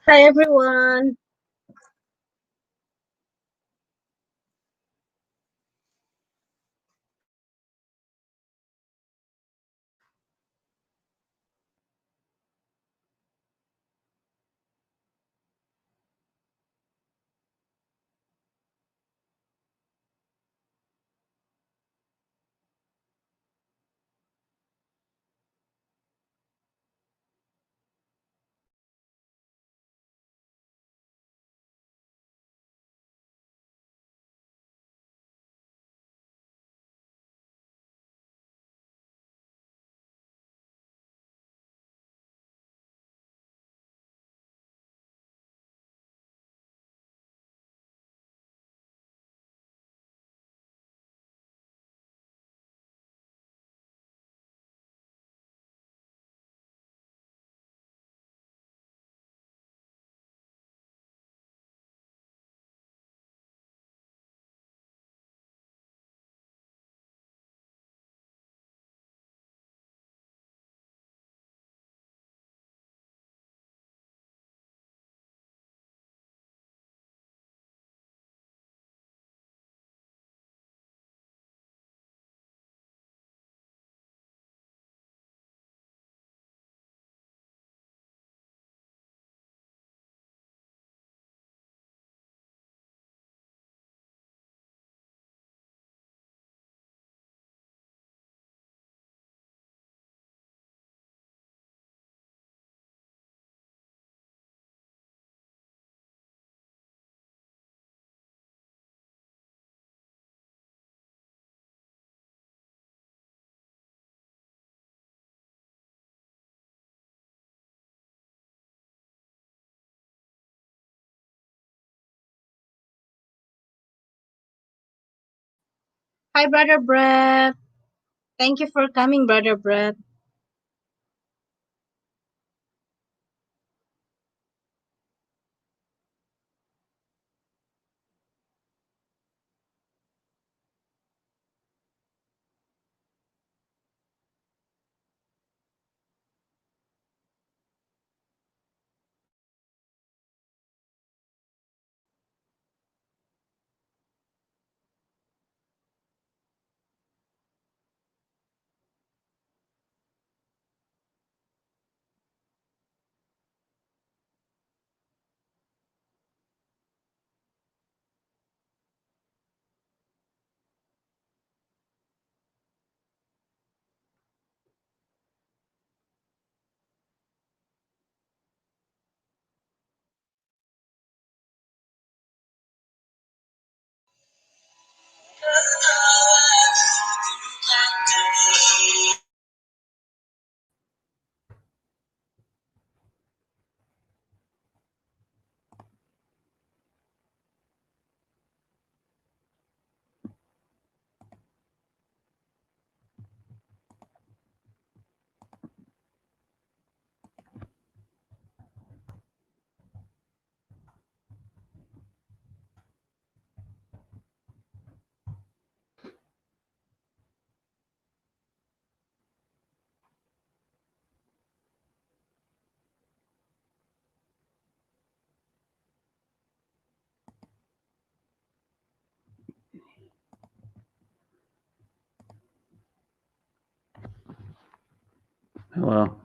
Hi everyone. Hi Brother Brett. Thank you for coming, Brother Brett. Hello.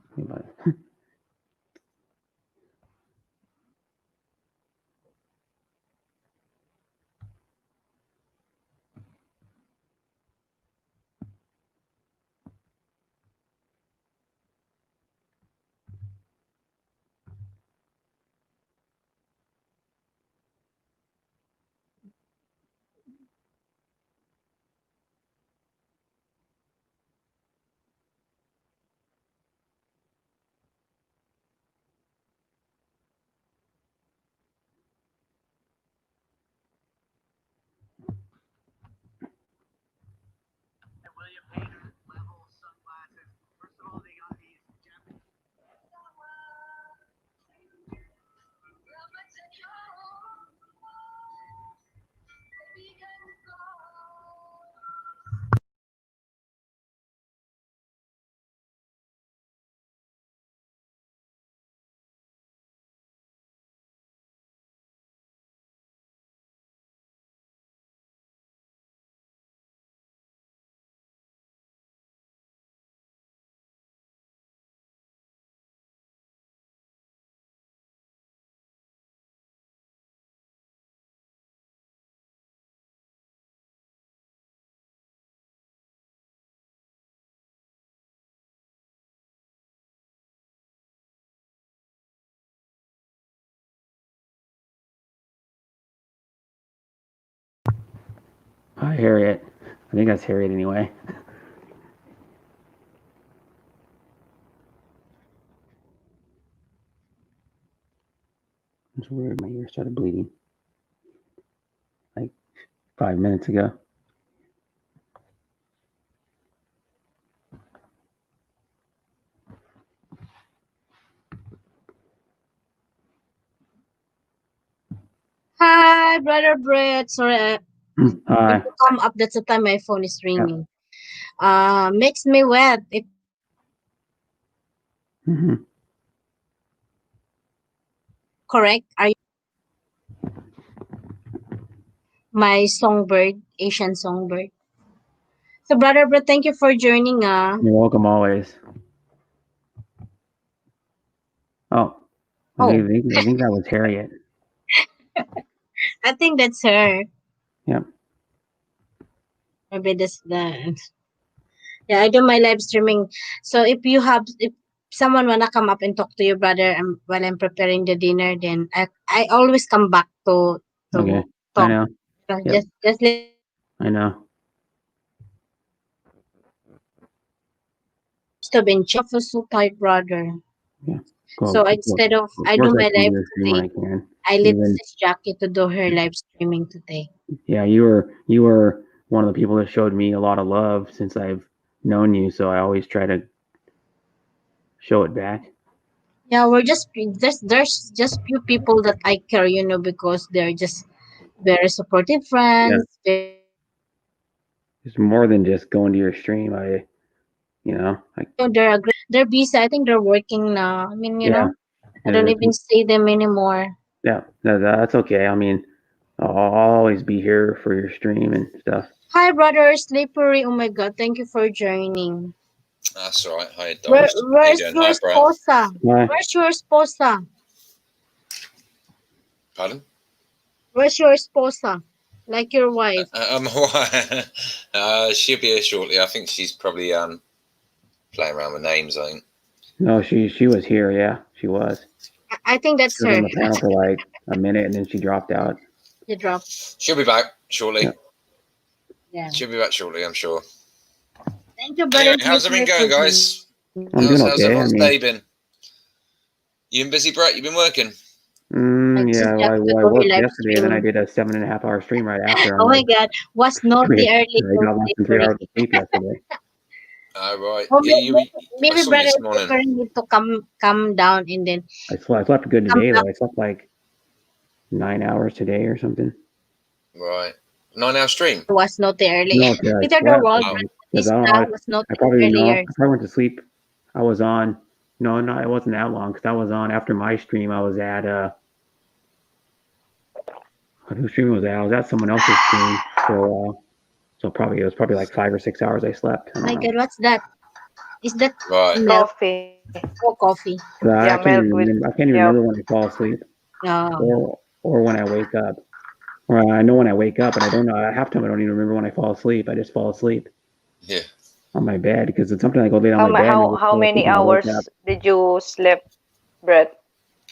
Hi, Harriet. I think that's Harriet anyway. It's weird. My ear started bleeding like 5 minutes ago. Hi, Brother Brett. Sorry, when Hi. you come up, that's the time my phone is Yeah. ringing. Makes me wet. If Mm-hmm. correct, are you my songbird, Asian songbird? So, Brother Brett, thank you for joining. You're welcome always. Oh, Oh, I think that was Harriet. I think that's her. Yep. Maybe that's the. Yeah, I do my live streaming. So if someone wanna come up and talk to your brother while I'm preparing the dinner, then I always come back Okay. to I talk. know. So Yep. just let I know. to bench off a so tight brother. Yeah. So Of course. instead of Of I do course, I my come to live the stream when today, I can. I let Even Sis Jackie to do her live streaming today. yeah, you were one of the people that showed me a lot of love since I've known you. So I always try to show it back. Yeah, we're just there's just few people that I care, because they're just very supportive Yeah. friends. It's more than just going to your stream. Like They're busy. I think they're working now. I mean, yeah, I don't yeah, even see them anymore. yeah. That's okay. I mean, I'll always be here for your stream and stuff. Hi, brother Slippery. Oh my God, thank you for joining. That's all right. Hi, Donald. How you Where's doing? your Hi, Brett. esposa? Hi. Where's your esposa? Pardon? Where's your esposa? Like your wife. She'll be here shortly. I think she's probably playing around with names. I think. No, she was here. Yeah, she was. I think She that's was her. on the panel for like a minute and then she dropped out. You dropped. She'll be back shortly. Yeah. Yeah. She'll be back shortly, I'm sure. Thank you, brother. Anyway, how's everything going, guys? I'm doing How's okay. I everyone's mean, day been? You been busy, Brett? You been working? Like yeah. Sis Jackie to Well, I do her worked live yesterday, and then I streaming. did a 7.5 hour stream right after. I'm Oh my like, God, was naughty early I so got less than 3 slippery. hours of sleep yesterday. Right. Oh, I maybe saw you brother this morning. slippery need to come down and then I slept good come today back. though. I slept like 9 hours today or something. Right. 9 hour stream. Was naughty early. No, because I Peter the slept. World Oh, Because was naughty I probably earlier. went to sleep. I was on. No, no, it wasn't that long because I was on after my stream. I was at whose stream was that? I was at someone else's stream for a while. So it was probably like 5 or 6 hours I slept. I Oh my don't know. God, what's that? Is that right. milk Coffee. or coffee? I Yeah, can't even milk with remember. I can't even milk. remember when I fall asleep Oh, or when I wake up. Or I know when I wake up, but I don't know. Half time I don't even remember when I fall asleep. I just fall asleep Yeah. on my bed because it's something I go lay on my bed and I just How fall asleep many and I wake up. hours did you sleep, Brett?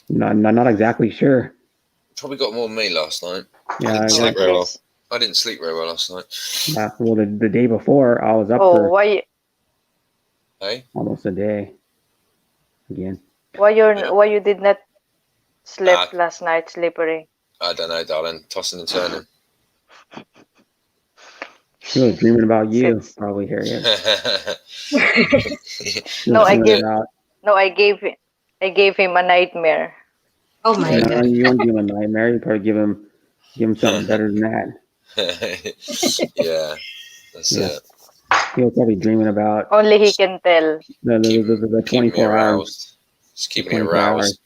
Not exactly sure. Probably got more than me last night. Yeah, I didn't Oh, sleep at very well. least. I didn't sleep very well last night. yeah. Well, the day before I was up Oh, for Hey? almost a day again. Yeah. why you did not sleep Uh, last night, Slippery? I don't know, darling. Tossing and turning. She was dreaming about you, Since probably, Harriet. She no, was I dreaming gave Yeah. about. I gave him a nightmare. oh my No, God. you wouldn't give him a nightmare. You probably give him something better than that. Yeah, that's Yeah, it. he was probably dreaming about Only he can tell. the Keeping me 24 hours. aroused. It's keeping me 24 hours. aroused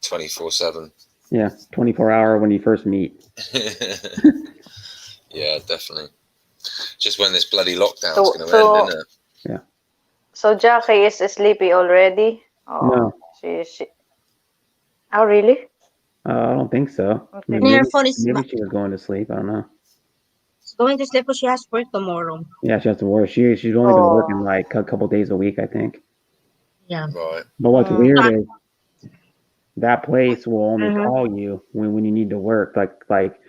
24/7. Yeah, 24-hour when you first meet. Yeah, definitely. Just when this bloody lockdown's So going to end, isn't it? Yeah. so Jackie is sleepy already. Oh, No, she. Oh, really? I don't think so. I Okay. mean, And her phone is maybe she was going to sleep. I don't know. going to sleep because she has work tomorrow. Yeah, she has to work. She's only been working Oh. like a couple days a week, I think. Yeah. Right. But what's Mm. weird is that place will only Mm-hmm. call you when you need to work. Like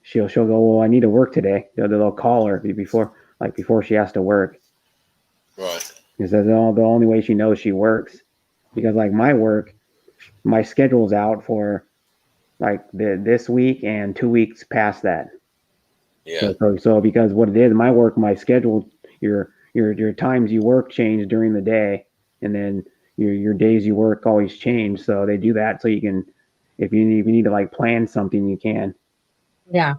she'll go, well, I need to work today. They'll call her before she has to work. Right. Because that's the only way she knows she works. Because like my schedule's out for like this week and 2 weeks past that. Yeah. So because what it is, my schedule, your times you work change during the day, and then your days you work always change. So they do that so you can, if you need to like plan something, you can. Yeah.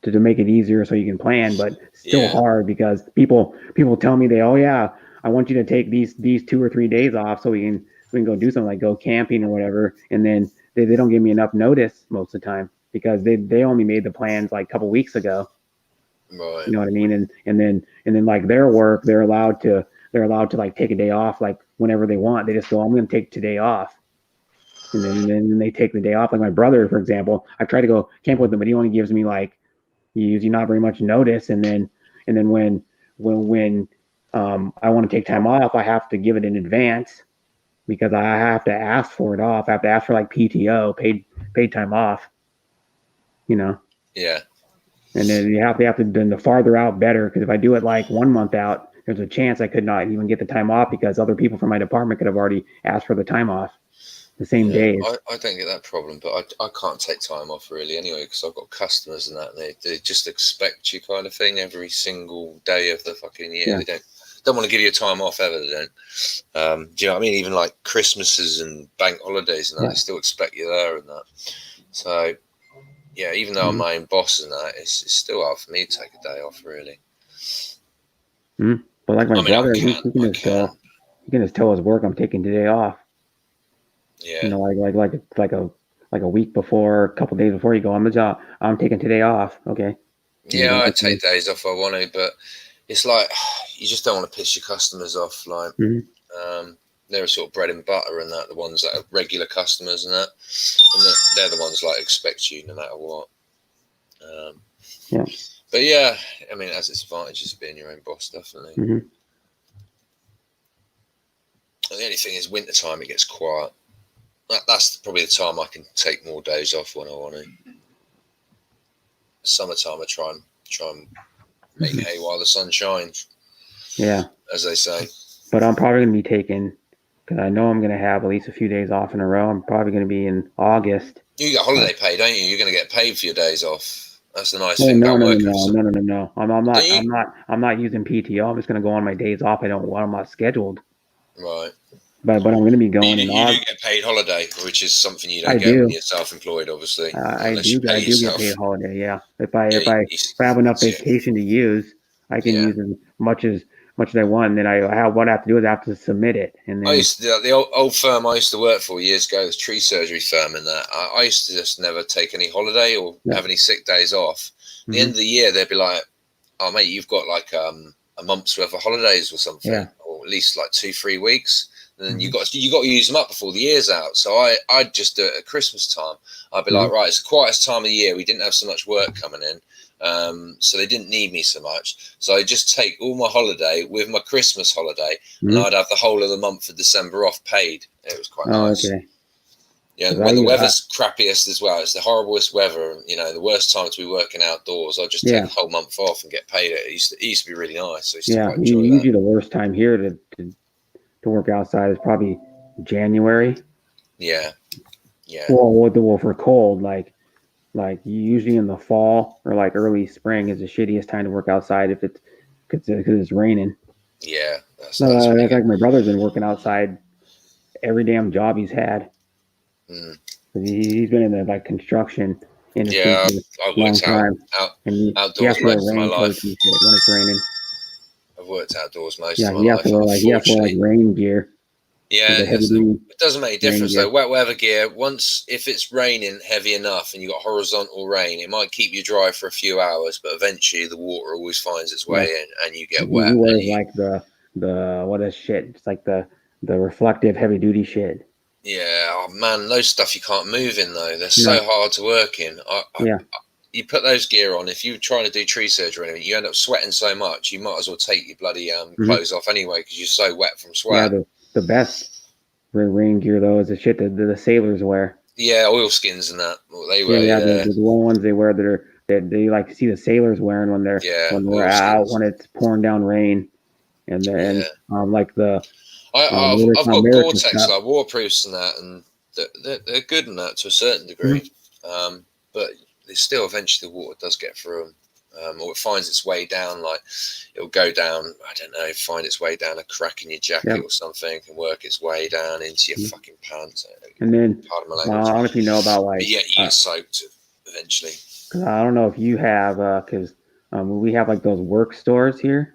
To make it easier so you can plan, but still Yeah. hard because people tell me I want you to take these 2 or 3 days off so we can go do something like go camping or whatever, and then they don't give me enough notice most of the time because they only made the plans like a couple weeks ago. Right. You know what I mean? And then like their work, they're allowed to like take a day off like whenever they want. They just go, I'm going to take today off. And then they take the day off. Like my brother, for example, I try to go camp with him, but he only gives me like usually not very much notice. And then when I want to take time off, I have to give it in advance because I have to ask for it off. I have to ask for like PTO, paid time off. You know. Yeah. And then you have to then the farther out better, because if I do it like 1 month out, there's a chance I could not even get the time off because other people from my department could have already asked for the time off the same days. I don't get that problem, but I can't take time off really anyway because I've got customers and that, and they just expect you kind of thing every single day of the fucking year. Yeah. They don't want to give you time off ever. They don't. Do you know what I mean? Even like Christmases and bank holidays and that, Yeah. they still expect you there and that. So yeah, even though I'm my own boss and that, it's still hard for me to take a day off really. But like my brother, he can just tell his work I'm taking today off. Yeah. You know, like a week before, a couple days before you go on the job, I'm taking today off. Okay. Yeah, I take days off if I want to, but it's like you just don't want to piss your customers off. Like they're sort of bread and butter and that, the ones that are regular customers and that, and they're the ones like expect you no matter what. Yeah. But yeah, I mean, it has its advantages of being your own boss, definitely. Mm-hmm. And the only thing is, winter time it gets quiet. That's probably the time I can take more days off when I want to. Summertime, I try and make hay while the sun shines. Yeah, as they say. But I'm probably going to be taking, because I know I'm going to have at least a few days off in a row. I'm probably going to be in August. You get holiday pay, don't you? You're going to get paid for your days off. That's the nice Oh, thing no. about working. No. I'm not using PTO. I'm just going to go on my days off. I'm not scheduled. Right. But I'm going to be going in August. You do get paid holiday, which is something you don't get when you're self-employed, obviously. I do get paid holiday. Yeah. If I have enough vacation to use, I can use as much as I want. And then what I have to do is I have to submit it. And then the old firm I used to work for years ago, this tree surgery firm, and that I used to just never take any holiday or have any sick days off. At the end of the year, they'd be like, "Oh, mate, you've got like a month's worth of holidays or something, or at least like 2-3 weeks." And then you got to use them up before the year's out. So I'd just do it at Christmas time. I'd be like, right, it's the quietest time of the year. We didn't have so much work coming in, so they didn't need me so much. So I just take all my holiday with my Christmas holiday, and I'd have the whole of the month of December off paid. It was quite nice. Okay. Yeah, when the weather's crappiest as well, it's the horriblest weather. You know, the worst time to be working outdoors. I just take the whole month off and get paid. It used to be really nice. So usually the worst time here to work outside is probably January. Yeah. Well, for cold, like usually in the fall or like early spring is the shittiest time to work outside if it's because it's raining. Yeah, that's like my brother's been working outside every damn job he's had. He's been in the like construction industry for a long time, and outdoors most of my life when it's raining. I've worked outdoors most of my life. He has to wear like rain gear. Yeah, it doesn't make a difference though. Wet weather gear, if it's raining heavy enough and you've got horizontal rain, it might keep you dry for a few hours, but eventually the water always finds its way in and you get wet. He wears like the what is shit? It's like the reflective heavy duty shit. Yeah, oh man, those stuff you can't move in though. They're so hard to work in. You put those gear on, if you're trying to do tree surgery or anything, you end up sweating so much, you might as well take your bloody clothes off anyway because you're so wet from sweat. Yeah, the best rain gear though is the shit that the sailors wear. Yeah, oilskins and that. What they wear. Yeah, Yeah, the long ones they wear that they like to see the sailors wearing when they're out oilskins. when it's pouring down rain, and then Yeah. like the I've got American Gore-Tex stuff. like waterproofs and that, and they're good in that to a certain degree. But still, eventually, the water does get through them. Or it finds its way down, like it'll go down, I don't know, find its way down a crack in your jacket or something and work its way down into your fucking pants. And then, pardon my I language. don't know if you know about like, But yeah, you get soaked eventually. cause I don't know if you have, cause we have like those work stores here.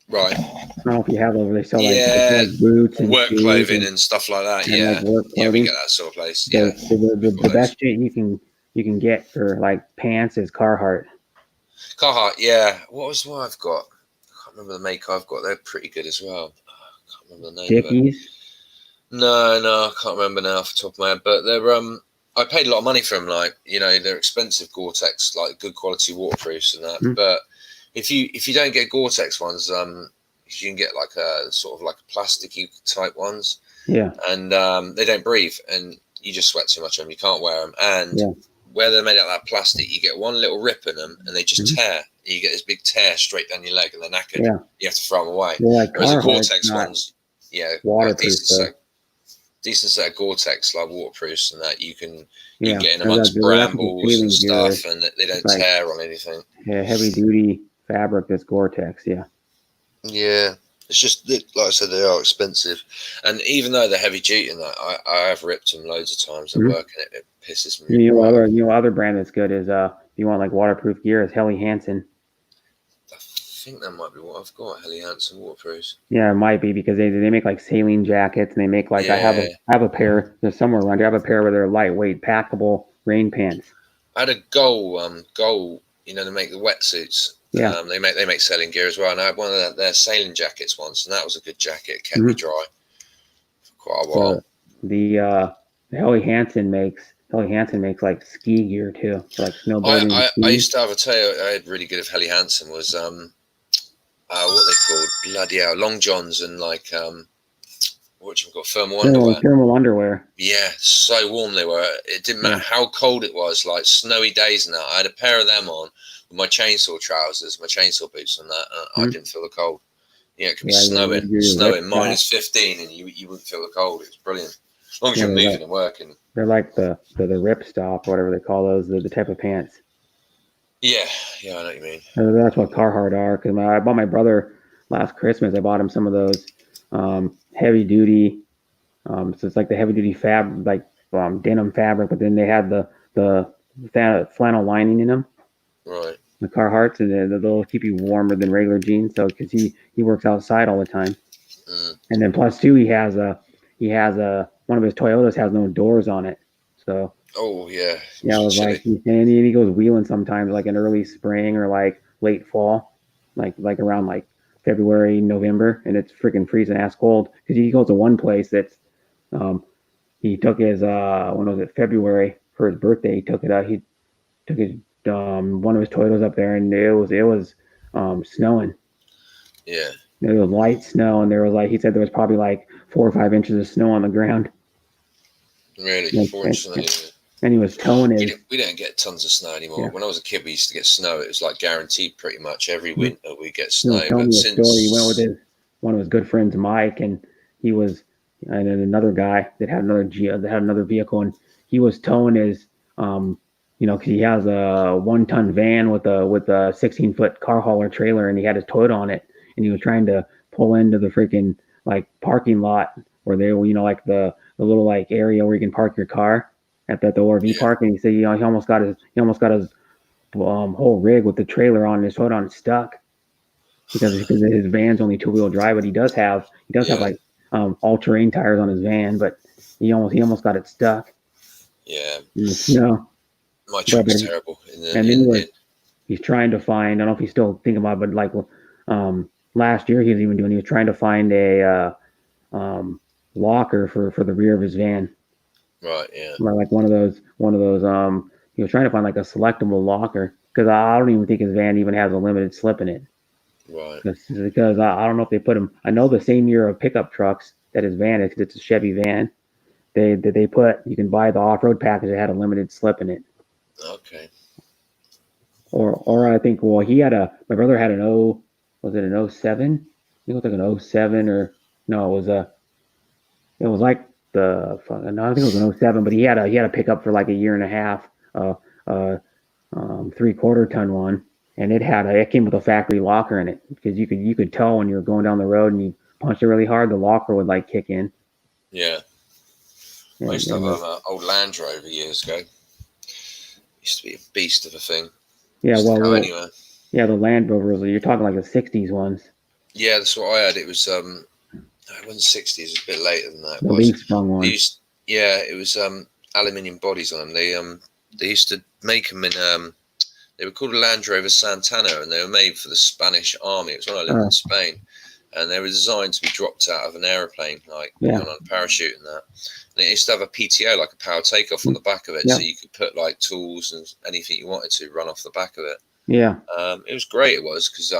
Right. I don't know if you have those where they sell Yeah, like boots and work shoes clothing and stuff like that. and Yeah, like work yeah, we clothing. get that sort of place. The, Yeah, the best shit you can get for like pants is Carhartt. Carhartt. Yeah, what I've got? I can't remember the make I've got. They're pretty good as well. I can't remember the name of it. Dickies. No, I can't remember now off the top of my head. But they're I paid a lot of money for them. Like, you know, they're expensive Gore-Tex, like good quality waterproofs and that. But if you don't get Gore-Tex ones, you can get like a sort of like a plasticky type ones. Yeah. And they don't breathe, and you just sweat too much on them. You can't wear them. And where they're made out of that plastic, you get one little rip in them, and they just tear. And you get this big tear straight down your leg, and they're knackered. Yeah. You have to throw them away. Well, like Whereas the Carhartt's Gore-Tex not ones, yeah, waterproof. decent set of Gore-Tex like waterproofs and that you can Yeah. get in amongst brambles and stuff, and they don't like, tear on anything. Yeah, heavy duty fabric that's Gore-Tex. Yeah. Yeah. It's just, like I said, they are expensive. And even though they're heavy duty and that, I have ripped them loads of times at work, and it pisses me off. Other brand that's good is, if you want like waterproof gear, is Helly Hansen. I think that might be what I've got, Helly Hansen waterproofs. Yeah, it might be because they make like saline jackets, and they make like, I have a pair, there's somewhere around here, I have a pair where they're lightweight, packable rain pants. I had a goal, you know, they make the wetsuits. Yeah. They make sailing gear as well. And I had one of their sailing jackets once, and that was a good jacket. It kept me dry for quite a while. So the Helly Hansen makes like ski gear too, for like snowboarding. I used to have I had really good of Helly Hansen was what they called, bloody hell, long johns and like what you got, thermal underwear. Yeah, so warm they were. It didn't matter how cold it was, like snowy days and that. I had a pair of them on with my chainsaw trousers, my chainsaw boots and that. I didn't feel the cold. Yeah, it could be snowing, minus 15, and you wouldn't feel the cold. It was brilliant. As long as you're moving and working. They're like the rip stop, whatever they call those, the type of pants. Yeah, I know what you mean. That's what Carhartt are. Because I bought my brother last Christmas. I bought him some of those heavy duty. So it's like the heavy duty fabric, like denim fabric, but then they had the flannel lining in them. Right. The Carhartts, and they'll keep you warmer than regular jeans. So because he works outside all the time, and then plus two, he has one of his Toyotas has no doors on it. So. Oh yeah. Yeah, I was like, and he goes wheeling sometimes, like in early spring or like late fall, like around like February, November, and it's freaking freezing ass cold. Because he goes to one place that's, he took his when was it, February, for his birthday. He took his one of his Toyotas up there, and it was snowing. Yeah. It was light snow, and there was like, he said there was probably like 4 or 5 inches of snow on the ground. Really, fortunately. And he was towing his. We don't get tons of snow anymore. Yeah. When I was a kid, we used to get snow. It was like guaranteed pretty much every winter we get snow. He told me a story. He went with one of his good friends, Mike, and and then another guy that had another vehicle, and he was towing his, because he has a 1-ton van with a 16-foot car hauler trailer, and he had his Toyota on it, and he was trying to pull into the freaking like parking lot where they were, like the little like area where you can park your car at the ORV park, and he said, he almost got his whole rig with the trailer on his Toyota on stuck because his van's only 2-wheel drive, but he does have like all-terrain tires on his van, but he almost got it stuck. Yeah. My truck is terrible. He's trying to find, I don't know if he's still thinking about it, but like last year he was trying to find a locker for the rear of his van. Right, yeah. Like one of those he was trying to find like a selectable locker, because I don't even think his van even has a limited slip in it. Right. Because I don't know if they put him, I know the same year of pickup trucks that his van is, because it's a Chevy van, they put, you can buy the off-road package that had a limited slip in it. Okay. Or I think, well, my brother had was it an 07? I think it was like an 07 or, no, it was like no, I think it was an 07, but he had a pickup for like a year and a half, 3/4 ton one. And it came with a factory locker in it, because you could tell when you were going down the road and you punched it really hard, the locker would like kick in. Yeah. I used to have an old Land Rover years ago. Used to be a beast of a thing. Yeah, Anyway. Yeah, the Land Rovers. You're talking like the '60s ones. Yeah, that's what I had. It was it wasn't '60s. It was a bit later than that. The leaf sprung one. It was aluminium bodies on them. They used to make them in they were called a Land Rover Santana, and they were made for the Spanish army. It was when I lived in Spain, and they were designed to be dropped out of an aeroplane, like going on a parachute and that. And it used to have a PTO, like a power takeoff, on the back of it, so you could put like tools and anything you wanted to run off the back of it. Yeah. It was great. It was, because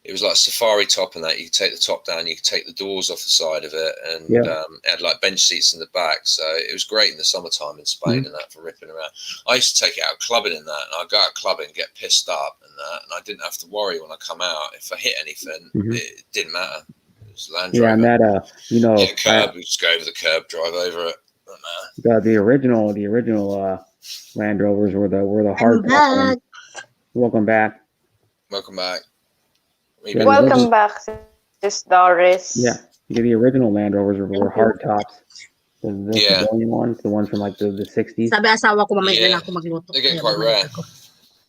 it was like safari top and that. You could take the top down, you could take the doors off the side of it, and it had like bench seats in the back. So it was great in the summertime in Spain and that, for ripping around. I used to take it out clubbing in that, and I'd go out clubbing and get pissed up and that, and I didn't have to worry when I come out if I hit anything. It didn't matter. It was Land Rover. Yeah, and that hit a curb, we just go over the curb, drive over it. The original Land Rovers were the hard ones. Welcome back. Welcome back. Welcome back, Sis Doris. Yeah, the original Land Rovers were hard tops. The civilian ones, the ones from like the 60s. Sabi asawa ko mamaya na ako magluto. They're getting quite rare.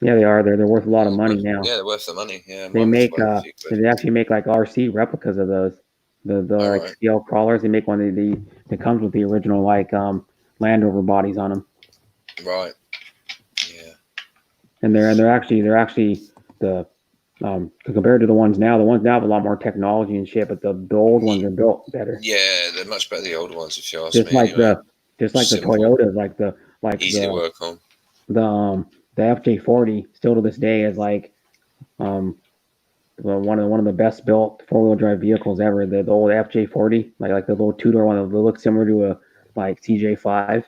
Yeah, they are. They're worth a lot of money now. Yeah, they're worth the money. Yeah, they actually make like RC replicas of those. The like scale crawlers. They make one that comes with the original like Land Rover bodies on them. Right. Yeah. And they're actually the compared to the ones now have a lot more technology and shit, but the old ones are built better. Yeah, they're much better, the old ones, if you ask me. Just like the Toyotas, easy to work on. The FJ40 still to this day is like one of the best built 4-wheel drive vehicles ever. The old FJ40, like the little 2-door one that looks similar to a like CJ5.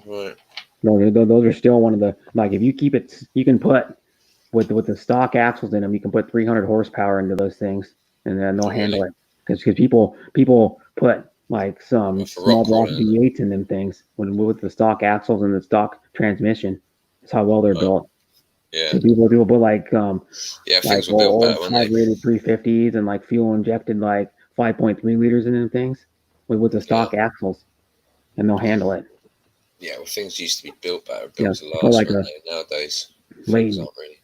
Right. No, those are still one of the, like, if you keep it, you can put with the stock axles in them, you can put 300 horsepower into those things, and then they'll handle it. Because people put like some small block V8s in them things with the stock axles and the stock transmission. That's how well they're built. Yeah. So people put like things were built better, when they rated 350s and like fuel injected like 5.3 liters in them things with the stock axles, and they'll handle it. Yeah, well, things used to be built better, built to last, like nowadays. Late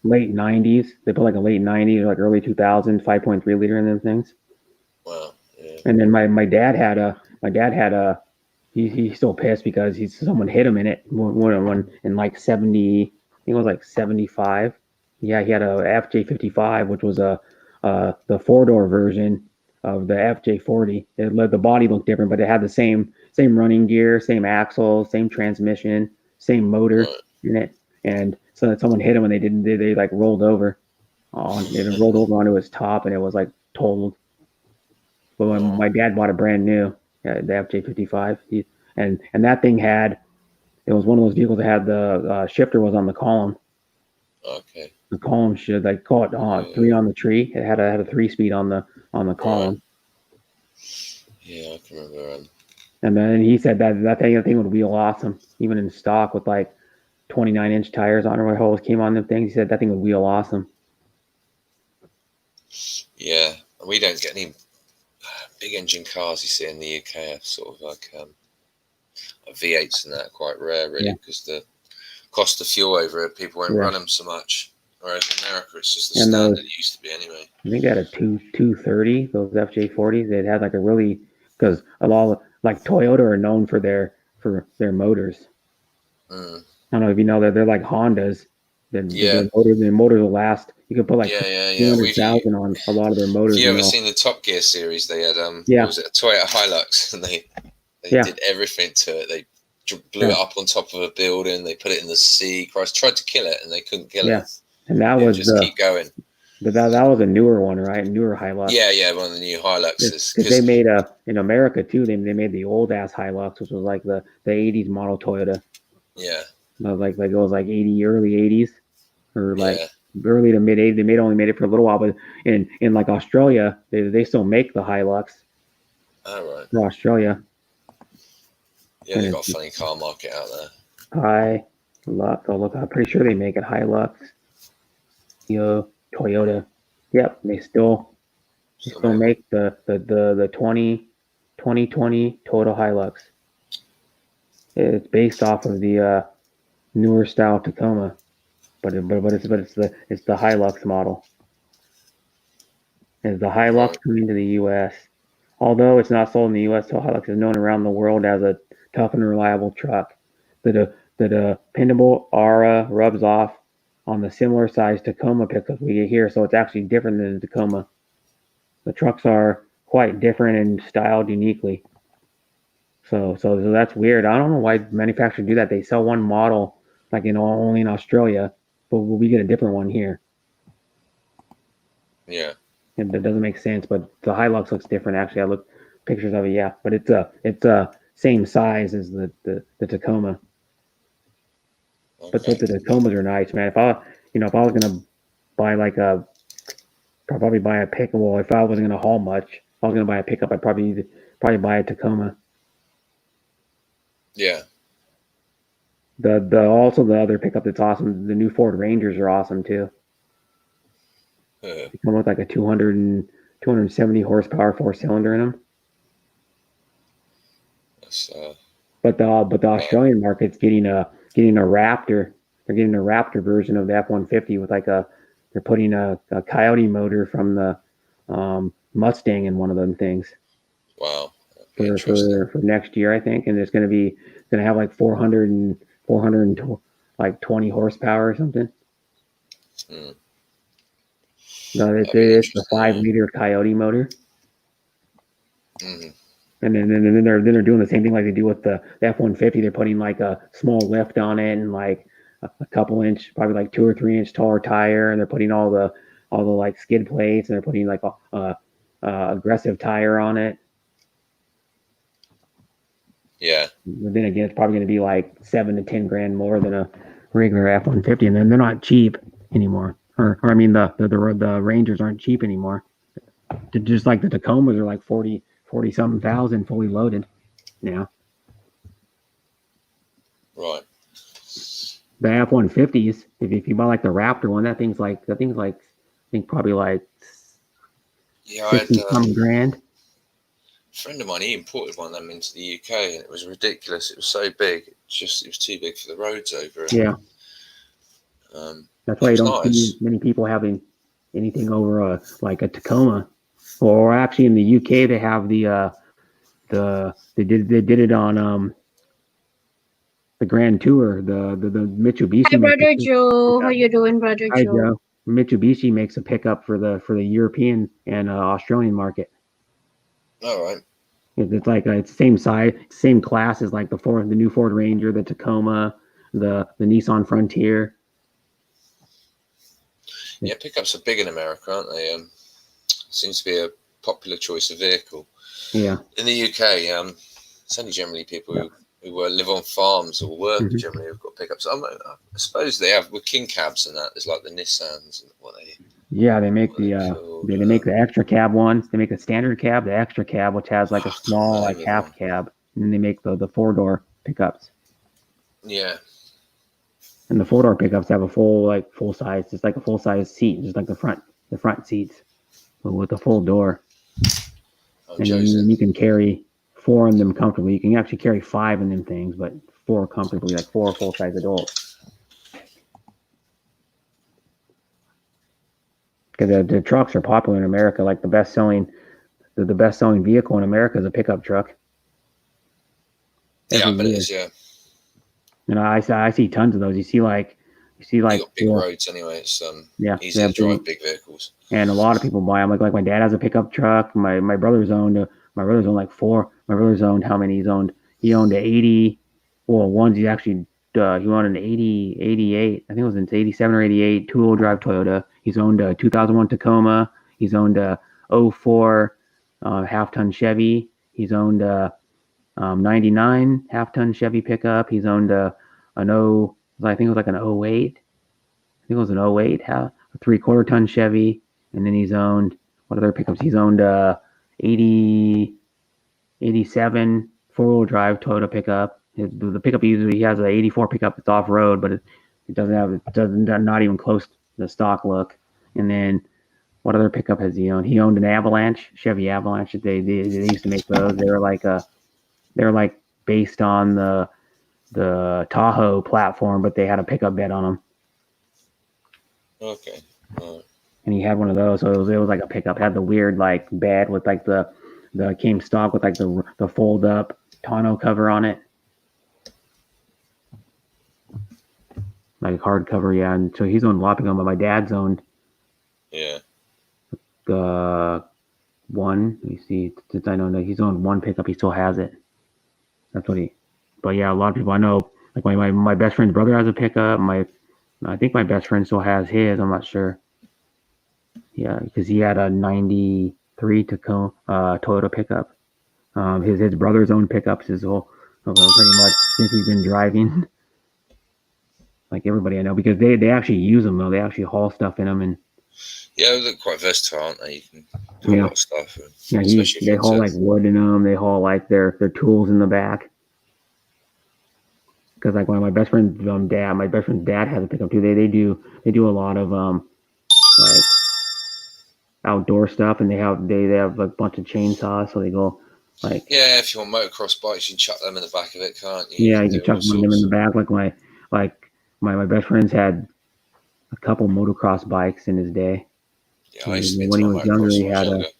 90s. They put like a late 90s or like early 2000s 5.3 liter in them things. Wow. Yeah. And then my dad had a he's still pissed because someone hit him in it when in like 70, I think it was like 75. Yeah, he had a FJ55, which was the 4-door version of the FJ40. The body looked different, but it had the same running gear, same axle, same transmission, same motor in it. And so that someone hit him and they like rolled over onto his top, and it was like totaled. But when my dad bought it brand new, the FJ55, and that thing it was one of those vehicles that had the shifter was on the column. Okay. The column should, they call it 3 on the tree. It had a 3-speed on the column. Yeah, I can remember. And then he said that thing would wheel awesome, even in stock with like 29-inch tires on it, where holes came on them things. He said that thing would wheel awesome. Yeah, we don't get any big engine cars you see in the UK. Are sort of like V8s and that are quite rare, really, because the cost of fuel over it, people won't run them so much. Whereas in America, it's just the standard it used to be anyway. I think they had a 230, those FJ40s. They'd had like a really, because a lot of, like Toyota are known for their motors. I don't know if you know that they're like Hondas. Their motors will last. You can put like 200,000 on a lot of their motors. Have you ever seen the Top Gear series? They had what was it, a Toyota Hilux, and they did everything to it. They blew it up on top of a building. They put it in the sea. Christ, tried to kill it, and they couldn't kill it. And that was just keep going. But that was a newer one, right? Newer Hilux. Yeah, one of the new Hiluxes. Because they made in America too. They made the old ass Hilux, which was like the 80s model Toyota. Yeah. Like it was like early 80s or like Yeah. early to mid 80s. They only made it for a little while, but in like Australia, they still make the Hilux All right. for Australia. Yeah, they've got a funny car market out there. Hilux. Oh look, I'm pretty sure they make it Hilux. Toyota. Yep, they still make the 2020 Toyota Hilux. It's based off of the newer style Tacoma, but it's the Hilux model. It's the Hilux coming to the U.S. Although it's not sold in the U.S., so Hilux is known around the world as a tough and reliable truck. The dependable aura rubs off on the similar size Tacoma pickups we get here, so it's actually different than the Tacoma. The trucks are quite different and styled uniquely. So that's weird. I don't know why manufacturers do that. They sell one model like only in Australia, but we get a different one here. Yeah. And that doesn't make sense. But the Hilux looks different. Actually, I looked pictures of it. Yeah, but it's same size as the Tacoma. Okay. But the Tacomas are nice, man. If I was gonna buy probably buy a pickup. Well, if I wasn't gonna haul much, if I was gonna buy a pickup, I'd probably buy a Tacoma. Yeah. Also the other pickup that's awesome. The new Ford Rangers are awesome too. They come with like a 270 horsepower 4-cylinder in them. But the Australian market's getting a Raptor. They're getting a Raptor version of the F-150 with they're putting a Coyote motor from the Mustang in one of them things. Wow. For next year, I think, and it's going to have like 420 horsepower or something. No, it's the 5-liter Coyote motor. Mm-hmm. And then they're doing the same thing like they do with the F-150. They're putting like a small lift on it and like a couple inch, probably like 2 or 3 inch taller tire, and they're putting all the like skid plates, and they're putting like a aggressive tire on it. Yeah. But then again, it's probably going to be like $7 to $10 grand more than a regular F-150, and then they're not cheap anymore. Or I mean, the Rangers aren't cheap anymore. Just like the Tacomas are like 40 something thousand fully loaded now. Right. The F-150s, if you buy like the Raptor one, that thing's like I think probably like 60 some grand. A friend of mine, he imported one of them into the UK, and it was ridiculous. It was so big, it was too big for the roads over it. Yeah. That's why you don't see many people having anything over like a Tacoma. Or actually, in the UK, they have they did it on the Grand Tour, the Mitsubishi. Hi, Brother Joe. How you doing, Brother Hi, Joe? Joe. Mitsubishi makes a pickup for the European and Australian market. All right. It's like it's same size, same class as like the new Ford Ranger, the Tacoma, the Nissan Frontier. Yeah, pickups are big in America, aren't they? Seems to be a popular choice of vehicle. Yeah. In the UK, it's only generally people who live on farms or work generally have got pickups. I suppose they have with king cabs and that. There's like the Nissans and what they. Yeah, they make they make the extra cab ones. They make a standard cab, the extra cab, which has like a small like half cab, and then they make the 4-door pickups. Yeah. And the 4-door pickups have a full size, just like a full size seat, just like the front seats, but with a full door. And then you can carry 4 in them comfortably. You can actually carry 5 in them things, but 4 comfortably, like 4 full size adults. Because the trucks are popular in America. Like the best selling vehicle in America is a pickup truck. Yeah, but it is, yeah. And I see tons of those. You see like you got big roads anyway. It's easy to drive big vehicles. And a lot of people buy them. Like my dad has a pickup truck. My brother's owned like 4. My brother's owned how many? He owned an 80. Well, one's he owned an 88. I think it was an 87 or 88 2-wheel drive Toyota. He's owned a 2001 Tacoma. He's owned a '04 half-ton Chevy. He's owned a 99 half-ton Chevy pickup. He's owned an I think it was like an '08. I think it was an '08, a 3/4 ton Chevy. And then he's owned, what other pickups? He's owned 87 4-wheel drive Toyota pickup. The pickup he has an '84 pickup. It's off road, but it doesn't not even close to the stock look. And then what other pickup has he owned? He owned an Avalanche, Chevy Avalanche. They used to make those. They were like based on the Tahoe platform, but they had a pickup bed on them. Okay. All right. And he had one of those, so it was like a pickup. It had the weird like bed with like the came stock with like the fold up tonneau cover on it, like hardcover. Yeah, and so he's owned a lot of pickup, but my dad's owned Yeah. one. Let me see. Since I know that he's owned one pickup, he still has it. That's what he. But yeah, a lot of people I know, like my best friend's brother has a pickup. I think my best friend still has his. I'm not sure. Yeah, because he had a '93 Tacoma Toyota pickup. His brother's own pickups pretty much since he's been driving. Like everybody I know, because they actually use them though. They actually haul stuff in them, and Yeah, they look quite versatile, aren't they? You can do a lot of stuff. Yeah, they haul like wood in them. They haul like their tools in the back. Because like one of my best friend's dad has a pickup too. They do a lot of like outdoor stuff, and they have like a bunch of chainsaws, so they go like Yeah, if you want motocross bikes, you can chuck them in the back of it, can't you? Yeah, you can chuck them in the back. Like my best friend's had a couple motocross bikes in his day. Yeah, I used to be when he into was younger, motocross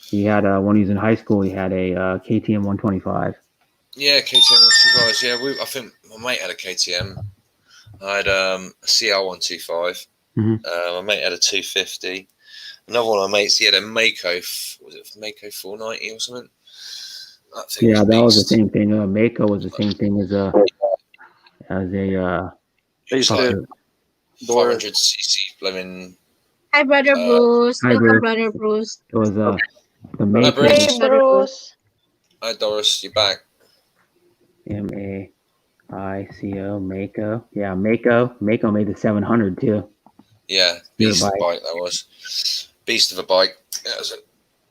he had when he was in high school, he had a KTM 125. Yeah, KTM 125s. Yeah, I think my mate had a KTM. I had a CR 125. My mate had a 250. Another one of my mates, he had a Mako. Was it Mako 490 or something? That was the same thing. Mako was the same thing as a They used to 500cc blooming. Hi, Brother Bruce. Hi, Welcome, Bruce. Brother Bruce. It was the Mako. Bruce. Hey, Bruce. Hi, Doris. You back? Maico, Mako. Yeah, Mako made the 700 too. Yeah, beast of a bike that was. Beast of a bike. That was a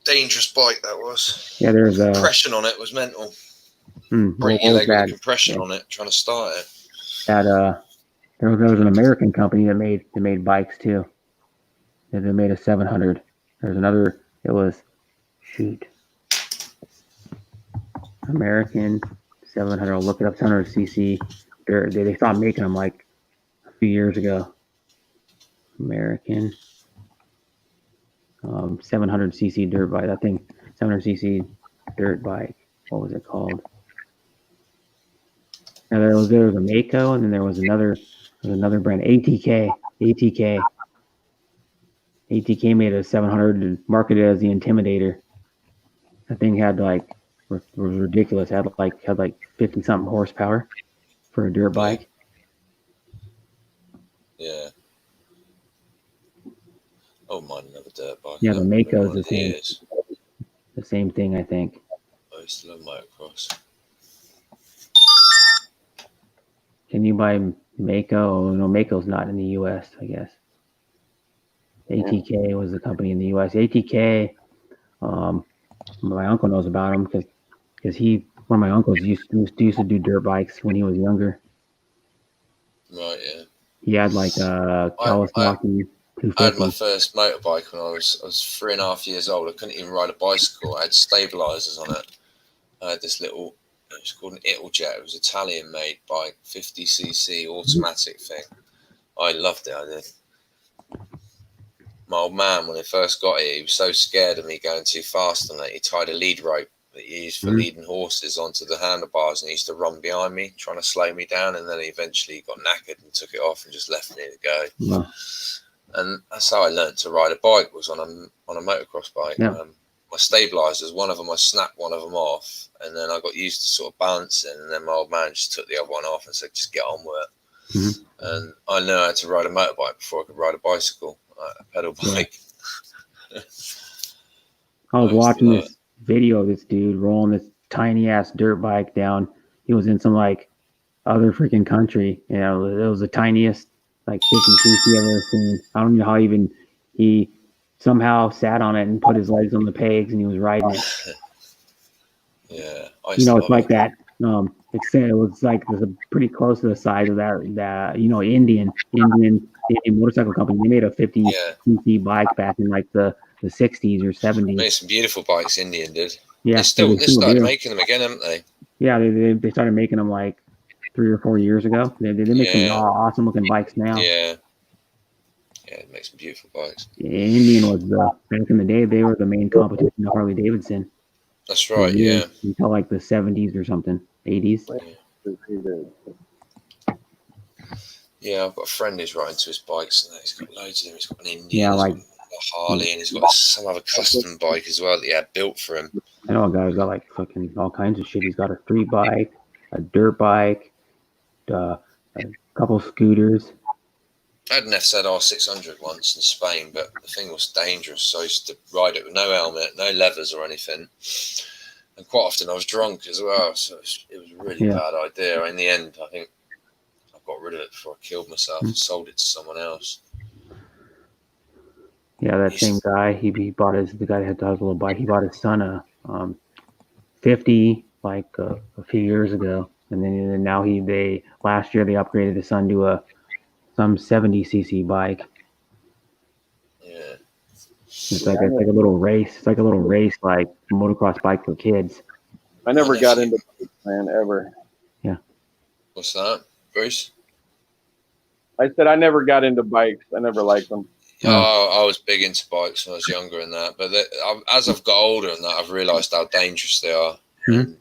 dangerous bike that was. Yeah, there's a compression on it was mental. Break your leg with the compression on it, trying to start it. There was an American company that made bikes too. They made a 700. There's another. It was American 700. I'll look it up. 700cc. They stopped making them like a few years ago. American 700cc dirt bike. That thing, 700cc dirt bike. What was it called? Now there was a Mako, and then there was another brand, ATK. ATK made a 700 and marketed it as the Intimidator. That thing had was ridiculous. Had like 50 something horsepower for a dirt bike. Yeah. Oh, mine another dirt bike. Yeah, the Mako is the same thing, I think. I used to love motocross. Can you buy Mako? Oh, no, Mako's not in the U.S., I guess. ATK was the company in the U.S. ATK, my uncle knows about them because one of my uncles used to do dirt bikes when he was younger. Right, yeah. He had like a Kawasaki 250. I had my first motorbike when I was 3.5 years old. I couldn't even ride a bicycle. I had stabilizers on it. I had this little, it was called an Italjet. It was Italian made bike, 50cc automatic thing. I loved it. I did. My old man, when he first got it, he was so scared of me going too fast on it. He tied a lead rope that he used for leading horses onto the handlebars, and he used to run behind me, trying to slow me down. And then he eventually got knackered and took it off and just left me to go. Wow. And that's how I learned to ride a bike, was on a motocross bike. Yeah. My stabilizers, one of them, I snapped one of them off, and then I got used to sort of balancing, and then my old man just took the other one off and said, just get on with it. And I learned how to ride a motorbike before I could ride a bicycle. like a pedal Yeah. bike. I was I used to watching love this video of this dude rolling this tiny ass dirt bike down. He was in some like other freaking country. You know, it was the tiniest like 50cc I've ever seen. I don't know how even he somehow sat on it and put his legs on the pegs and he was riding it. Yeah, I used You know, to it's love like that. It was like it was pretty close to the size of that you know Indian motorcycle company. They made a 50cc bike back in like the 60s or 70s. Made some beautiful bikes. Indian did. Yeah, They still started do. making them again, haven't they? Yeah, they started making them like 3 or 4 years ago. They make some Yeah. awesome looking bikes now. Yeah. Yeah, it makes some beautiful bikes. Indian was back in the day. They were the main competition of Harley Davidson. That's right. Yeah. Until like the 70s or something, 80s. Yeah, I've got a friend who's right into his bikes, and he's got loads of them. He's got an Indian, Yeah, he's like got a Harley, and he's got some other custom bike as well that he had built for him. I know a guy who's got like fucking all kinds of shit. He's got a street bike, a dirt bike, a couple scooters. I had an FZR 600 once in Spain, but the thing was dangerous, so I used to ride it with no helmet, no levers or anything. And quite often I was drunk as well, so it was a really bad idea. In the end, I think I got rid of it before I killed myself and sold it to someone else. Yeah, that same guy, he bought the guy that had the little bike, he bought his son a 50 like a few years ago. And then now last year they upgraded his son to some 70cc bike. Yeah. It's like a little race. It's like a little race, like motocross bike for kids. I never got into bikes, man, ever. Yeah. What's that, Bruce? I said I never got into bikes. I never liked them. Oh, I was big into bikes when I was younger and that, but as I've got older and that, I've realised how dangerous they are. Mm-hmm.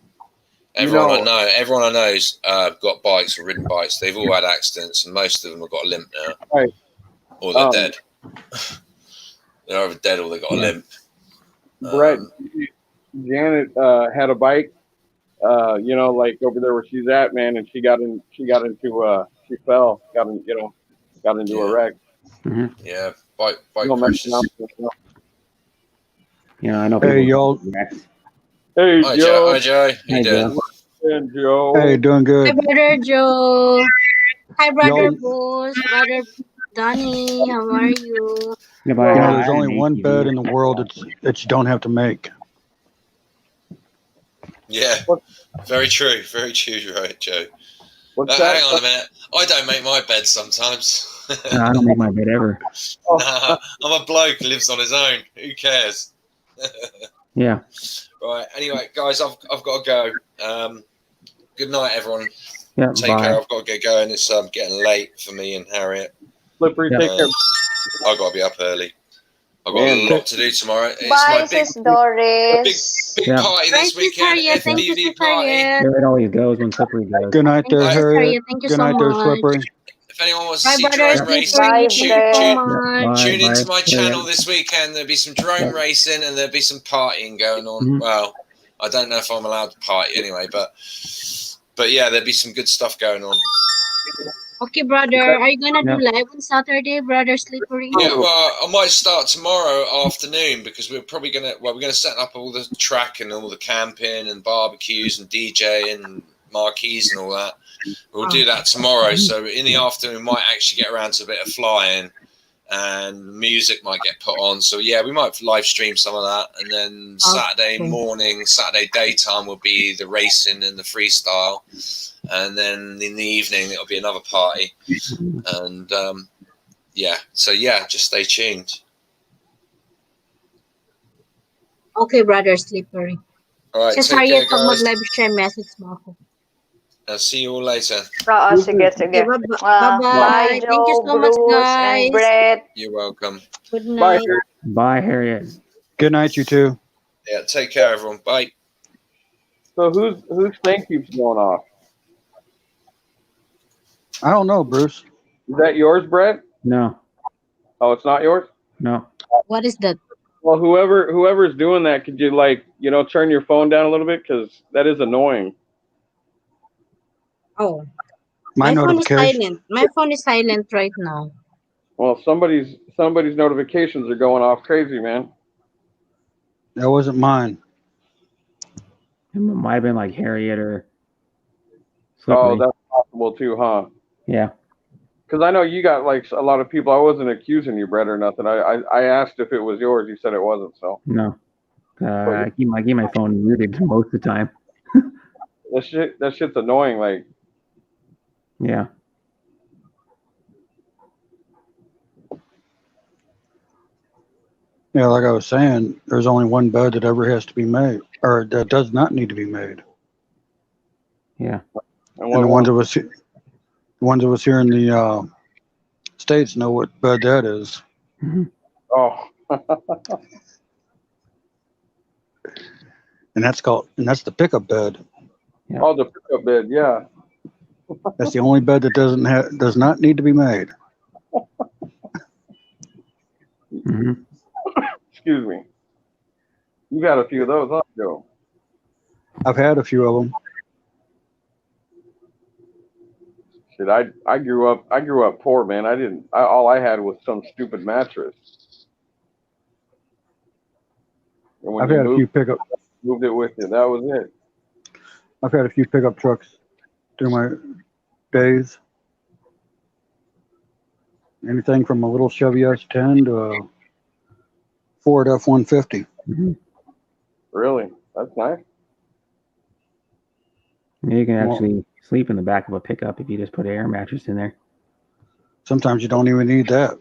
Everyone I know's got bikes or ridden bikes. They've all had accidents, and most of them have got a limp now, right? Or they're dead. They're either dead or they got a limp. Brett, Janet had a bike, you know, like over there where she's at, man, and she fell, got into a wreck. Mm-hmm. Yeah, bike crashes. Yeah, I know. Hey, y'all. Hey, Hi, Joe. Hi, Joe. How you doing? Hey, Joe. Hey, doing good. Hi, Brother Joe. Hi, Brother Bruce. Brother Donnie. How are you? Yeah, there's only one bed in the world that you don't have to make. Yeah, very true. Very true, right, Joe? What's that? Hang on a minute. I don't make my bed sometimes. No, I don't make my bed ever. Nah, I'm a bloke who lives on his own. Who cares? Yeah. Right. Anyway, guys, I've got to go. Good night, everyone. Yeah. Take care. I've got to get going. It's getting late for me and Harriet. Slippery, take care. I've got to be up early. I've got a lot to do tomorrow. It's Bye, my big, Sis Doris. big party this weekend. FDV party. It always goes when Slippery goes. Good night there, Harriet. Thank you Good so night there, much. Slippery. If anyone wants to Bye, see Brother drone racing, Bye, tune into my channel this weekend. There'll be some drone racing and there'll be some partying going on. Mm-hmm. Well, I don't know if I'm allowed to party anyway, but yeah, there'll be some good stuff going on. Okay, brother. Are you gonna do live on Saturday, Brother Slippery? Yeah, well, I might start tomorrow afternoon because we're probably we're gonna set up all the track and all the camping and barbecues and DJ and marquees and all that. We'll do that tomorrow. So in the afternoon, we might actually get around to a bit of flying and music might get put on. So yeah, we might live stream some of that. And then Saturday morning, Saturday daytime will be the racing and the freestyle. And then in the evening, it'll be another party. And just stay tuned. Okay, Brother Slippery. All right, Just take care, pag guys. mag-live stream message mo ako. I'll see you all later. Sige. Bye-bye. Bye, Thank you Joe, so much, Bruce, guys. and Brett. You're welcome. Good night. Bye, Harriet. Good night, you two. Yeah, take care, everyone. Bye. So whose thing keeps going off? I don't know, Bruce. Is that yours, Brett? No. Oh, it's not yours? No. What is that? Well, whoever's doing that, could you turn your phone down a little bit, because that is annoying. Oh, My phone is notification. silent. My phone is silent right now. Well, somebody's somebody's notifications are going off crazy, man. That wasn't mine. It might have been like Harriet or Oh, Slippery. that's possible too, huh? Yeah. Because I know you got like a lot of people. I wasn't accusing you, Brett, or nothing. I asked if it was yours. You said it wasn't. So No. I keep my phone muted most of the time. that shit's annoying. Like, Yeah. Yeah, like I was saying, there's only one bed that ever has to be made, or that does not need to be made. Yeah. and And the ones of us here in the States know what bed that is. Mm-hmm. Oh. And that's the pickup bed. Yeah. Oh, the pickup bed. Yeah. That's the only bed that does not need to be made. Mm-hmm. Excuse me. You got a few of those, huh, Joe? I've had a few of them. Shit, I grew up poor, man. All I had was some stupid mattress. And when I've you had a few pickup. moved it with you, that was it. I've had a few pickup trucks through my days. Anything from a little Chevy S10 to a Ford F-150. Mm-hmm. Really? That's nice. You can actually sleep in the back of a pickup if you just put an air mattress in there. Sometimes you don't even need that.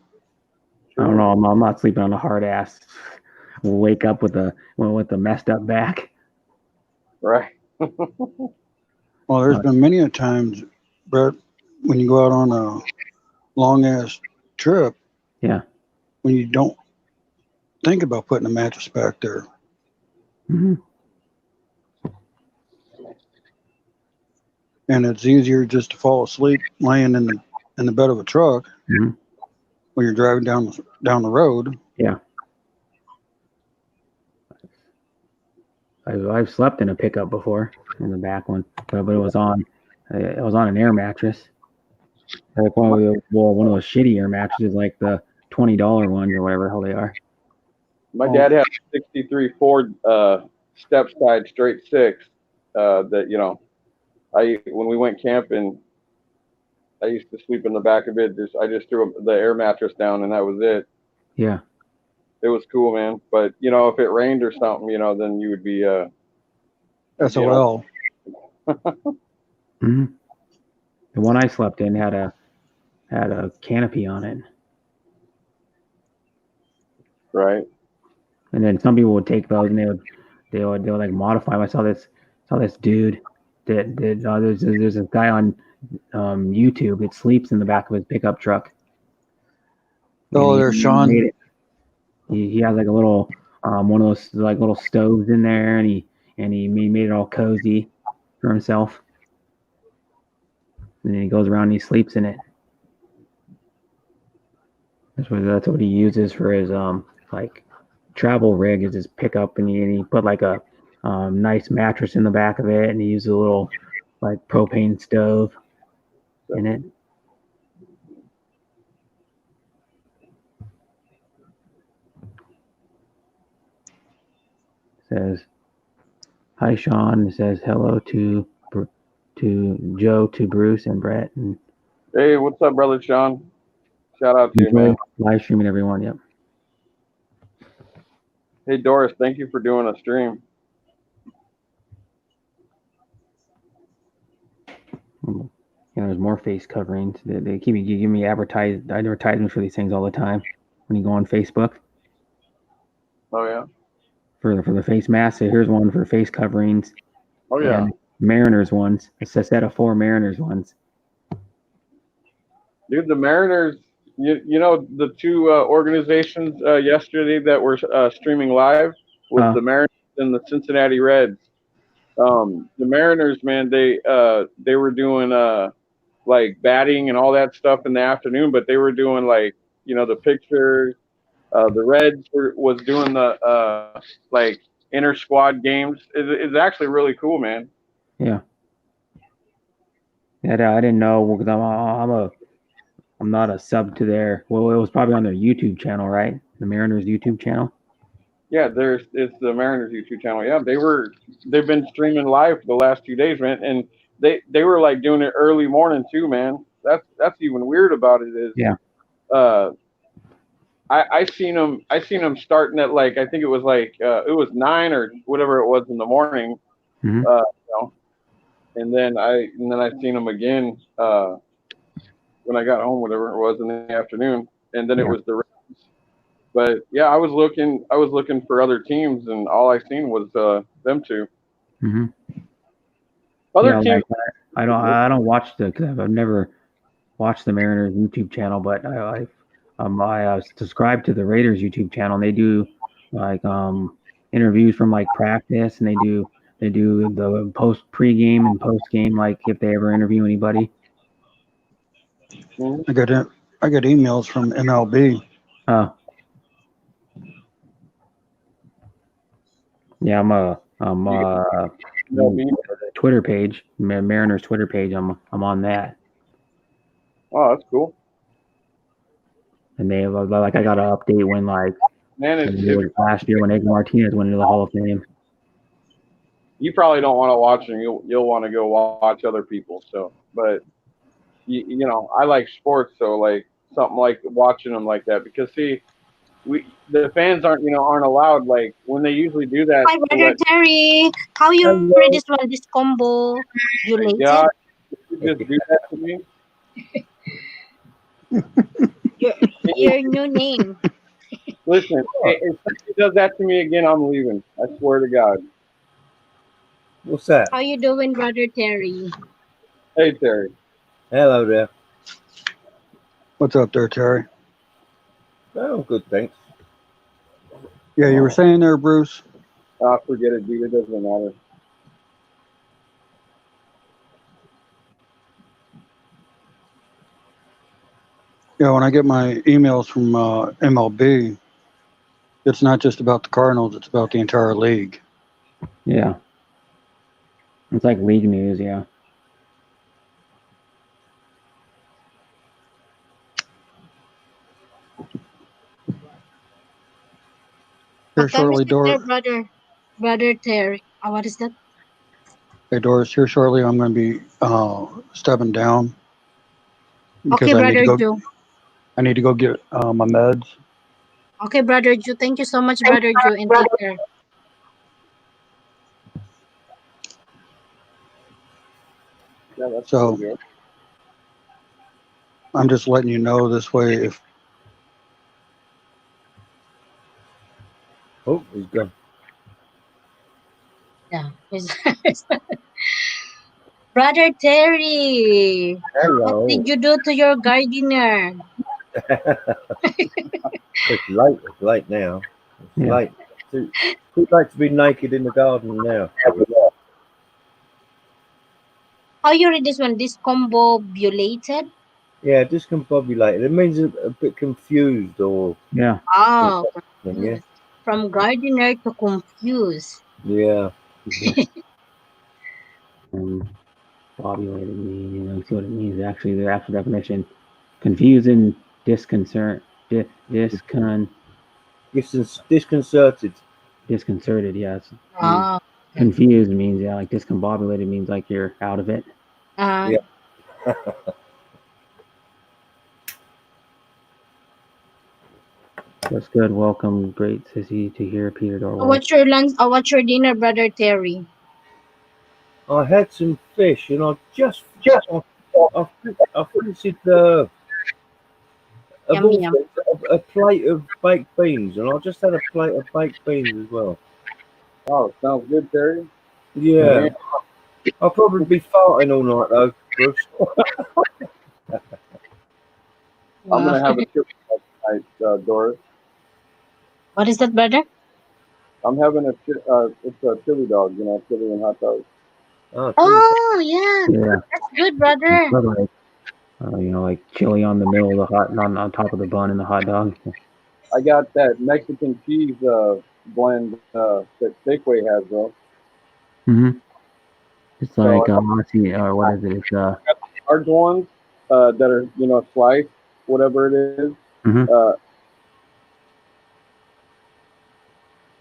I don't know. I'm not sleeping on a hard ass. Wake up with a messed up back. Right. Well, there's been many a times, Brett, when you go out on a long ass trip. Yeah. When you don't think about putting a mattress back there. Mm-hmm. And it's easier just to fall asleep laying in the bed of a truck Mm-hmm. when you're driving down the road. Yeah. I've slept in a pickup before in the back one, but it was on an air mattress. Like one of those shitty air mattresses, like the $20 ones or whatever the hell they are. My dad had a 63 Ford step side straight six that when we went camping, I used to sleep in the back of it. I just threw the air mattress down and that was it. Yeah. It was cool, man. But if it rained or something, then you would be SOL. Mm-hmm. The one I slept in had a canopy on it. Right. And then some people would take those and they would like modify them. I saw this dude that there's this guy on YouTube that sleeps in the back of his pickup truck. Oh, there's Sean. He has like a little one of those like little stoves in there, and he made it all cozy for himself. And then he goes around and he sleeps in it. That's what he uses for his like travel rig, is his pickup, and he put like a nice mattress in the back of it, and he uses a little like propane stove in it. Says, "Hi, Sean." It says, "Hello to Joe, to Bruce, and Brett." And hey, what's up, brother Sean? Shout out to you, man. Live streaming, everyone. Yep. Hey, Doris, thank you for doing a stream. There's more face coverings. They keep giving me advertisements for these things all the time when you go on Facebook. Oh yeah. For the face mask. So here's one for face coverings. Oh yeah. And Mariners ones. It's a set of 4 Mariners ones. Dude, the Mariners. You know the two organizations yesterday that were streaming live was the Mariners and the Cincinnati Reds. The Mariners, man, they were doing like batting and all that stuff in the afternoon, but they were doing like the pictures. The Reds was doing the like inter squad games. It's actually really cool, man. Yeah. Yeah, I didn't know because not a sub to their. Well, it was probably on their YouTube channel, right? The Mariners YouTube channel. Yeah, it's the Mariners YouTube channel. Yeah, they've been streaming live for the last 2 days, man, and they were like doing it early morning too, man. That's even weird about it is Yeah. I seen them starting at like I think it was like it was 9 or whatever it was in the morning, Mhm. you know, and then I seen them again when I got home, whatever it was in the afternoon, and then it Yeah. was the Reds. But yeah, I was looking for other teams, and all I seen was them two. Mm-hmm. Other Yeah, teams, like, I don't watch because I've never watched the Mariners YouTube channel, but I subscribe to the Raiders YouTube channel, and they do like interviews from like practice, and they do the pregame and post game, like if they ever interview anybody. I got emails from MLB. Yeah, I'm MLB. Twitter page, Mariners Twitter page. I'm on that, Oh, that's cool. and they like I got an update when like Man, last year when Edgar Martinez went into the Hall of Fame. You probably don't want to watch them. You'll want to go watch other people. So, but you know, I like sports, so like something like watching them like that because see, the fans aren't allowed like when they usually do that. Hi, Brother Terry. How you read this one? This combo you later? Yeah, you just do that to me. Your new name. Listen, if he does that to me again, I'm leaving. I swear to God. What's that? How you doing, Brother Terry? Hey, Terry. Hello there. What's up there, Terry? Oh, good, thanks. Yeah, you were saying there, Bruce? Forget it, dude. It doesn't matter. Yeah, when I get my emails from MLB, it's not just about the Cardinals, it's about the entire league. Yeah. It's like league news, yeah. Here shortly, Doris. Brother Terry. What is that? Hey, Doris, here shortly, I'm going to be stepping down. Okay, Brother Joe. I need to go get my meds. Okay, Brother Joe. Thank you so much, Brother Joe, and take care. Yeah, that's So, good. I'm just letting you know this way if Oh, he's gone. Yeah. Brother Terry, Hello. what did you do to your gardener? It's late. It's late now. It's Yeah. late. Too late to be naked in the garden now. How you read this one? Discombobulated? Yeah, discombobulated. It means a bit confused or Yeah. Oh, something, yeah. from gardener to confused. Yeah. Bobulated means, see what it means. Actually, the actual definition: confusing, disconcerted. Disconcerted, yes. Oh. Confused means like discombobulated means like you're out of it. Yeah. That's good. Welcome, great sissy to hear Peter Dorwell. What's your lunch? What's your dinner, Brother Terry? I had some fish and I fancied Yummy. a plate of baked beans, and I just had a plate of baked beans as well. Oh, sounds good, Terry. Yeah. I'll probably be farting all night though, Bruce. I'm gonna have a chili dog tonight, Doris. What is that, brother? I'm having it's a chili dog, chili and hot dogs. Oh, yeah. Yeah. That's good, brother. Like, like chili on the middle of the on top of the bun in the hot dog. I got that Mexican cheese blend that Safeway has, though. Mm-hmm. It's like let's see, what is it? It's large ones that are sliced, whatever it is, Mhm.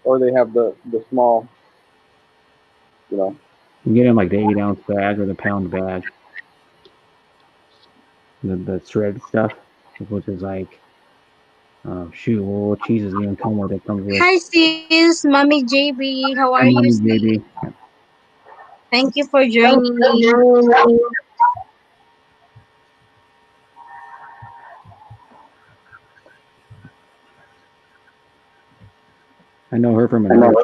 or they have the small, you know. You get in like the 8-ounce bag or the pound bag, the shredded stuff, which is like, shoot, what cheeses even come with it? Comes with. Hi sis, Mommy JB. How are you, sis? JB. Thank you for joining me. I know her from another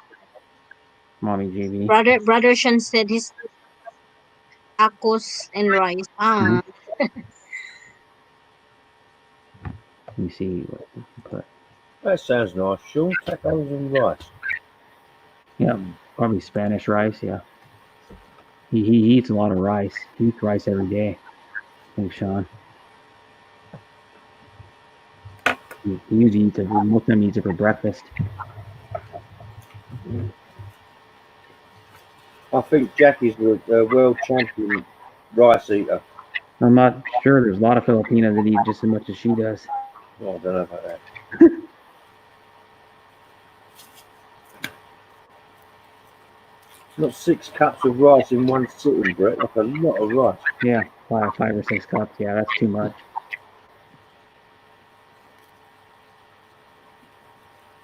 Mommy JB. Brother Sean said his tacos and rice. Ah, Let me see what we can put. That sounds nice, Sean. Tacos and rice. Yeah, probably Spanish rice. Yeah, he eats a lot of rice. He eats rice every day. I think Sean. He usually eats it. Most of them eats it for breakfast. I think Jackie's the world champion rice eater. I'm not sure. There's a lot of Filipinos that eat just as much as she does. Oh, I don't know about that. Not 6 cups of rice in one sitting, Brett. That's a lot of rice. Yeah, 5 or 6 cups. Yeah, that's too much.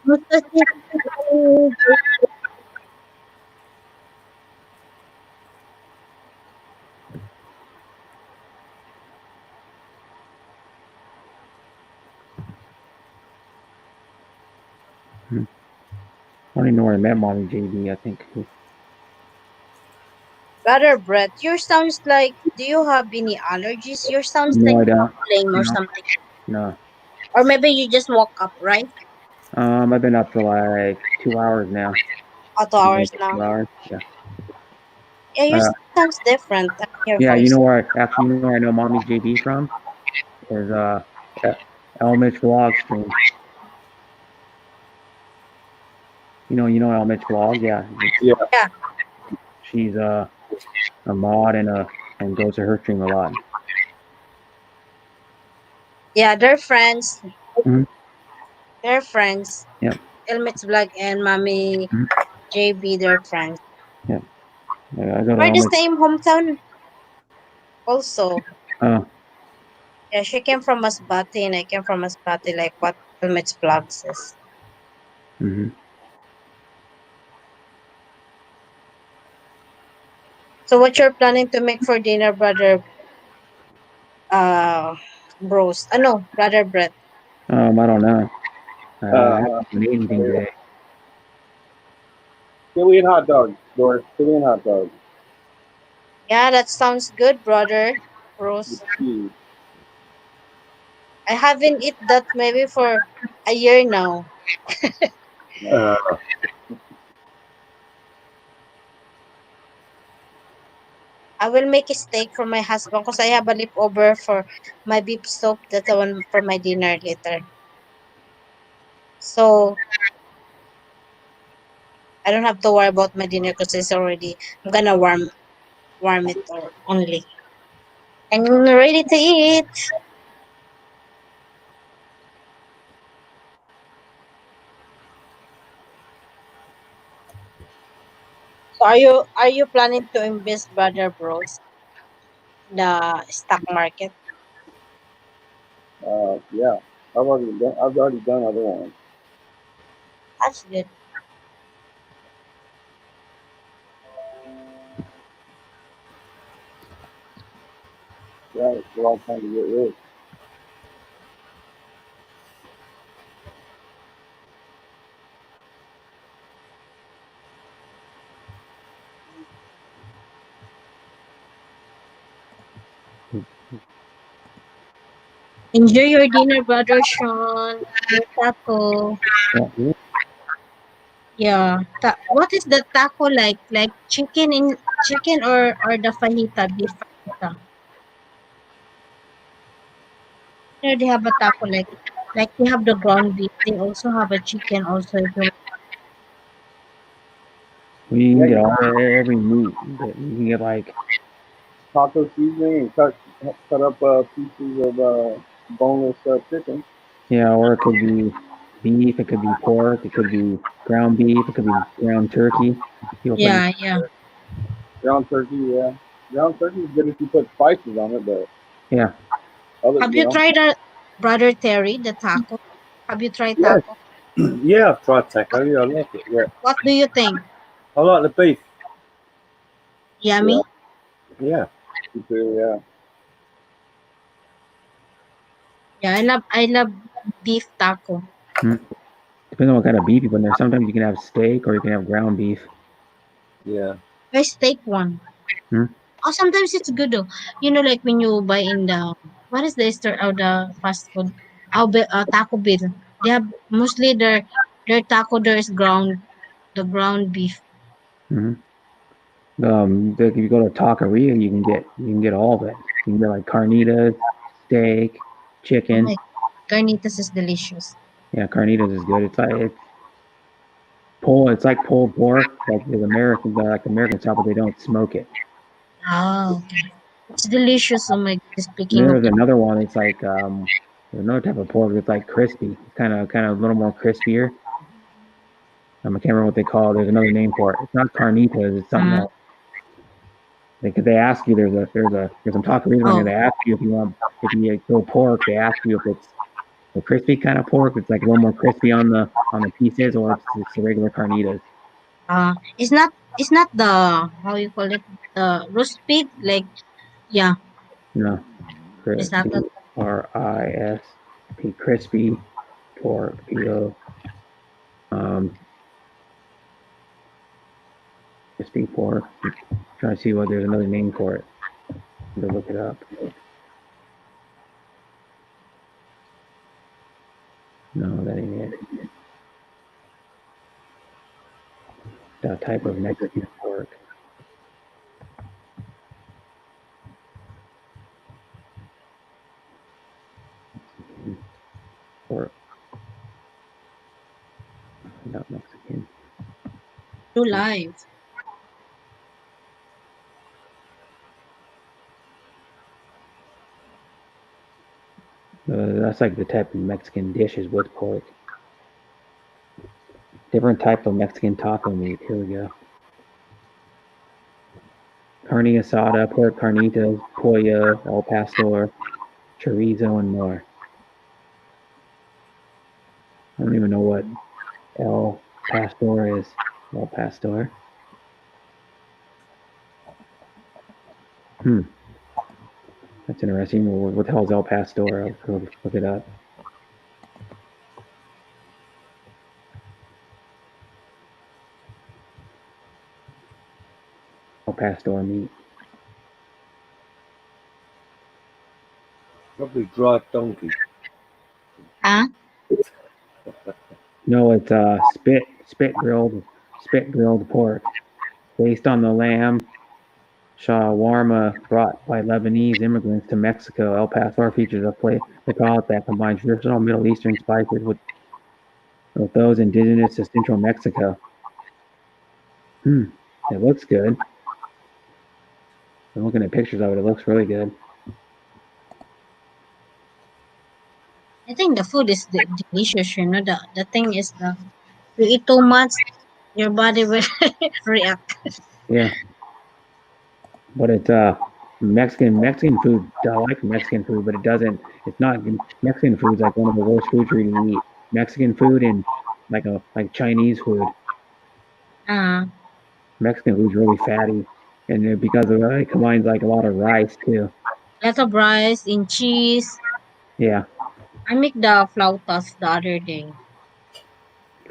I don't even know where I met Mommy JB. I think. Brother Brett, your sounds like. Do you have any allergies? Your sounds No, like I don't. playing or No. something. No. Or maybe you just woke up, right? I've been up for like 2 hours now. 2 hours now. 2 hours. Yeah. Yeah, your sounds different. Your Yeah, voice. you know where I know Mommy JB from? Is El Mitch vlog stream. You know El Mitch vlog? Yeah. Yeah. She's a mod and goes to her stream a lot. Yeah, they're friends. Mhm. They're friends. Yeah. Elmit's Vlog and Mommy Mhm. JB, they're friends. Yeah. I go to We're El the Mitch. same hometown also. Oh, Yeah, she came from Masbate and I came from Masbate, like what Elmit's Vlog says. hmm So what you're planning to make for dinner, brother Bros? No, brother Brett. I don't know. I Uh, haven't done anything today. Philly and hot dogs, Doris. Philly and hot dogs. Yeah, that sounds good, brother Bros. Cheese. I haven't eat that maybe for a year now. I will make a steak for my husband because I have a leftover for my beef soup. That's the one for my dinner later. So I don't have to worry about my dinner because it's already. I'm gonna warm it or only. I'm ready to eat. So are you planning to invest, brother bros, the stock market? Yeah. I've already done other ones. That's good. Yeah, we're all trying to get rich. Enjoy your dinner, brother Sean. Your taco. Yeah. Yeah. What is the taco like? Like chicken or the fajita, beef fajita? Here they have a taco like they have the ground beef. They also have a chicken also. If you We can Yeah, get you every meat. You can get like taco seasoning and cut up pieces of boneless chicken. Yeah, or it could be beef, it could be pork, it could be ground beef, it could be ground turkey. People put Yeah, yeah. Ground turkey, yeah. Ground turkey is good if you put spices on it, but yeah. other, Have you you know, tried Brother Terry, the taco? Have you tried Yeah. taco? Yeah, I've tried taco. Yeah, I like it. Yeah, What do you think? I like the beef. Yummy? Yeah. you too, yeah. Yeah, I love beef taco. Depends on what kind of beef you put in there. Sometimes you can have steak or you can have ground beef. Yeah. I steak one. Hmm. Oh, sometimes it's good though. You know, like when you buy in the what is the store or the fast food? Taco Bell. They have mostly their taco there is the ground beef. If you go to Taqueria, you can get all of it. You can get like carnitas, steak, Oh chicken. my carnitas is delicious. Yeah, carnitas is good. It's like pulled pork, like the American style, but they don't smoke it. Oh, okay. It's delicious. Oh my god. And then Speaking of there's another one. It's like there's another type of pork. It's like crispy. It's kind of a little more crispier. I can't remember what they call it. There's another name for it. It's not carnitas. It's something else. They ask you. There's some Taquerias around here. oh They ask you if you go pork. They ask you if it's the crispy kind of pork. It's like a little more crispy on the pieces, or it's the regular carnitas. it's not the how you call it the roast pig like yeah No, it's not that CRISP, crispy pork, PO. Um, crispy pork. Trying to see what there's another name for it. To look it up. No, that ain't it. That type of Mexican pork. Pork. Not Mexican. true life. That's like the type of Mexican dishes with pork. Different type of Mexican taco meat. Here we go. Carne asada, pork carnitas, pollo, al pastor, chorizo, and more. I don't even know what El Pastor is. El Pastor. That's interesting. What the hell is El Pastor? I'll go look it up. El Pastor meat. Probably dried donkey. Huh? No, it's spit grilled pork, based on the lamb shawarma brought by Lebanese immigrants to Mexico. El Pastor features a palate that combines traditional Middle Eastern spices with those indigenous to central Mexico. It looks good. I'm looking at pictures of it. It looks really good. I think the food is delicious. You know the thing is you eat too much, your body will react. Yeah, but it's Mexican food. I like Mexican food, but it doesn't. It's not Mexican food's like one of the worst foods for you to eat. Mexican food and like Chinese food. Uh, Mexican food's really fatty, and because of it combines like a lot of rice too. lot of rice and cheese. Yeah, I make the flautas the other day.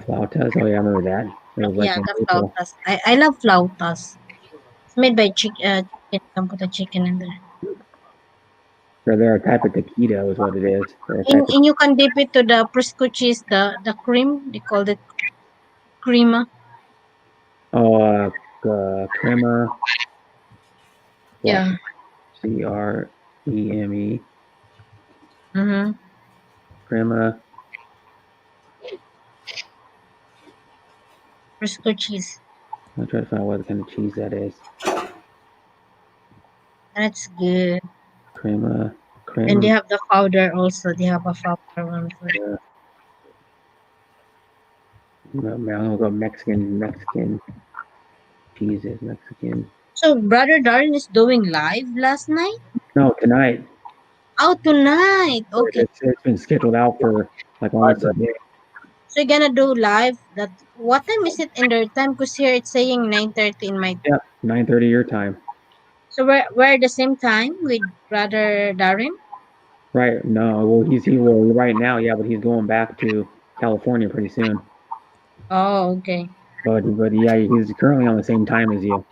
flautas. Oh yeah, I remember that. It was like Yeah, an the April. flautas. I love flautas. It's made by chicken. You can put a chicken in there. Or they're a type of taquito, is what it is. They're a type of And you can dip it to the Frisco cheese, the cream. They call it crema. crema. What? Yeah. CREME. Mm-hmm. Crema. Frisco cheese. I'll try to find out what kind of cheese that is. That's good. Crema And they have the powder also. They have a powder one for Yeah. I'll go Mexican cheeses, Mexican. So Brother Darren is doing live last night? No, tonight. Oh, tonight. Okay. It's been scheduled out for like almost a day. So you're gonna do live. That what time is it in their time? Because here it's saying 9:30 in my. Yeah, 9:30 your time. So we're at the same time with Brother Darren. Right. No, well he will right now, yeah, but he's going back to California pretty soon. Oh, okay. But yeah, he's currently on the same time as you.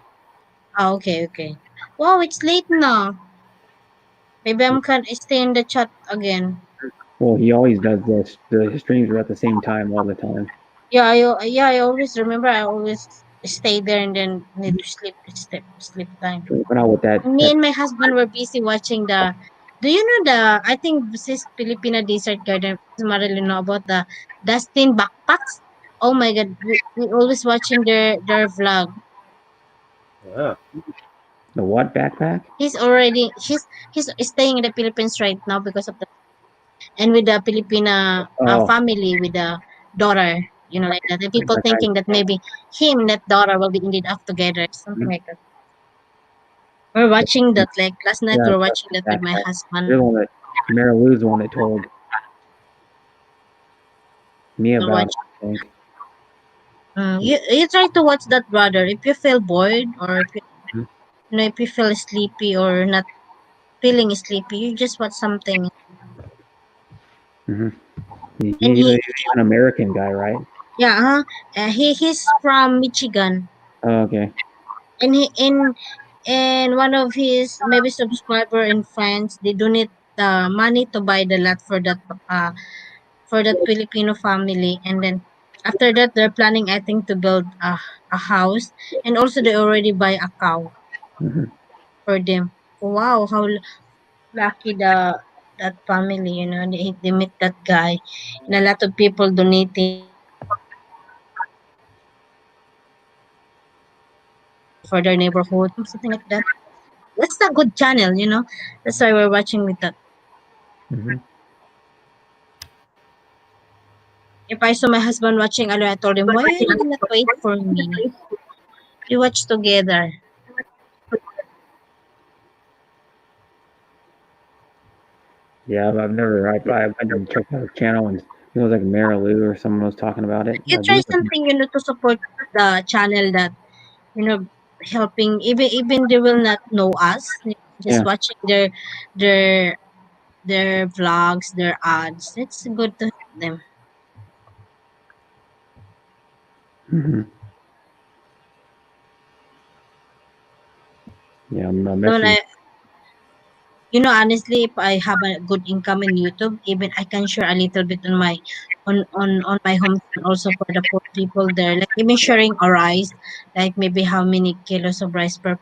Oh, okay, okay. Wow, it's late now. Maybe I'm gonna stay in the chat again. Well, he always does this. The streams are at the same time all the time. Yeah, I always remember. I always stay there and then need to sleep time. But out with Me and my husband were busy watching the. Do you know I think this is Filipina Desert Garden. Marily know about the Dustin backpacks. Oh my God, we always watching their vlog. Ah, the what backpack? He's staying in the Philippines right now because of the and with the Filipina Oh, family with the daughter. You know, like that. The people like thinking that maybe him and that daughter will be ended up together, something like that. We're watching that like last night. yeah, We were that's watching the that with my backpack. husband. You're the one that Mary Lou's the one that told me To about watch. it, I think. You try to watch that, brother. If you feel bored or if Mhm. if you feel sleepy or not feeling sleepy, you just watch something. And He's an American guy, right? yeah, he's from Michigan, Oh, okay. and and one of his maybe subscriber and friends they donate the money to buy the lot uh for that Filipino family, and then after that they're planning I think to build a house, and also they already buy a cow hmm for them. Wow, how lucky that family, they meet that guy, and a lot of people donating for their neighborhood, something like that. That's a good channel. That's why we're watching with that. hmm If I saw my husband watching alone, I told him, why you did not wait for me? We watch together. Yeah, I didn't check out his channel and it was like Mary Lou or someone was talking about it. You try something, to support the channel that, you know, helping, even they will not know us, just Yeah. watching their their vlogs, their ads. It's good to help them. hmm Yeah, I'm So messaging. honestly, if I have a good income in YouTube, even I can share a little bit on my on my home and also for the poor people there. Like even sharing a rice, like maybe how many kilos of rice per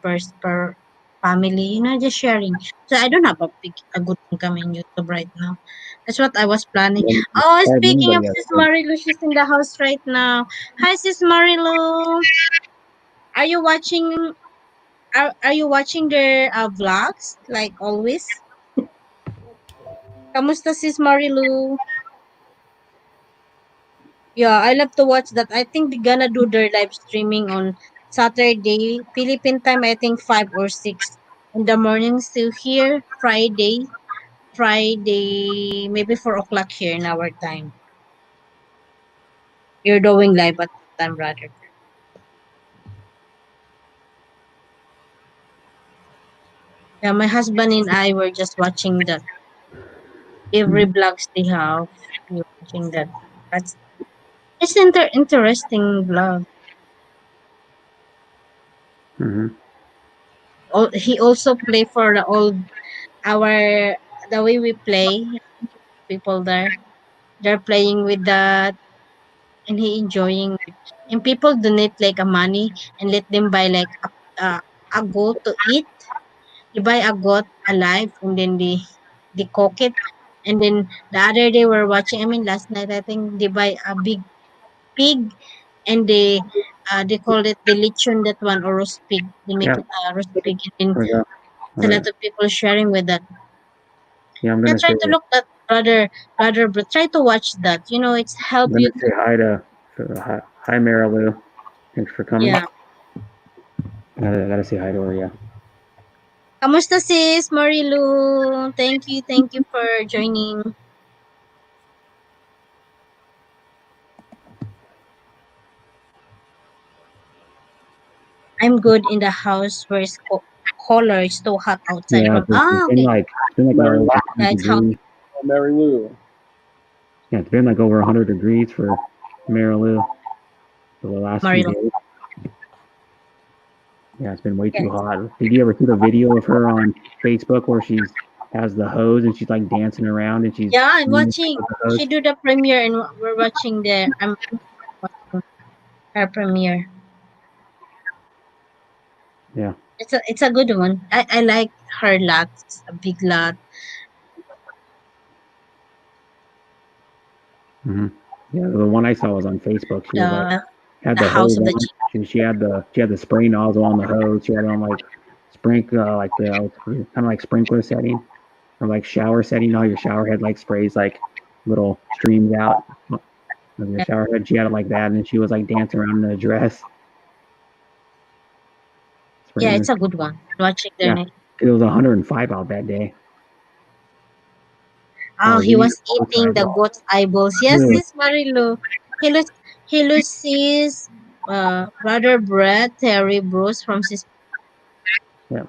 family, just sharing. So I don't have a good income in YouTube right now. That's what I was planning. When Oh, speaking of anybody Sis else. Marilu, she's in the house right now. Hi, Sis Marilu. Are you watching? Are you watching their vlogs like always? Kamusta sis Marilu? Yeah, I love to watch that. I think they're gonna do their live streaming on Saturday, Philippine time, I think 5 or 6 in the morning. Still here, Friday, maybe 4 o'clock here in our time. You're doing live at that time, brother. Yeah, my husband and I were just watching that. Every vlogs they have, we're watching that. That's it's interesting vlog. hmm He also play for the old our the way we play people there. They're playing with that and he enjoying it. And people donate like a money and let them buy like a goat to eat. They buy a goat alive and then they cook it. And then the other day we're watching. I mean, last night I think they buy a big pig and they call it the lechon that one or roast pig. They make Yeah. it a roast pig and then There we go. a All lot right. of people sharing with that. Yeah, I'm Yeah, gonna try say to look at try to watch that. You know, it's help I'm you. gonna say hi to hi Marilu. Thanks for coming. Yeah. I gotta say hi to her. Yeah. Kamusta sis, Marilu? Thank you for joining. I'm good in the house where it's color. It's too hot outside. Yeah, From it's okay. been like Mary, over Yeah, 100 it's hot. degrees. Mary Lou. Yeah, it's been like over 100 degrees for Marilu for the last few Marilu. days. Yeah, it's been way too Yes. hot. Did you ever see the video of her on Facebook where she's has the hose and she's like dancing around and she's Yeah, I'm with watching. the hose? She do the premiere and we're watching the. I'm watching her premiere. Yeah. It's a good one. I like her lot. It's a big lot. hmm Yeah, the one I saw was on Facebook. She was like had The the house hose of the on. She had the spray nozzle on the hose. She had it on like sprinkler like the kind of like sprinkler setting or like shower setting. All your shower head like sprays like little streams out of your shower head. She had it like that, and she was like dancing around in a dress, Yeah, spraying. it's a good one. Watching their Yeah, name. it was 105 out that day. Oh, he We was eating the goat's eyeballs. Yes, Yeah. this Marilu. He looks his brother Brett, Terry Bruce from his Yeah.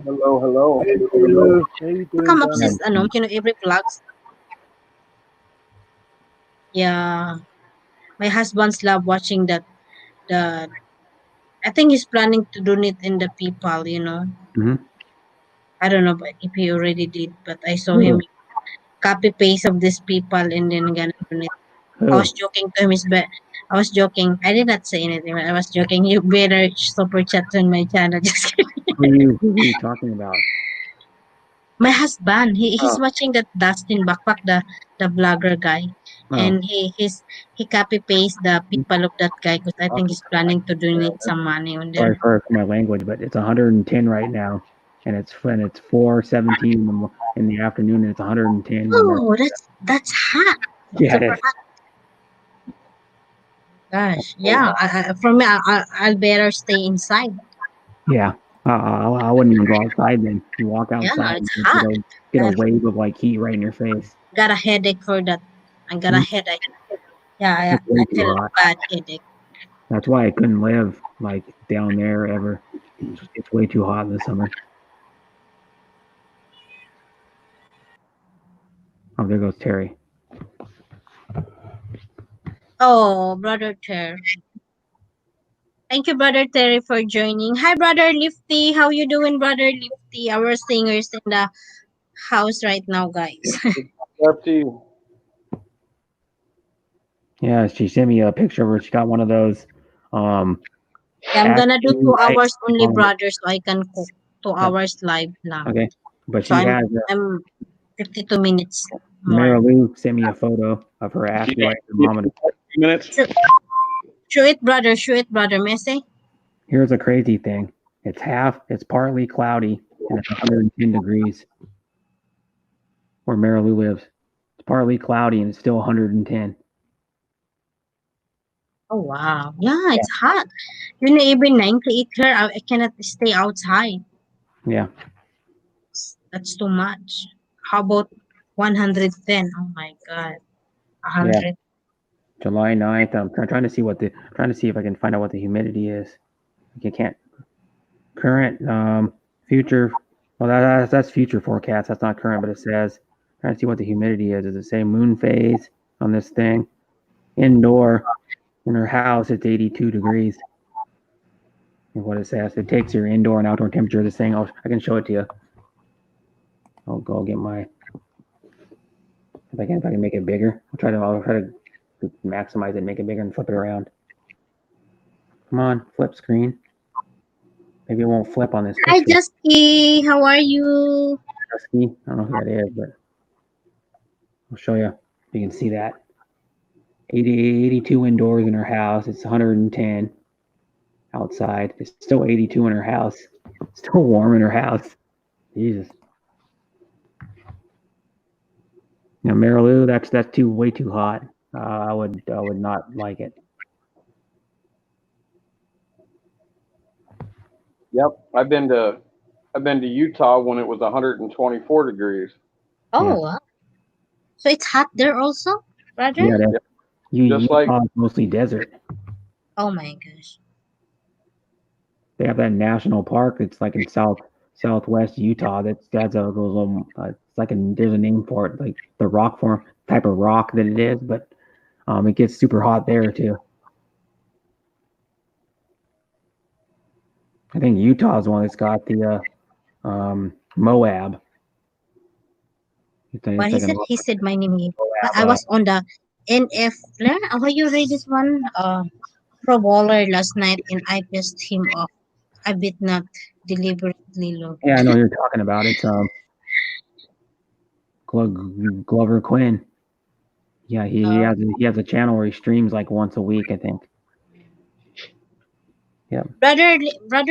Hello, hello. Hey, Lulu. How you doing, come up darling? sis you know, every vlogs. Yeah. My husband's love watching that the I think he's planning to donate in the people, you know. hmm I don't know but if he already did, but I saw him Who? copy paste of these people and then gonna donate. I Who? was joking to him, I was joking. I did not say anything, but I was joking. You better super chat on my channel. Just kidding. Who are you talking about? My husband, he's Oh, watching that Dustin Backpack, the vlogger guy, oh, and he copy paste the people of that guy because I think he's planning to donate Yeah, some money on sorry there. for my language, but it's 110 right now, and it's 4:17 in the afternoon, and it's 110 when they're. Oh, that's hot, Yeah, it super is. hot. Gosh, yeah. For me, I'll better stay inside. Yeah. I wouldn't even go outside then. You walk Yeah, outside it's and just hot. get a I wave of like heat right in your face. got a headache for that. I got a Mhm. headache. Yeah, It's way I too feel a hot. bad headache. That's why I couldn't live like down there ever. It's way too hot in the summer. Oh, there goes Terry. Oh, brother Terry. Thank you, brother Terry, for joining. Hi, brother Lifty. How you doing, brother Lifty? Our singers in the house right now, guys. up to you. Yeah, she sent me a picture where she got one of those. Yeah, I'm gonna do Actually, 2 hours only, um, brother, so I can cook. 2 hours live now. okay, but So she has I'm 52 minutes more. Marilu sent me a photo of her Yeah, actually like thermometer. minutes. Show it, brother. Show it, brother. Messi. Here's a crazy thing. It's partly cloudy and it's 110 degrees where Marilu lives. It's partly cloudy and it's still 110. Oh wow. Yeah, it's hot. You know, even 98 here, I cannot stay outside. Yeah. That's too much. How about 110? Oh my god. Yeah. 100. July 9th. I'm trying to see trying to see if I can find out what the humidity is. You can't current future. Well, that's future forecast. That's not current, but it says trying to see what the humidity is. Does it say moon phase on this thing? Indoor in her house, it's 82 degrees. And what it says, it takes your indoor and outdoor temperature. This thing, I can show it to you. I'll go get my. If I can make it bigger. I'll try to maximize it, make it bigger, and flip it around. Come on, flip screen. Maybe it won't flip on this Hi, picture. Jusky. How are you? Husky. I don't know who that is, but I'll show you. You can see that. 82 indoors in her house. It's 110 outside. It's still 82 in her house. It's still warm in her house. Jesus. Marilou, that's way too hot. I would not like it. Yep, I've been to Utah when it was 124 degrees. Oh, Yeah. wow. So it's hot there also, brother? Yeah, Just like Utah is mostly desert. Oh my gosh. They have that national park. It's like in southwest Utah. It's like there's a name for it, like the rock form type of rock that it is, but it gets super hot there too. I think Utah is the one that's got the Moab. It's What he like said? He said my name here. But I was on the NF. How you read this one? Pro bowler last night, and I pissed him off. I bit not deliberately low. yeah, I know what you're talking about. It's Glover Quinn. Yeah, he has a channel where he streams like once a week, I think. Yeah. Brother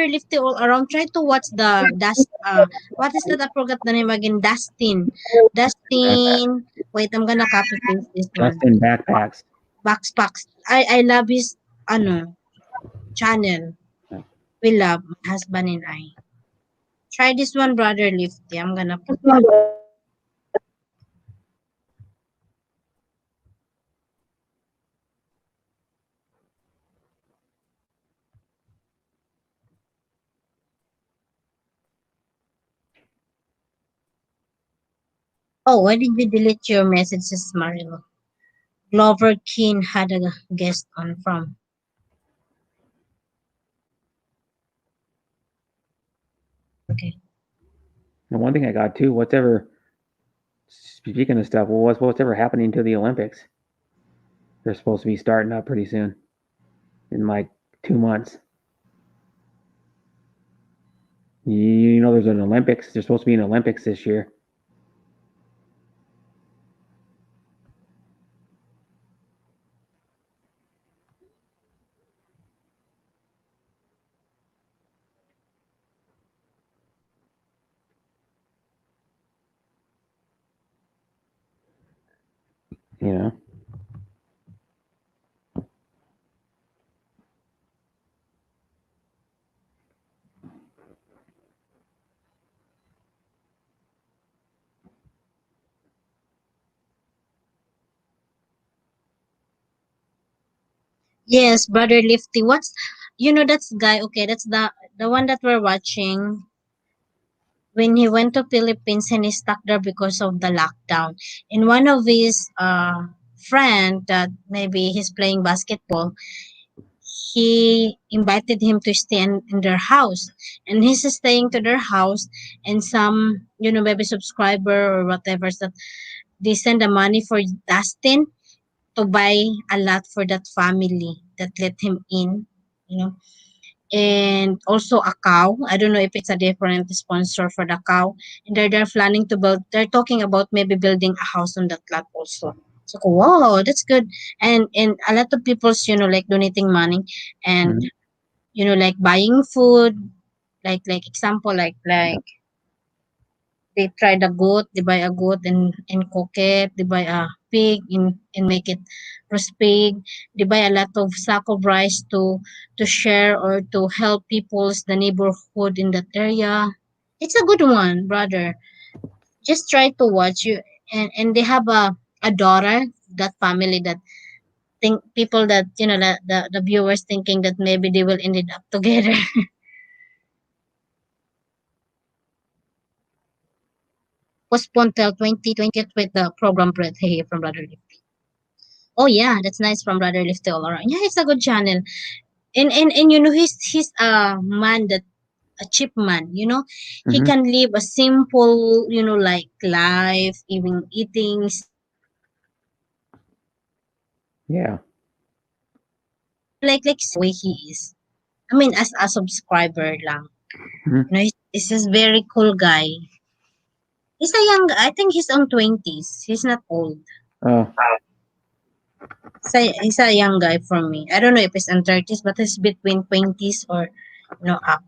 Lifty all around. Try to watch the Dust. What is that? I forgot the name again. Dustin. Wait, I'm gonna copy paste this one. Dustin Backpacks. Backpacks. I love his channel. We love my husband and I. Try this one, brother Lifty. I'm gonna put that. Oh, why did you delete your messages, Marilo? Glover Keen had a guest on from. Okay. And one thing I got too, speaking of stuff, what's ever happening to the Olympics? They're supposed to be starting up pretty soon, in like 2 months. You know, there's an Olympics. There's supposed to be an Olympics this year. You know. Yes, brother Lifty. That's the guy? Okay, that's the one that we're watching. When he went to Philippines and he's stuck there because of the lockdown. And one of his friend that maybe he's playing basketball, he invited him to stay in their house. And he's staying to their house, and some, maybe subscriber or whatever, that they send the money for Dustin to buy a lot for that family that let him in, you know. And also a cow. I don't know if it's a different sponsor for the cow. And they're planning to build. They're talking about maybe building a house on that lot also. So wow, that's good. And a lot of people's like donating money, and like buying food, like example like they try the goat, they buy a goat and cook it, they buy a pig and make it roast pig, they buy a lot of sack of rice to share or to help people's the neighborhood in that area. It's a good one, brother. Just try to watch you, and they have a daughter, that family that think people that the viewers thinking that maybe they will end up together. Postponed till 2020 with the program Brett Hey from Brother Lifty. Oh yeah, that's nice from Brother Lifty all around. Yeah, it's a good channel. And he's a man that a cheap man, He can live a simple, like life, even eating. Yeah. Like the way he is. I mean, as a subscriber lang. He's just very cool guy. He's a young, I think he's on 20s. He's not old. Oh. He's a young guy for me. I don't know if he's in 30s, but he's between 20s or up.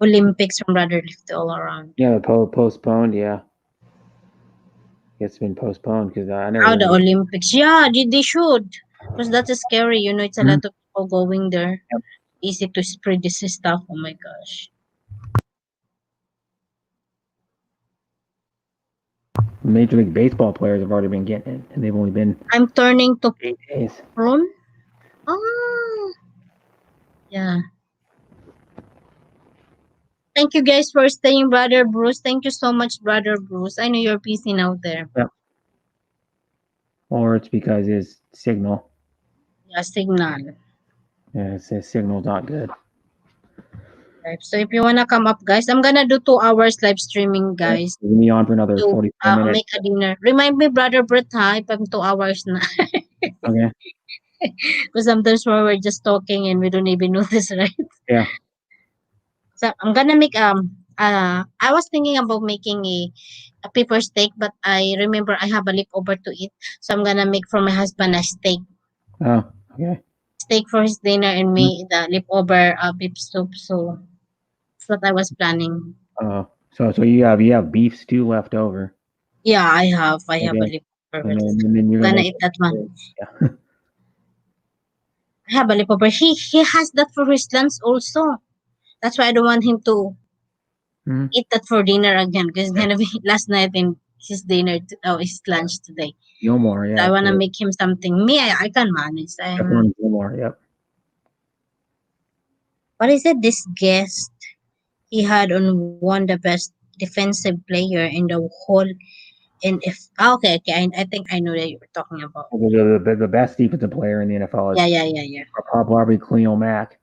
Olympics from Brother Lifty all around. Yeah, the postponed. Yeah. it's been postponed because I never Oh, the really. Olympics. Yeah, they should. Because that's scary. You know, it's a Mhm. lot of people going there. Yep. Easy to spread this stuff. Oh my gosh. Major League Baseball players have already been getting it, and they've only been I'm turning to 8 days. prone. Oh, yeah. Thank you guys for staying, Brother Bruce. Thank you so much, Brother Bruce. I know you're busy now there. Or it's because his signal, Yeah, signal. his signal's not good. Right. So if you wanna come up, guys, I'm gonna do 2 hours live streaming, guys. We'll be on for another To 45 minutes. make a dinner. Remind me, Brother Brett, ha, if I'm 2 hours na. Okay. Because sometimes we're just talking and we don't even notice, right? Yeah. So I'm gonna make I was thinking about making a pepper steak, but I remember I have a leftover to eat. So I'm gonna make for my husband a steak. Oh, okay. Steak for his dinner and me the leftover beef soup. So that's what I was planning. So you have beef stew left over. Yeah, I have a Okay. leftover. And then you're I'm gonna gonna make eat that one. yeah. I have a leftover. He has that for his lunch also. That's why I don't want him to Mhm. eat that for dinner again because it's gonna be last night and his dinner his lunch today. Gilmore, So I yeah. wanna make him something. Me, I can manage. Pepperoni Gilmore, yep. What is it? This guest he had on won the best defensive player in the whole. And if okay, I think I know that you were talking about. The best defensive player in the NFL is Yeah. probably Khalil Mack.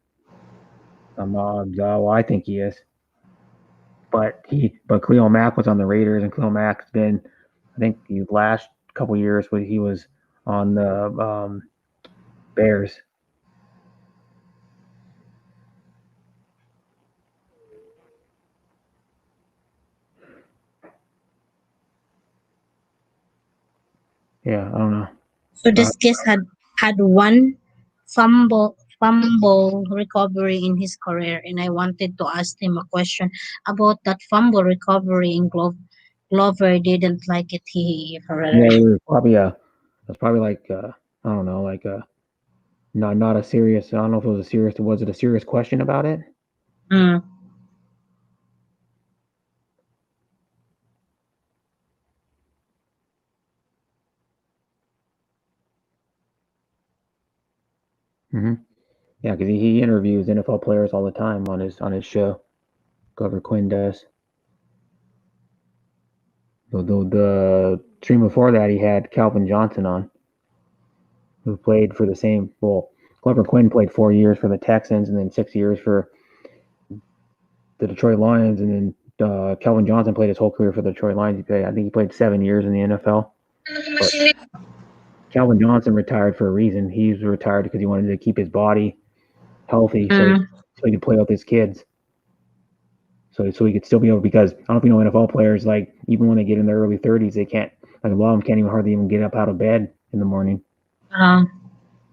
Well, I think he is. But Khalil Mack was on the Raiders, and Khalil Mack's been, I think, the last couple years when he was on the Bears. Yeah, I don't know. So this guest had one fumble recovery in his career, and I wanted to ask him a question about that fumble recovery in Glover didn't like it. He Yeah, it was probably that's probably like I don't know, like not a serious. I don't know if it was a serious. Was it a serious question about it? mm, Hmm. Yeah, because he interviews NFL players all the time on his show. Glover Quinn does. The stream before that, he had Calvin Johnson on, who played for the same. Well, Glover Quinn played 4 years for the Texans and then 6 years for the Detroit Lions, and then Calvin Johnson played his whole career for the Detroit Lions. I think he played 7 years in the NFL. But Calvin Johnson retired for a reason. He was retired because he wanted to keep his body healthy, so mm, he could play with his kids. So he could still be able, because I don't know if you know, NFL players, like, even when they get in their early 30s, they can't, like, a lot of them can't even hardly even get up out of bed in the morning uh,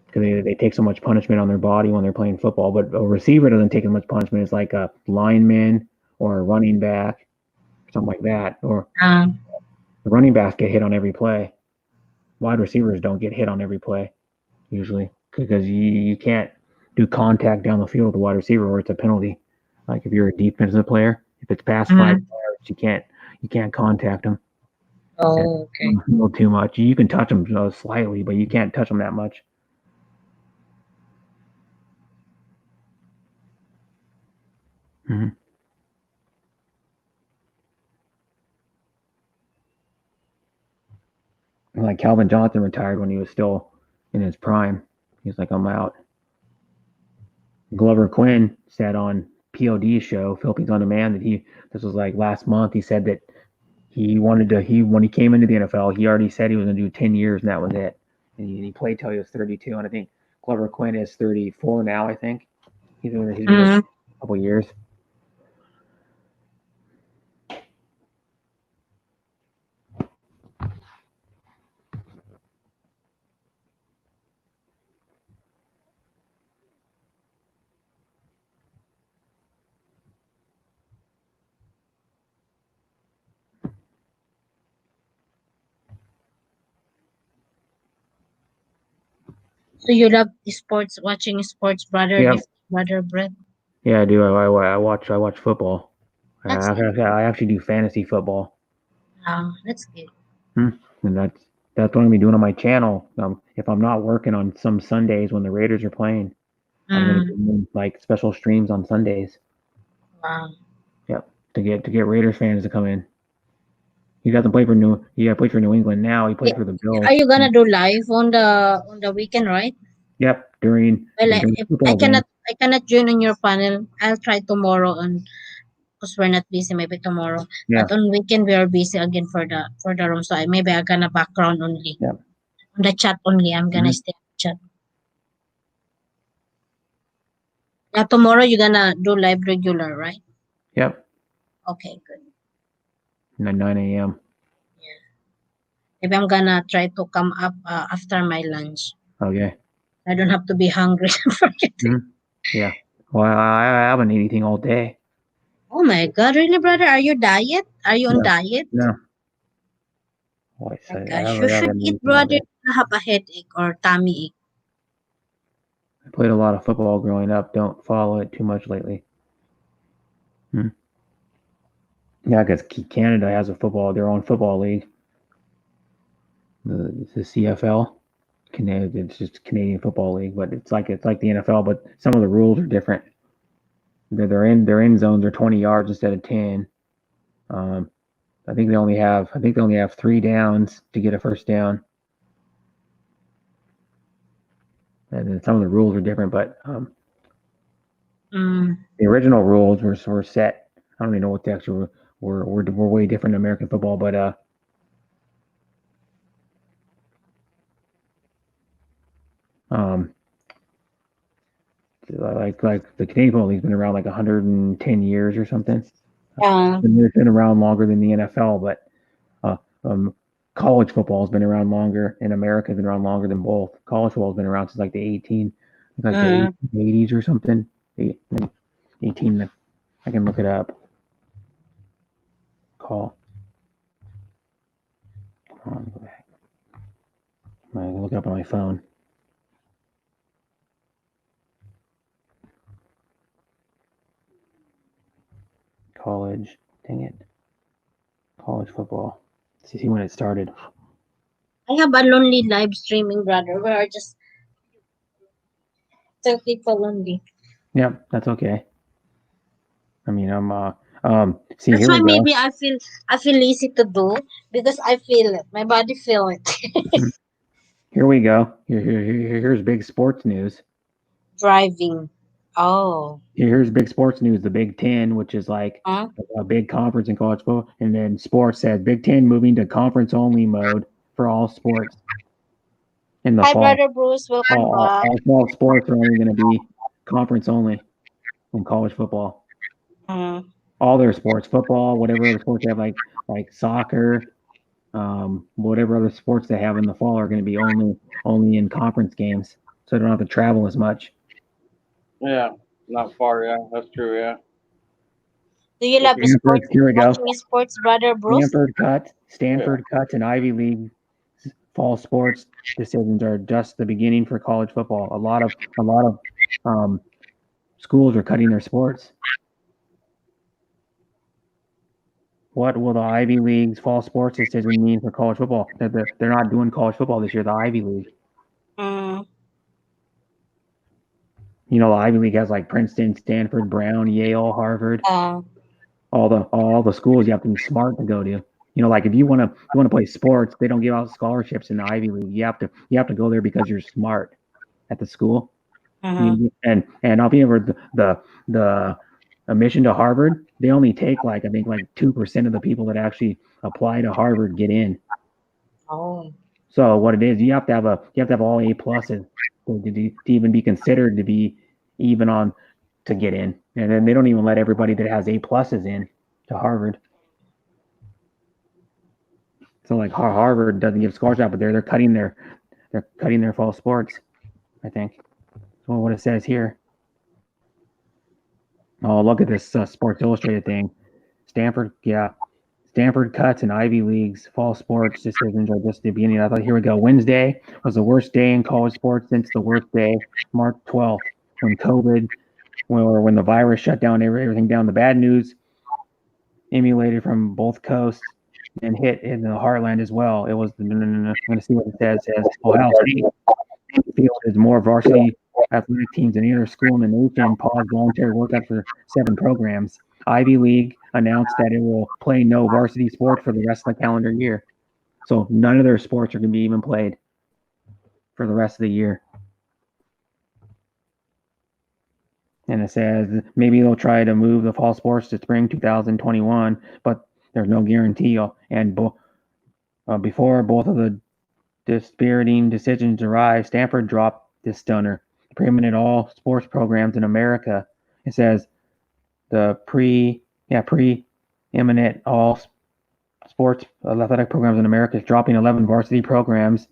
because they take so much punishment on their body when they're playing football. But a receiver doesn't take as much punishment as like a lineman or a running back, something like that. Or uh, the running backs get hit on every play. Wide receivers don't get hit on every play usually because you can't do contact down the field with a wide receiver or it's a penalty. Like if you're a defensive player, if it's past 5 mm. yards, you can't contact them. Oh, okay. A little too much. You can touch them slightly, but you can't touch them that much. Mm-hmm. Like Calvin Johnson retired when he was still in his prime. He's like, I'm out. Glover Quinn said on POD's show, Philippines on Demand, that this was like last month. He said that he wanted to, when he came into the NFL, he already said he was going to do 10 years and that was it. And he played till he was 32. And I think Glover Quinn is 34 now, I think. He's been there a couple years. So you love sports, watching sports, Yeah, brother Brett. yeah, I do. I watch football. That's good. I actually do fantasy football. That's good. Hmm. And that's what I'm gonna be doing on my channel. If I'm not working on some Sundays when the Raiders are playing, I'm gonna be Mm, doing like special streams on Sundays. wow. Yep, to get Raiders fans to come in. He doesn't play for New. He played for New England now. He Yeah. played for the Are Bills. you gonna do live on the weekend, right? Yep, Well, during if football games. I cannot join on your panel, I'll try tomorrow on because we're not busy. Maybe tomorrow, Yeah, but on weekend we are busy again for the room. So maybe I'm gonna background only yep, on the chat only. I'm gonna mhm, stay on the chat. Now tomorrow you're gonna do live regular, right? yep. Okay, good. 9 a.m. Yeah. Maybe I'm gonna try to come up after my lunch. Okay. I don't have to be hungry for it. Mhm. Yeah. Well, I haven't eaten anything all day. Oh my God, really, brother? Are you diet? Are you on No, diet? no. Well, I My said gosh, you I should haven't eaten eat, anything all brother. day. You have a headache or tummy ache. I played a lot of football growing up. Don't follow it too much lately. Hmm. Yeah, because Canada has their own football league, the CFL. Canada, it's just Canadian Football League, but it's like the NFL, but some of the rules are different. Their end zones are 20 yards instead of 10. Um, I think they only have 3 downs to get a first down, and then some of the rules are different. But Mm, the original rules were set. I don't even know what the actual were way different in American football, but um, like the Canadian Football League's been around like 110 years or something. yeah. And it's been around longer than the NFL, but uh, um, college football has been around longer, and America's been around longer than both. College football's been around since like the Mm. 80s or something. 18. I can look it up. Call. Hold on, go back. I can look it up on my phone. College. Dang it. College football. Let's see when it started. I have a lonely live streaming, brother. We are just 10 people only. Yeah, that's okay. I mean, see, That's here why we go. maybe I feel easy to do because I feel it. My body feel it. Here we go. Here's big sports news. Driving. Oh. Here's big sports news. The Big Ten, which is like Huh? a big conference in college football, and then sports says Big Ten moving to conference only mode for all sports in the Hi, fall. brother Bruce. Welcome back. All fall sports are only going to be conference only in college football. Mm. All their sports, football, whatever other sports they have, like soccer, whatever other sports they have in the fall are going to be only in conference games, so they don't have to travel as much. Yeah, not far. Yeah, that's true. Yeah. Do you love sports? Here we go. Watching sports, brother Bruce? Stanford cuts, and Ivy League fall sports decisions are just the beginning for college football. A lot of schools are cutting their sports. What will the Ivy League's fall sports decision mean for college football? They're not doing college football this year. The Ivy League. Mm. You know, the Ivy League has like Princeton, Stanford, Brown, Yale, Harvard. Uh, All the schools you have to be smart to go to. You know, like if you want to play sports, they don't give out scholarships in the Ivy League. You have to go there because you're smart at the school. mhm. And I'll be over the admission to Harvard. They only take like I think like 2% of the people that actually apply to Harvard get in. Oh. So what it is, you have to have all A pluses to even be considered to be even on to get in, and then they don't even let everybody that has A pluses in to Harvard. So like Harvard doesn't give scholarship, but they're cutting their fall sports. I think. Well, what it says here. Oh, look at this Sports Illustrated thing. Stanford, yeah, Stanford cuts and Ivy League's fall sports decisions are just the beginning. I thought, here we go. Wednesday was the worst day in college sports since the worst day, March 12th, when COVID, when the virus shut down everything down. The bad news emulated from both coasts and hit in the heartland as well. It was I'm going to see what it says. It says Ohio State fielded more varsity athletic teams than any other school in the nation. Paused voluntary workout for 7 programs. Ivy League announced that it will play no varsity sport for the rest of the calendar year. So none of their sports are going to be even played for the rest of the year. And it says maybe they'll try to move the fall sports to spring 2021, but there's no guarantee. And before both of the dispiriting decisions arrived, Stanford dropped this stunner. Preeminent all sports programs in America. It says the preeminent all sports athletic programs in America is dropping 11 varsity programs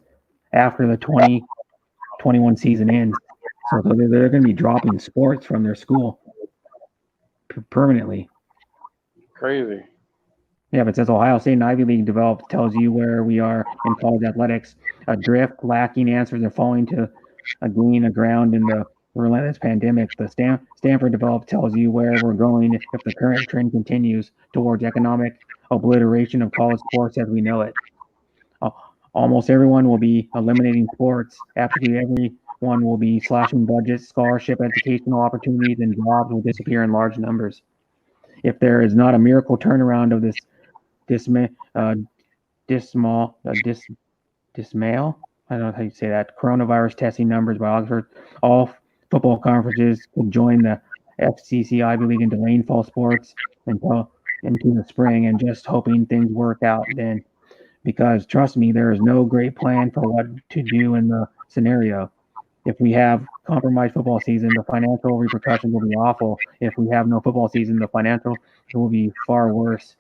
after the 2021 season ends. So they're going to be dropping sports from their school permanently. Crazy. Yeah, but it says Ohio State and Ivy League developed tells you where we are in college athletics. Adrift, lacking answers, and falling to gain a ground in the relentless pandemic. The Stanford developed tells you where we're going if the current trend continues towards economic obliteration of college sports as we know it. Almost everyone will be eliminating sports. Absolutely everyone will be slashing budgets, scholarship, educational opportunities, and jobs will disappear in large numbers. If there is not a miracle turnaround of this dismal, I don't know how you say that, coronavirus testing numbers by Oxford, all football conferences could join the FCC Ivy League and delaying fall sports until into the spring and just hoping things work out then. Because trust me, there is no great plan for what to do in the scenario. If we have compromised football season, the financial repercussions will be awful. If we have no football season, the financial will be far worse.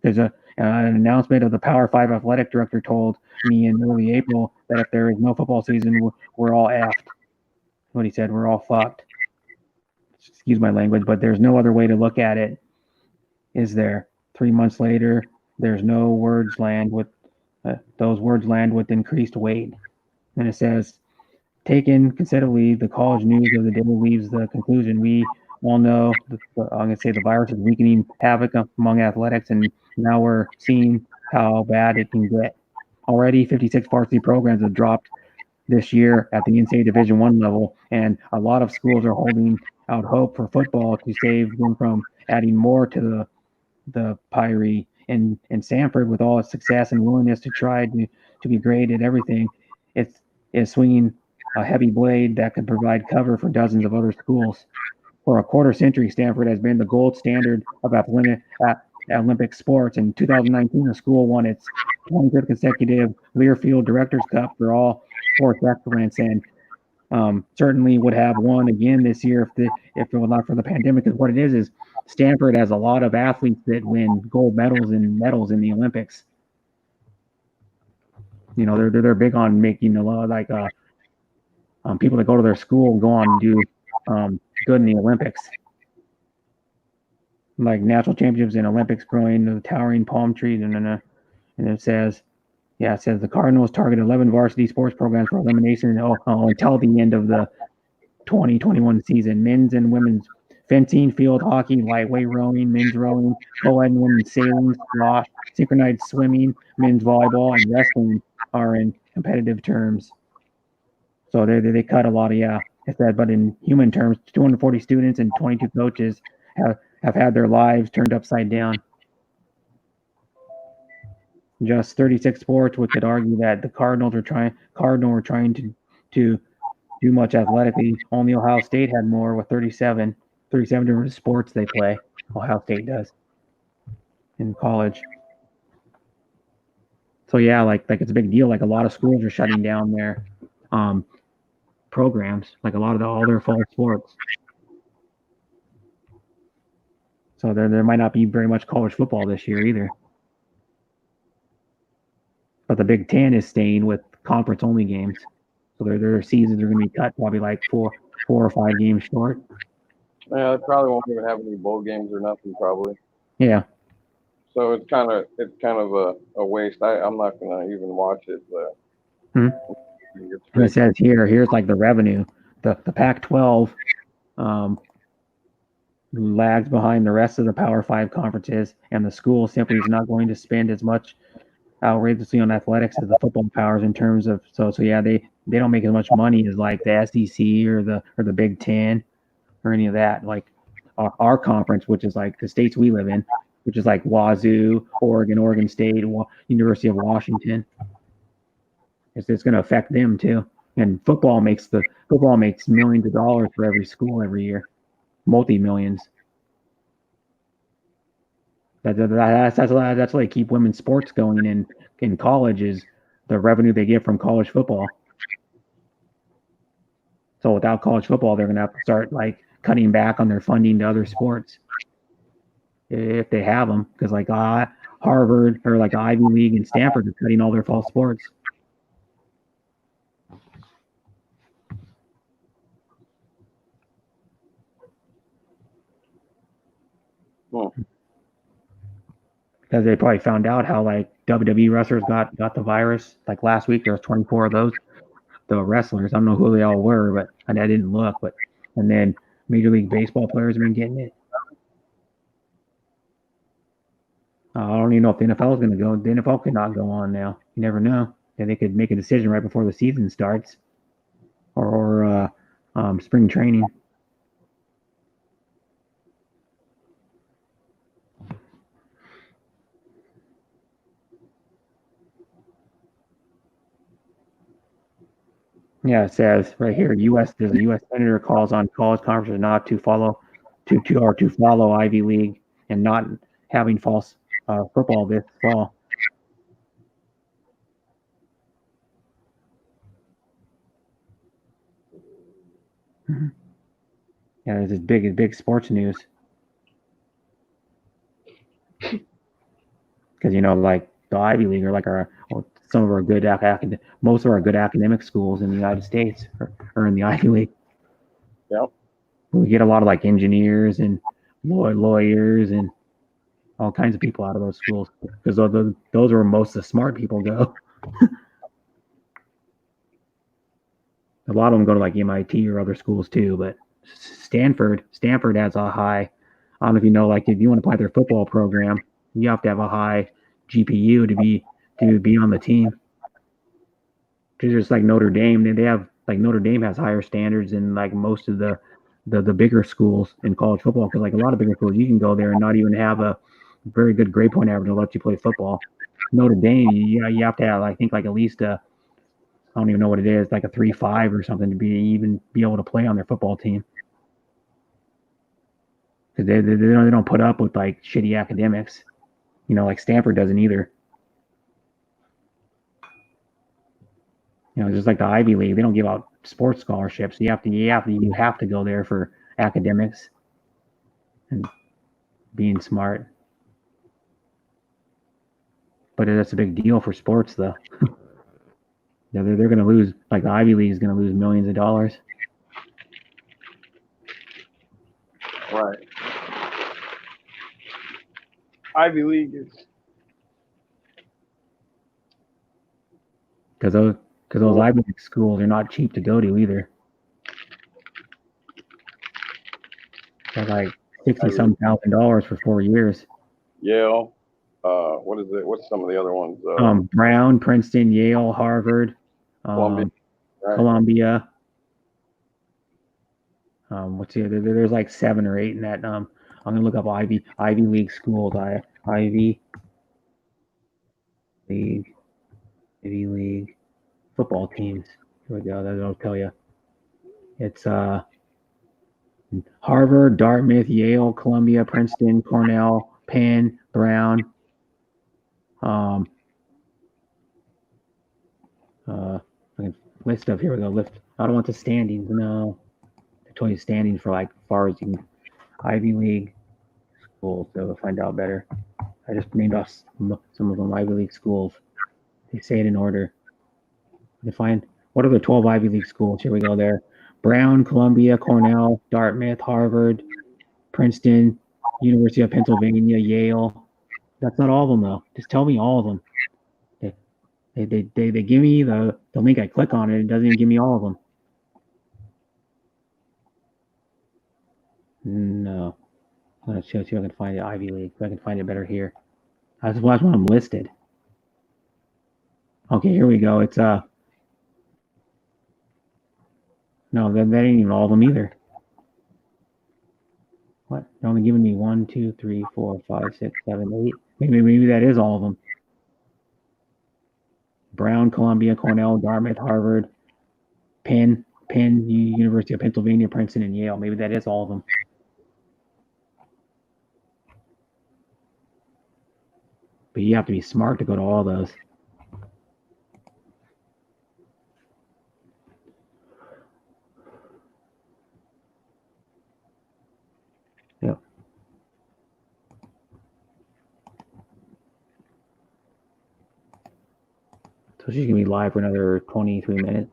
There's an announcement of the Power 5 athletic director told me in early April that if there is no football season, we're all effed. What he said, we're all fucked. Excuse my language, but there's no other way to look at it, is there? 3 months later, there's no words land with those words land with increased weight. And it says, taken considerably, the college news of the day leaves the conclusion we all know. I'm going to say the virus is wreaking havoc among athletics, and now we're seeing how bad it can get. Already, 56 varsity programs have dropped this year at the NCAA Division I level, and a lot of schools are holding out hope for football to save them from adding more to the pyre. And Stanford, with all its success and willingness to try to be great at everything, is swinging a heavy blade that could provide cover for dozens of other schools. For a quarter century, Stanford has been the gold standard of Olympic sports. In 2019, the school won its 23rd consecutive Learfield Directors Cup for all sports excellence, and certainly would have won again this year if it were not for the pandemic. Because what it is Stanford has a lot of athletes that win gold medals in the Olympics. You know, they're big on making a lot of people that go to their school go on and do good in the Olympics, like national championships in Olympics, growing the towering palm trees, and it says the Cardinals target 11 varsity sports programs for elimination until the end of the 2021 season. Men's and women's fencing, field hockey, lightweight rowing, men's rowing, co-ed and women's sailing, squash, synchronized swimming, men's volleyball, and wrestling are in competitive terms. So they cut a lot of, it said, but in human terms, 240 students and 22 coaches have had their lives turned upside down. Just 36 sports, we could argue that the Cardinals were trying to do much athletically. Only Ohio State had more with 37 different sports they play. Ohio State does in college. So like it's a big deal. Like a lot of schools are shutting down their programs, like all their fall sports. So there might not be very much college football this year either. But the Big Ten is staying with conference only games. So their seasons are going to be cut probably like 4 or 5 games short. Yeah, they probably won't even have any bowl games or nothing, probably. Yeah. So it's kind of a waste. I'm not gonna even watch it. But Hmm. it's And it says here's like the revenue. The Pac-12 lags behind the rest of the Power 5 conferences, and the school simply is not going to spend as much outrageously on athletics as the football powers in terms of so yeah, they don't make as much money as like the SEC or the Big Ten or any of that. Like our conference, which is like the states we live in, which is like Wazoo, Oregon State, University of Washington. It's going to affect them too. And football makes millions of dollars for every school every year, multi-millions. That's why they keep women's sports going in college is the revenue they get from college football. So without college football, they're going to have to start like cutting back on their funding to other sports if they have them, because like Harvard or like Ivy League and Stanford are cutting all their fall sports. Because they probably found out how like WWE wrestlers got the virus. Like last week, there was 24 of those. The wrestlers, I don't know who they all were, but I didn't look. But and then Major League Baseball players have been getting it. I don't even know if the NFL is going to go. The NFL could not go on now. You never know. And they could make a decision right before the season starts, or spring training. Yeah, it says right here, there's a U.S. senator calls on college conferences not to follow Ivy League and not having false football this fall. Mm-hmm. Yeah, there's this big sports news because like the Ivy League or like some of our good most of our good academic schools in the United States are in the Ivy League. Yep. We get a lot of like engineers and lawyers and all kinds of people out of those schools because those are where most of the smart people go. A lot of them go to like MIT or other schools too, but Stanford has a high. I don't know if you know, like if you want to play their football program, you have to have a high GPU to be on the team. Just like Notre Dame, they have like Notre Dame has higher standards than like most of the bigger schools in college football, because like a lot of bigger schools you can go there and not even have a very good grade point average to let you play football. Notre Dame, you have to have I think like at least I don't even know what it is, like a 3.5 or something to be able to play on their football team. Because they don't put up with like shitty academics, like Stanford doesn't either. Just like the Ivy League, they don't give out sports scholarships. You have to go there for academics and being smart. But that's a big deal for sports, though. They're going to lose, like the Ivy League is going to lose millions of dollars. Right. Ivy League is because those Ivy League schools are not cheap to go to either. They're like $60-some thousand for 4 years. Yale. What is it? What's some of the other ones? Brown, Princeton, Yale, Harvard, Columbia. Right. Columbia. What's the other? There's like 7 or 8 in that. I'm gonna look up Ivy League schools. Ivy League football teams. Here we go. That'll tell you. It's Harvard, Dartmouth, Yale, Columbia, Princeton, Cornell, Penn, Brown. List of, here we go. I don't want the standings. No, I told you standings for like far as you can. Ivy League schools. So we'll find out better. I just named off some of them Ivy League schools. They say it in order. Define what are the 12 Ivy League schools? Here we go. There: Brown, Columbia, Cornell, Dartmouth, Harvard, Princeton, University of Pennsylvania, Yale. That's not all of them though. Just tell me all of them. They give me the link. I click on it. It doesn't even give me all of them. No. I'm gonna see if I can find it. Ivy League. If I can find it better here. I just watch when I'm listed. Okay, here we go. It's no, that ain't even all of them either. What? They're only giving me 1, 2, 3, 4, 5, 6, 7, 8. Maybe that is all of them. Brown, Columbia, Cornell, Dartmouth, Harvard, Penn, University of Pennsylvania, Princeton, and Yale. Maybe that is all of them. But you have to be smart to go to all those. Yep. So she's gonna be live for another 23 minutes.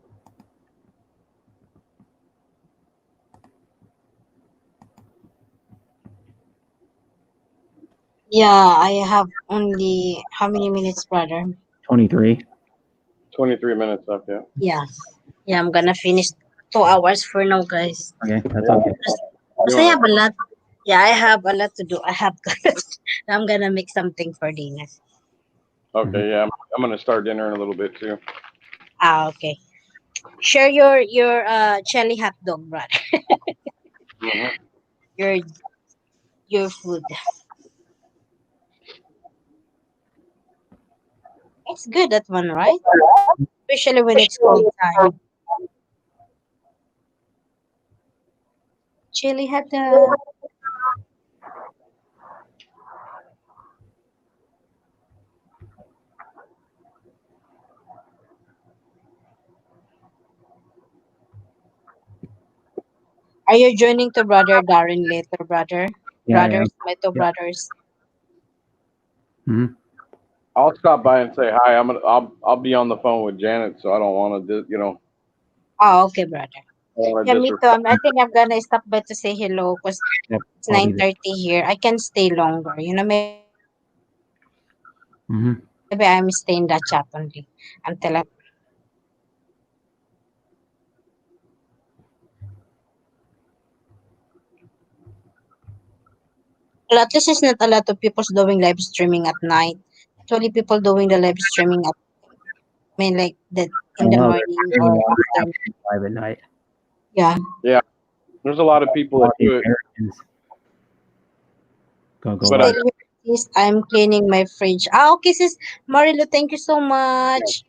Yeah, I have only how many minutes, brother? 23. 23 minutes left. Yeah. Yeah. Yeah, I'm gonna finish 2 hours for now, guys. Okay, that's okay. Because I have a lot. Yeah, I have a lot to do. I have to. I'm gonna make something for dinner. Okay. Yeah. I'm gonna start dinner in a little bit too. Okay. Share your chili hot dog, brother. Mhm. Your food. It's good, that one, right? Especially when it's cold time. Chili hot dog. Are you joining to brother Darren later, brother? Yeah, Brothers, my two Yeah. brothers. Mm-hmm. I'll stop by and say hi. I'll be on the phone with Janet, so I don't want to, Oh, okay, brother. I don't want Yeah, to me too. I think I'm gonna stop by to say hello because Yep. it's I'll be there. 9:30 here. I can stay longer. Maybe Mm-hmm. I'm staying that chat only until I. Well, at least it's not a lot of people doing live streaming at night. Actually, people doing the live streaming at, like that in the Well, morning there's a or lot of after. live at night. Yeah. There's a lot of people A lot that of do it. Americans go But live. Stay here, sis. I'm cleaning my fridge. Okay, sis. Marilo, thank you so much.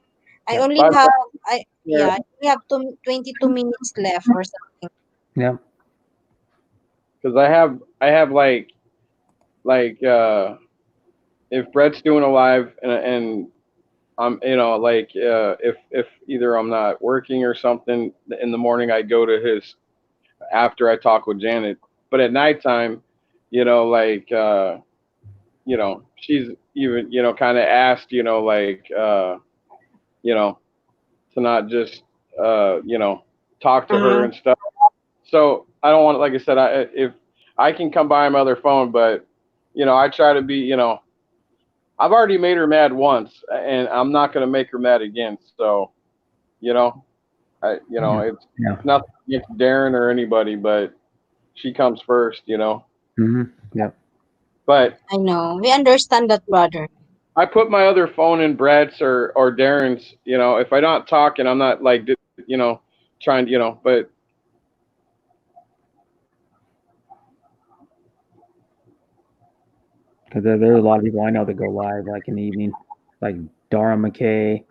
I Yeah. only Bye. have I yeah, I only have 22 minutes left or something. Yeah. Because I have like if Brett's doing a live and I'm if either I'm not working or something in the morning, I go to his after I talk with Janet. But at nighttime, she's even kind of asked you know to not just talk to her Uh-huh. and stuff. So I don't want, like I said, if I can come by my other phone, but I try to be, I've already made her mad once, and I'm not going to make her mad again. So, you know, it's Yeah. nothing against Darren or anybody, but she comes first, Mm-hmm. Yep. But I know. We understand that, brother. I put my other phone in Brad's or Darren's. If I'm not talking, I'm not like, trying, but Because there's a lot of people I know that go live like in the evening, like Dara McKay,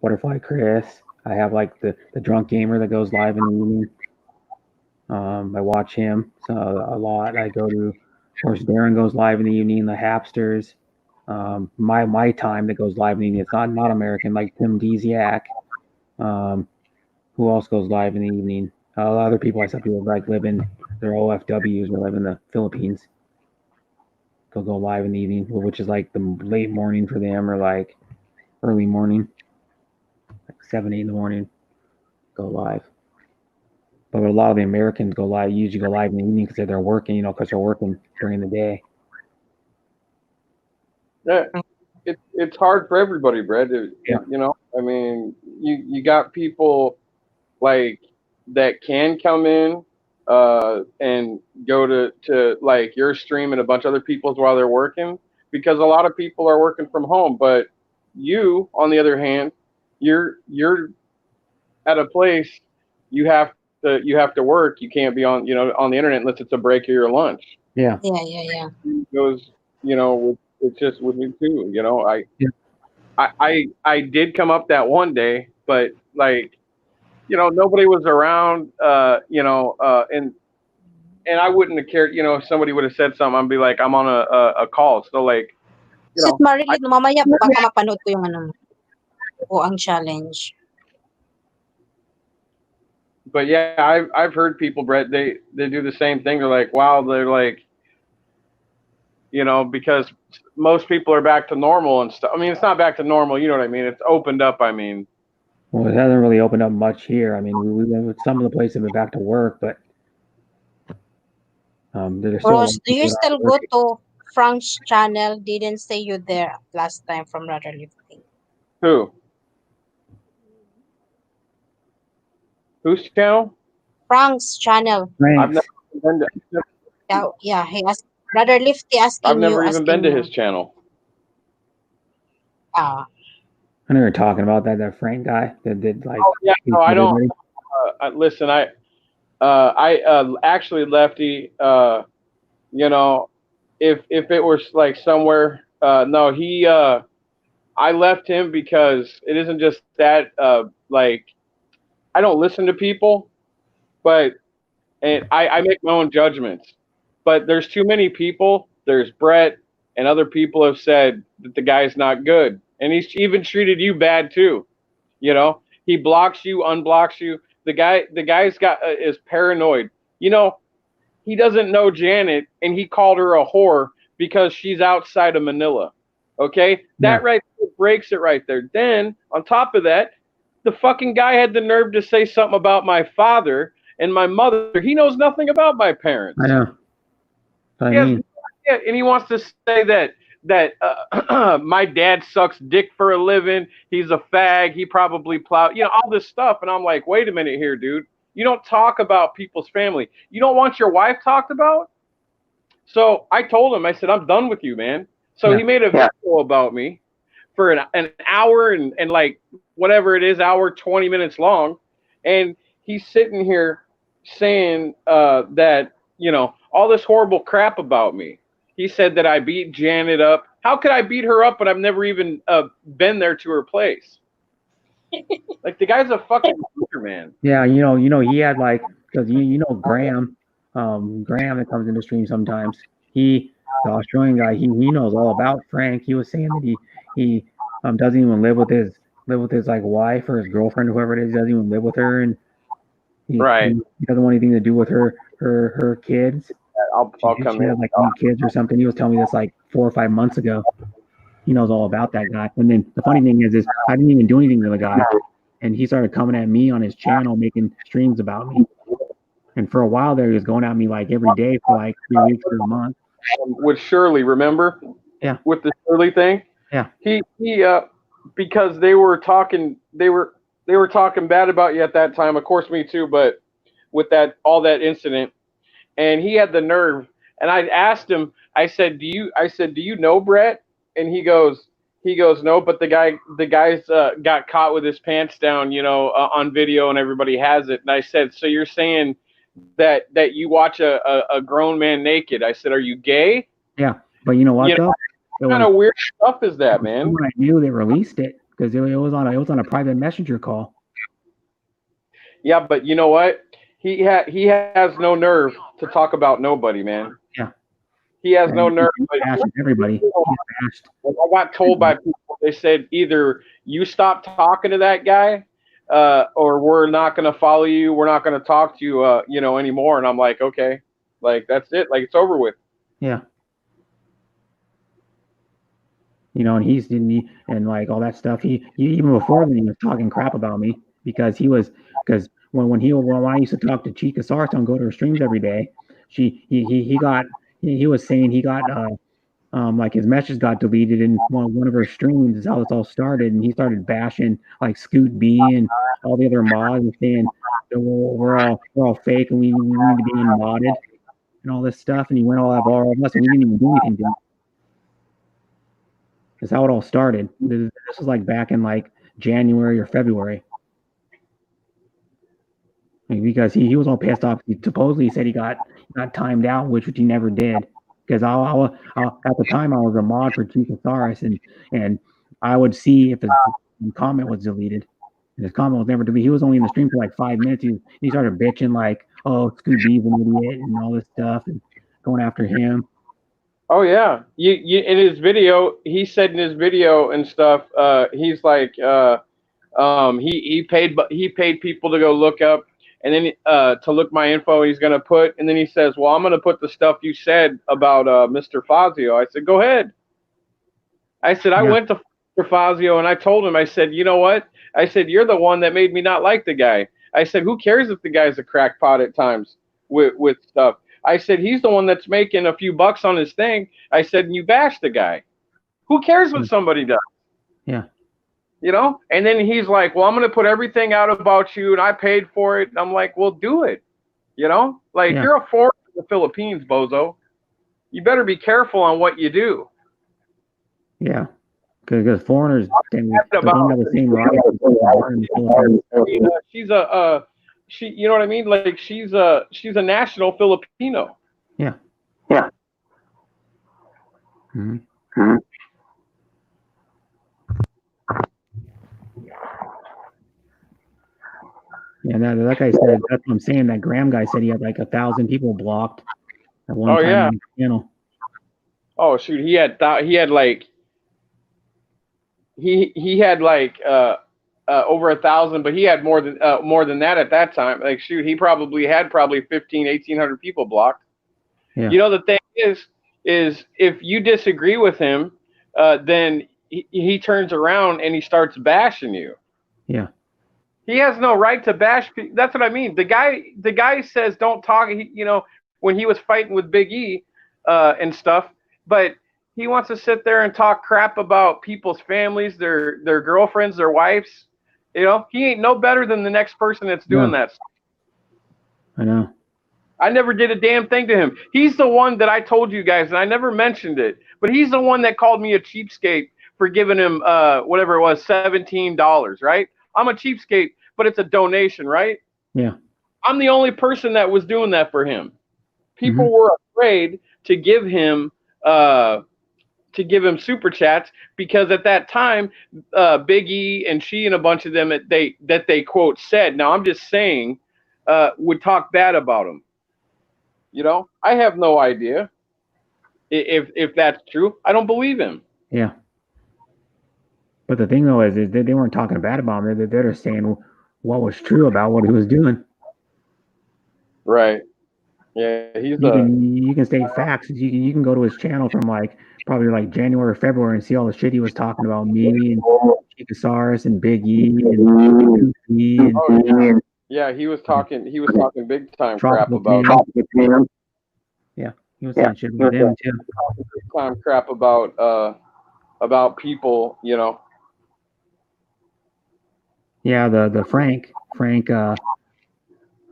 Butterfly Chris. I have like the drunk gamer that goes live in the evening. I watch him a lot. I go to, of course, Darren goes live in the evening. The Hapsters, my time that goes live in the evening. It's not American like Tim Desiak. Who else goes live in the evening? A lot of other people I saw people like live in their OFWs or live in the Philippines. Go live in the evening, which is like the late morning for them or like early morning, like 7, 8 in the morning. Go live. But a lot of the Americans usually go live in the evening because they're working, because they're working during the day. It's hard for everybody, Brett. Yeah. You know, I mean, you got people like that can come in and go to like your stream and a bunch of other people's while they're working, because a lot of people are working from home. But you, on the other hand, you're at a place you have to work. You can't be on on the internet unless it's a break or your lunch. Yeah. Yeah. It goes, it's just with me too. I did come up that one day, but like, nobody was around, and I wouldn't have cared, if somebody would have said something, I'd be like, I'm on a call. So like, Sit Marilyn, mamaya baka mapanood ko yung ano o ang challenge. But yeah, I've heard people, Brett, they do the same thing. They're like, wow, they're like, because most people are back to normal and stuff. I mean, it's not back to normal, you know what I mean? It's opened up, I mean. Well, it hasn't really opened up much here. I mean, some of the places have been back to work, but there's still. Rose, do you still go to Frank's channel? Didn't say you there last time from Rudder Lifting. Who? Whose channel? Frank's channel. I've never been to. Yeah, he asked Brother Lifty asking I've never you. even been to his channel. I know you're talking about that Frank guy that did like. Oh yeah, no, I don't. Listen, I actually, Lefty. If it was like somewhere, no, he. I left him because it isn't just that. Like, I don't listen to people, and I make my own judgments. But there's too many people. There's Brett and other people have said that the guy's not good. And he's even treated you bad too. He blocks you, unblocks you. The guy's is paranoid. He doesn't know Janet, and he called her a whore because she's outside of Manila. Okay? That right there breaks it right there. Then, on top of that, the fucking guy had the nerve to say something about my father and my mother. He knows nothing about my parents. I know. Yeah, and he wants to say that my dad sucks dick for a living. He's a fag. He probably plowed, all this stuff. And I'm like, wait a minute here, dude. You don't talk about people's family. You don't want your wife talked about? So I told him, I said, I'm done with you, man. So he made a video about me for an hour and like whatever it is, hour, 20 minutes long. And he's sitting here saying that, all this horrible crap about me. He said that I beat Janet up. How could I beat her up when I've never even been there to her place? Like, the guy's a fucking loser, man. Yeah, he had like, because Graham, Graham that comes into stream sometimes. The Australian guy, he knows all about Frank. He was saying that he doesn't even live with his like wife or his girlfriend or whoever it is. He doesn't even live with her, and he doesn't want anything to do with her kids. I'll come in. in. Like 8 kids or something. He was telling me this like 4 or 5 months ago. He knows all about that guy. And then the funny thing is I didn't even do anything to the guy, and he started coming at me on his channel, making streams about me. And for a while there, he was going at me like every day for like 3 weeks or a month. With Shirley, remember? Yeah. With the Shirley thing. Yeah. He because they were talking bad about you at that time. Of course, me too. But with all that incident. And he had the nerve, and I asked him, I said, do you know Brett? And he goes, no, but the guy's got caught with his pants down, on video, and everybody has it. And I said, so you're saying that you watch a grown man naked? I said, are you gay? Yeah, but you know what though? What kind of weird stuff is that, man? When I knew they released it, because it was on a private messenger call. Yeah, but you know what? He has no nerve to talk about nobody, man. Yeah. He has no nerve. Everybody. I got told by people, they said either you stop talking to that guy, or we're not going to follow you. We're not going to talk to you, anymore. And I'm like, okay, like that's it. Like it's over with. Yeah. And like all that stuff. He even before then he was talking crap about me because when I used to talk to Chica Sarson, go to her streams every day, he was saying he got like his message got deleted in one of her streams is how this all started, and he started bashing like Scoot B and all the other mods and saying that we're all fake and we need to be unmodded and all this stuff, and he went all of us and we didn't even do anything to him. That's how it all started. This was like back in like January or February. Because he was all pissed off. He supposedly said he got timed out, which he never did. Because at the time I was a mod for Chicosaurus, and I would see if his comment was deleted. And his comment was never deleted. He was only in the stream for like 5 minutes. He started bitching like, "Oh, Scoot B's an idiot," and all this stuff, and going after him. Oh yeah, you in his video, he said in his video and stuff, he's like, he paid people to go look up. And then to look my info, he's going to put, and then he says, well, I'm going to put the stuff you said about Mr. Fazio. I said, go ahead. I said, I went to Mr. Fazio and I told him, I said, you know what? I said, you're the one that made me not like the guy. I said, who cares if the guy's a crackpot at times with stuff? I said, he's the one that's making a few bucks on his thing. I said, and you bash the guy. Who cares what somebody does? Yeah. You know, and then he's like, well, I'm going to put everything out about you and I paid for it. And I'm like, well, do it. You know, like you're a foreigner in the Philippines, bozo. You better be careful on what you do. Yeah. Because foreigners don't have the same rights. She, you know what I mean? Like she's a national Filipino. Yeah. Yeah. Mm-hmm. Mm-hmm. Yeah, that guy said, that's what I'm saying. That Graham guy said he had like 1,000 people blocked at one time on his channel. Oh shoot, he had like over 1,000, but he had more than that at that time. Like shoot, he probably had 1,500 people blocked. Yeah. You know, the thing is if you disagree with him, then he turns around and he starts bashing you. Yeah. He has no right to bash. That's what I mean. The guy says don't talk. You know, when he was fighting with Big E and stuff, but he wants to sit there and talk crap about people's families, their girlfriends, their wives. You know, he ain't no better than the next person that's doing that stuff. I know. I never did a damn thing to him. He's the one that I told you guys, and I never mentioned it, but he's the one that called me a cheapskate for giving him whatever it was, $17, right? I'm a cheapskate, but it's a donation, right? Yeah. I'm the only person that was doing that for him. People were afraid to give him super chats because at that time, Big E and she and a bunch of them that they quote said. Now I'm just saying, would talk bad about him. You know, I have no idea if that's true. I don't believe him. Yeah. But the thing though is they weren't talking bad about him. They're just saying what was true about what he was doing. Right. Yeah, you can state facts. You can go to his channel from like probably like January or February and see all the shit he was talking about me and Chicosaurus and Big E and yeah, he was talking big time crap about yeah, he was saying shit about them too. Big time crap about people, you know. Yeah, the Frank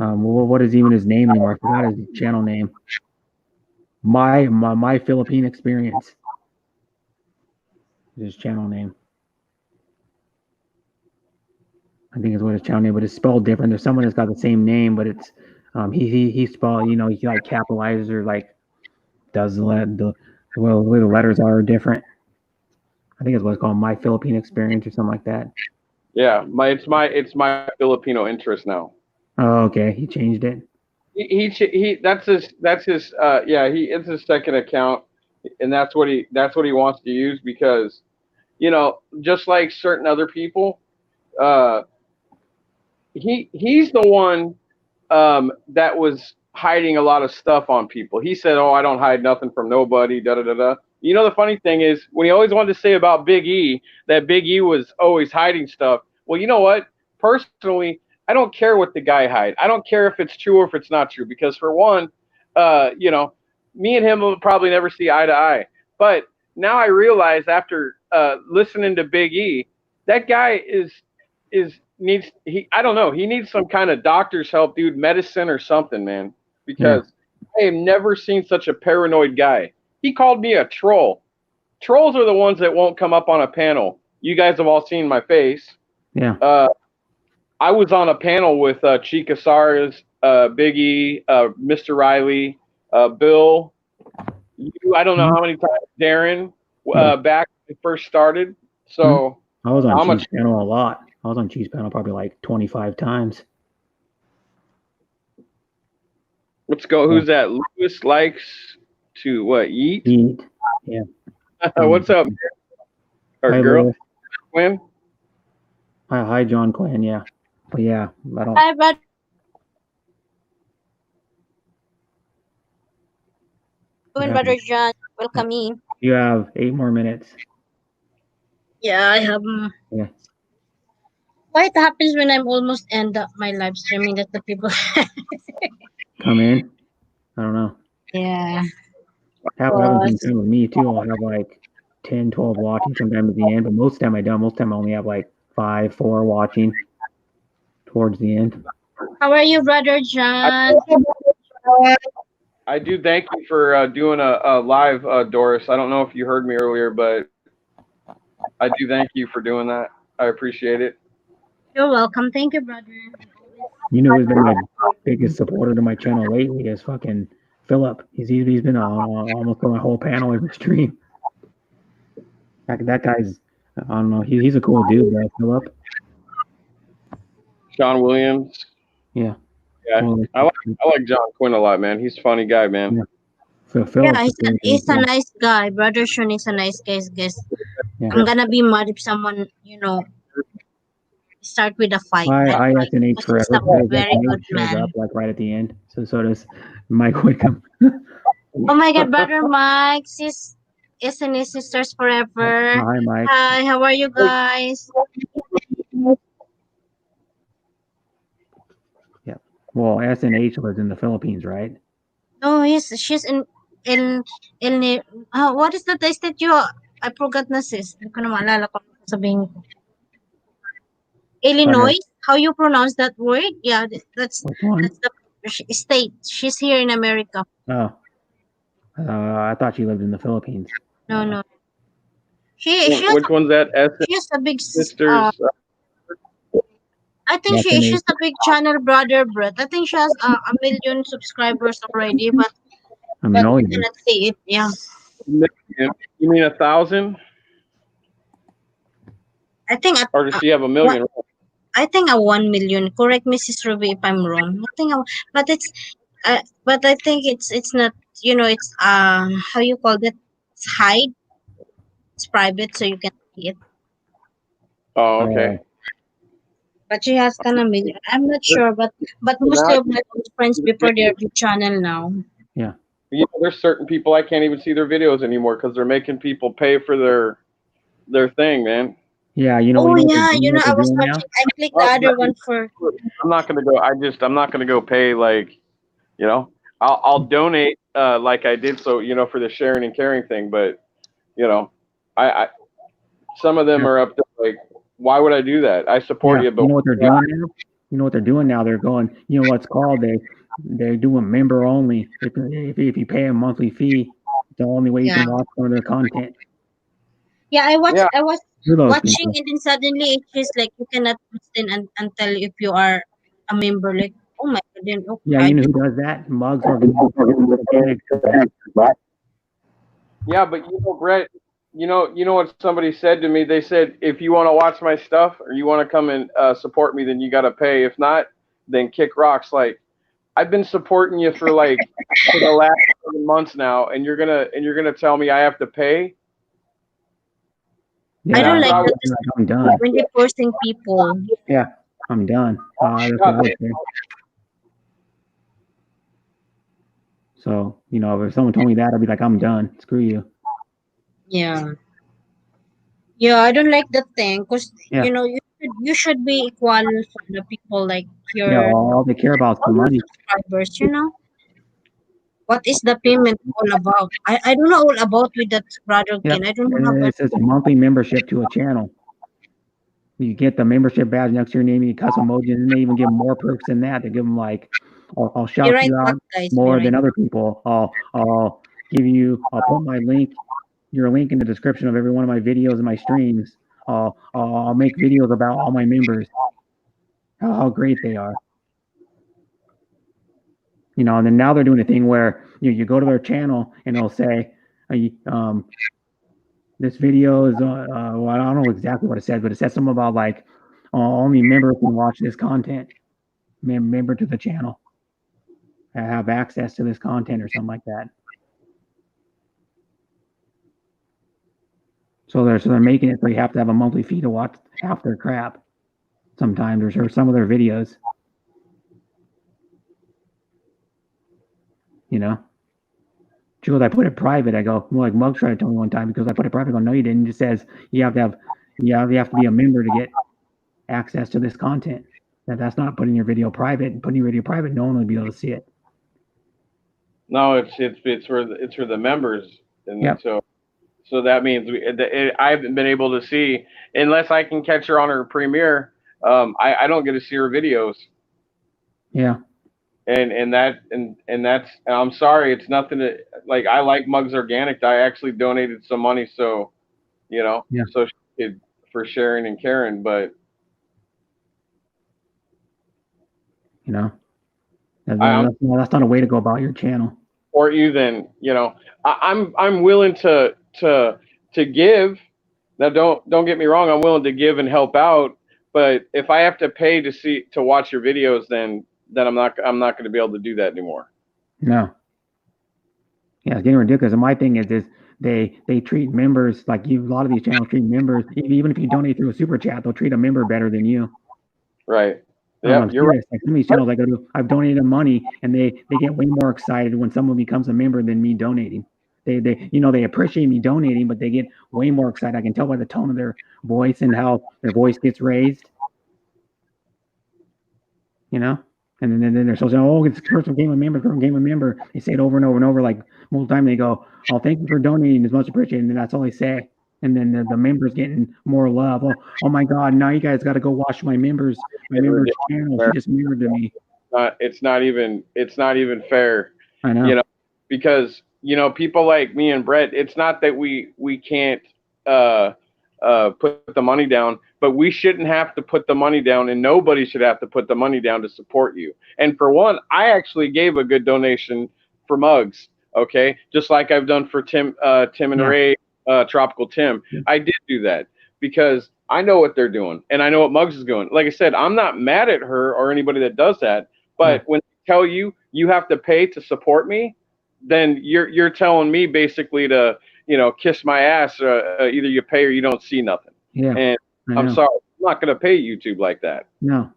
what is even his name anymore? I forgot his channel name. My Philippine Experience. His channel name. I think is what his channel name, but it's spelled different. There's someone that's got the same name, but it's he spelled, you know, he like capitalizes or like does the way the letters are different. I think it's what's called My Philippine Experience or something like that. Yeah, it's my Filipino interest now. Oh, okay. He changed it. It's his second account, and that's what he wants to use because, you know, just like certain other people, he's the one that was hiding a lot of stuff on people. He said, "Oh, I don't hide nothing from nobody." Da da da da. You know, the funny thing is when he always wanted to say about Big E that Big E was always hiding stuff. Well, you know what? Personally, I don't care what the guy hide. I don't care if it's true or if it's not true because for one, you know, me and him will probably never see eye to eye. But now I realize after listening to Big E, that guy I don't know, he needs some kind of doctor's help, dude, medicine or something, man. Because I have never seen such a paranoid guy. He called me a troll. Trolls are the ones that won't come up on a panel. You guys have all seen my face. Yeah. I was on a panel with Chica Saras, Big E, Mr. Riley, Bill. I don't know how many times, Darren, back when it first started. So I was on Chief's panel a lot. I was on Chief's panel probably like 25 times. Let's go. Who's that? Lewis likes to what? Eat? Eat. Yeah. What's up? Or Hi, girl? Lewis. Quinn? Hi, John Quinn. Yeah. But yeah, I don't. Hi, brother. Yeah. Brother John, welcome in. You have 8 more minutes. Yeah, I have. Yeah. Why it happens when I'm almost end up my live streaming that the people. Come in. I don't know. Yeah. Happens with me too. I'll have like 10, 12 watching sometimes at the end, but most of the time I don't. Most of the time I only have like 5, 4 watching towards the end. How are you, Brother John? I do thank you for doing a live, Doris. I don't know if you heard me earlier, but I do thank you for doing that. I appreciate it. You're welcome. Thank you, brother. You know who's been my biggest supporter to my channel lately is fucking Philip. He's been on almost on my whole panel every stream. That guy's, I don't know, he's a cool dude, though, Philip. Sean Williams. Yeah. Yeah, I like John Quinn a lot, man. He's a funny guy, man. Yeah. So Philip, He's a nice guy. Brother Sean is a nice guy. Yeah. I'm gonna be mad if someone, start with a fight. I SNH forever. He's a very good shows man. up like right at the end. So does Mike Wickham. Oh my God, Brother Mike, SNH Sisters Forever. Hi, Mike. Hi, how are you guys? Yeah. Well, SNH was in the Philippines, right? No, she's in what is the taste that you? I forgot na sis. Hindi ko na maalala kung ano sabihin ko. Illinois? How you pronounce that word? Yeah, that's the state. She's here in America. Oh. I thought she lived in the Philippines. No. Which one's that? She has a big Sisters. I think she's a big channel, Brother Brett. I think she has a million subscribers already, but I cannot see it. Yeah. You mean 1,000? I think. Or does she have a million? I think a 1 million. Correct me, Sis Ruby, if I'm wrong. But I think it's not. It's how you call that? It's hide. It's private, so you can see it. Oh, okay. But she has kind of million. I'm not sure, but mostly of my friends before their channel now. Yeah. There's certain people I can't even see their videos anymore because they're making people pay for their thing, man. Yeah, I was watching. I clicked the other one for. I'm not gonna go. I'm not gonna go pay I'll donate like I did for the sharing and caring thing, but I some of them are up there like, why would I do that? I support you, but you know what they're doing now? You know what they're doing now? They're going. You know what's called? They're doing member only. If you pay a monthly fee, it's the only way you can watch some of their content. Yeah, I was watching, people. and then suddenly it's just like you cannot listen until if you are a member. Like, oh my God, then Yeah, you know who does that? Mugs or Yeah, but Brett, you know what somebody said to me? They said, if you want to watch my stuff or you want to come and support me, then you got to pay. If not, then kick rocks. Like, I've been supporting you for the last 7 months now, and you're gonna tell me I have to pay. Yeah, I don't like that. I'm done. When you're forcing people. Yeah, I'm done. That's what I would say. So, if someone told me that, I'd be like, I'm done. Screw you. Yeah. Yeah, I don't like that thing because you should be equal for the people like your. Yeah, all they care about is the money. Subscribers, What is the payment all about? I don't know all about with that brother Yep. Ken. I don't know And how then it says a monthly membership to a channel. You get the membership badge next to your name, you get custom emojis, and they even give more perks than that. They give them like, I'll be shout right you back, out guys. Be more right than back. other people. I'll give you, I'll put my link, your link in the description of every one of my videos and my streams. I'll make videos about all my members, how great they are. You know, and then now they're doing a thing where you go to their channel and it'll say, this video is, well, I don't know exactly what it says, but it says something about like, only members can watch this content. Member to the channel. Have access to this content or something like that. So they're making it so you have to have a monthly fee to watch half their crap sometimes, or some of their videos. You know? She goes, I put it private. I go, well, like Muggs tried to tell me one time because I put it private. I go, no, you didn't. It just says you have to be a member to get access to this content. That's not putting your video private. Putting your video private, no one will be able to see it. No, it's for the members, and Yep. so that means I haven't been able to see unless I can catch her on her premiere. I don't get to see her videos. Yeah. And that's I'm sorry, it's nothing to like. I like Muggs Organic. I actually donated some money, so Yeah. so she could, for sharing and caring, but you know, that's not a way to go about your channel. Or even, I'm willing to give. Now, don't get me wrong. I'm willing to give and help out, but if I have to pay to watch your videos, then I'm not going to be able to do that anymore. No. Yeah, it's getting ridiculous. And my thing is they treat members like a lot of these channels treat members, even if you donate through a super chat, they'll treat a member better than you. Right. Yeah, Yeah, you're right. Like some of these channels I go to, I've donated them money, and they get way more excited when someone becomes a member than me donating. They appreciate me donating, but they get way more excited. I can tell by the tone of their voice and how their voice gets raised. You know? And then they're so saying, oh, it's person became a member. They say it over and over and over. Like most of the time they go, oh, thank you for donating. It's much appreciated. And that's all they say. And then the members getting more love. Oh my God, now you guys got to go watch my members channel. She just mirrored to me. It's not even fair. I know. Because people like me and Brett, it's not that we can't put the money down, but we shouldn't have to put the money down, and nobody should have to put the money down to support you. And for one, I actually gave a good donation for Muggs, okay? Just like I've done for Tim and Ray, Tropical Tim. Yeah. I did do that because I know what they're doing, and I know what Muggs is doing. Like I said, I'm not mad at her or anybody that does that, but when they tell you have to pay to support me, then you're telling me basically to kiss my ass. Either you pay or you don't see nothing. Yeah. And I'm sorry, I'm not going to pay YouTube like that. No.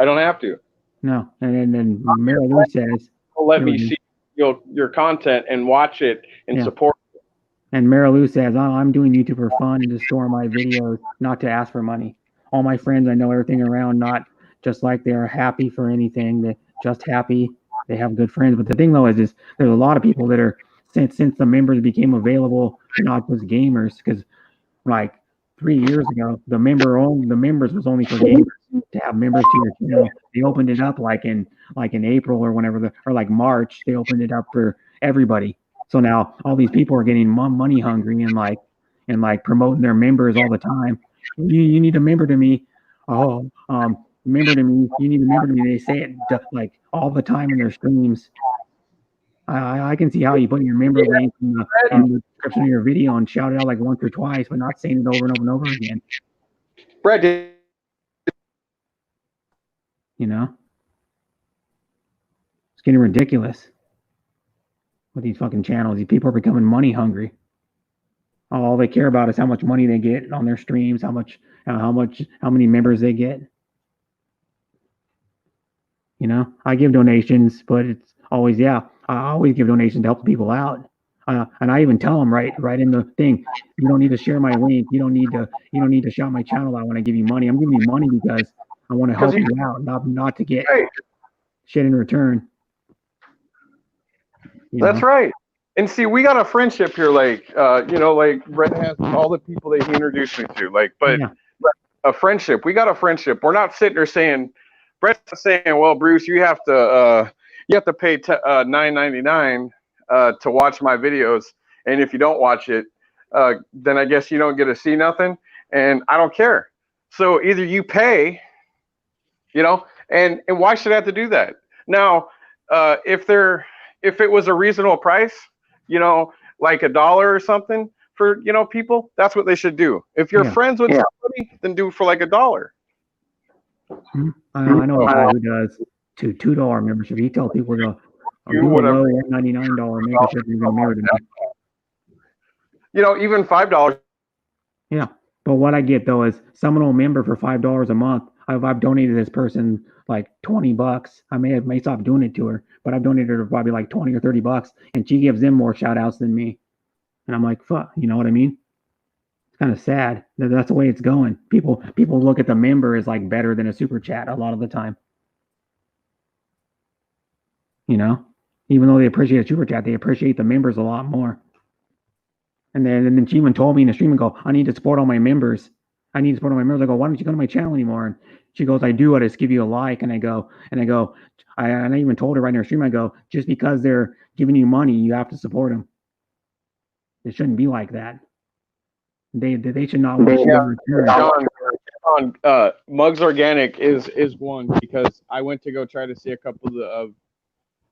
I don't have to. No. And then Meryl Lou says, let me see your content and watch it and support it. And Meryl Lou says, I'm doing YouTube for fun and to store my videos, not to ask for money. All my friends, I know everything around, not just like they are happy for anything. They're just happy. They have good friends. But the thing though is there's a lot of people that are since the members became available to not just gamers, because like 3 years ago the members was only for gamers to have members to your channel. They opened it up like in April or whenever or like March, they opened it up for everybody. So now all these people are getting money hungry and like promoting their members all the time. You need a member to me. Member to me. You need a member to me. They say it like all the time in their streams. I can see how you put your member link in the description of your video and shout it out like once or twice, but not saying it over and over and over again. Brett, it's getting ridiculous with these fucking channels. These people are becoming money hungry. All they care about is how much money they get on their streams, how many members they get. I give donations, but it's always, I always give donations to help people out. And I even tell them right in the thing, you don't need to share my link. You don't need to shout my channel out when I give you money. I'm giving you money because I want to help you out, not to get shit in return. That's know? right. And see, we got a friendship here, like like Brett has all the people that he introduced me to, like, but Yeah. a friendship. We got a friendship. We're not sitting there saying, Brett's saying, well, Bruce, you have to pay $9.99 to watch my videos, and if you don't watch it, then I guess you don't get to see nothing, and I don't care. So either you pay, and why should I have to do that? Now, if it was a reasonable price, like $1 or something for people, that's what they should do. If you're Yeah. friends with somebody, then do it for like $1. I know a guy who does $2 membership. He tells people to do a Whatever. low $199 membership. You're gonna marry them. Even $5. Yeah. But what I get though is someone will member for $5 a month. I've donated this person like $20. I may stop doing it to her, but I've donated her probably like 20 or $30, and she gives them more shout outs than me. And I'm like, fuck, you know what I mean? It's kind of sad that that's the way it's going. People look at the member as like better than a super chat a lot of the time. Even though they appreciate a super chat, they appreciate the members a lot more. And then she even told me in the stream and go, I need to support all my members. I go, why don't you go to my channel anymore? And she goes, I do. I just give you a like. And I even told her right in her stream, I go, just because they're giving you money, you have to support them. It shouldn't be like that. They should not want to return. John, Mugs Organic is one, because I went to go try to see a couple of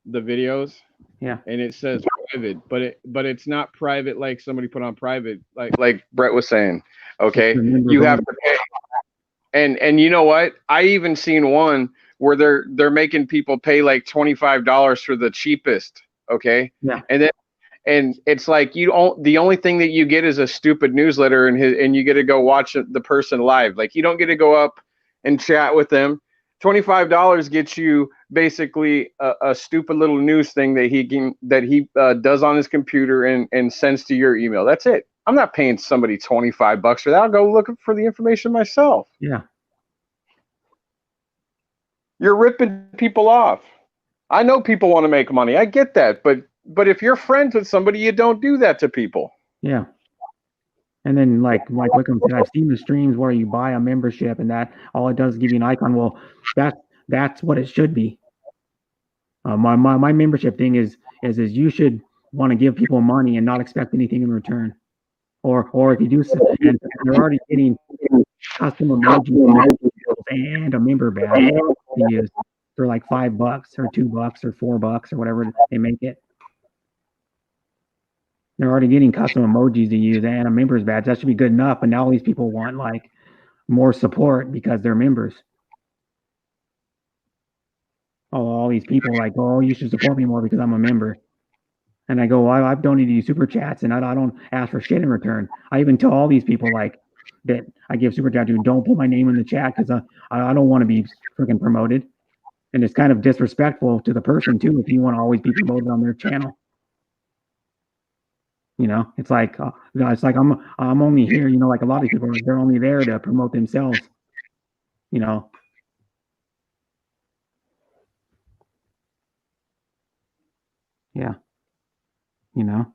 the videos. Yeah. And it says private, but it's not private like somebody put on private, like Brett was saying. Okay, you have to pay. And you know what? I even seen one where they're making people pay like $25 for the cheapest. Okay. Yeah. And it's like the only thing that you get is a stupid newsletter, and you get to go watch the person live. Like, you don't get to go up and chat with them. $25 gets you basically a stupid little news thing that he does on his computer and sends to your email. That's it. I'm not paying somebody $25 for that. I'll go look for the information myself. Yeah. You're ripping people off. I know people want to make money. I get that, but if you're friends with somebody, you don't do that to people. Yeah. And then like Wickham said, I've seen the streams where you buy a membership and that all it does is give you an icon. Well, that's what it should be. My membership thing is you should want to give people money and not expect anything in return. Or if you do, and they're already getting custom emojis and a member badge to use for like $5 or $2 or $4 or whatever they make it. They're already getting custom emojis to use and a member's badge. That should be good enough. But now all these people want like more support because they're members. Oh, all these people like, oh, you should support me more because I'm a member. And I go, well, I've donated you super chats and I don't ask for shit in return. I even tell all these people like that I give super chat to, don't put my name in the chat because I don't want to be freaking promoted. And it's kind of disrespectful to the person too if you want to always be promoted on their channel. It's like I'm only here. Like a lot of people, they're only there to promote themselves. Yeah.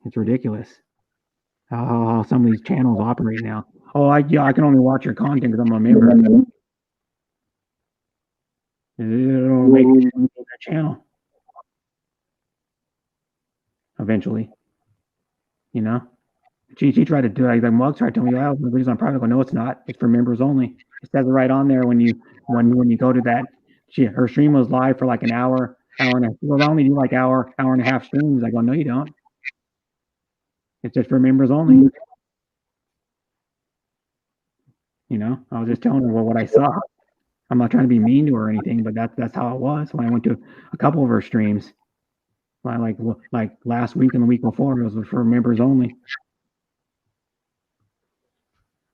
It's ridiculous how some of these channels operate now. Oh, I can only watch your content because I'm a member. It'll make that channel eventually. She tried to do like Mug tried to tell me, oh, the video's on private. I go, no, it's not. It's for members only. It says it right on there when you go to that. Her stream was live for like an hour and a half. Well, I only do like hour and a half streams. I go, no, you don't. It's just for members only. I was just telling her what I saw. I'm not trying to be mean to her or anything, but that's how it was when I went to a couple of her streams. Like last week and the week before, it was for members only.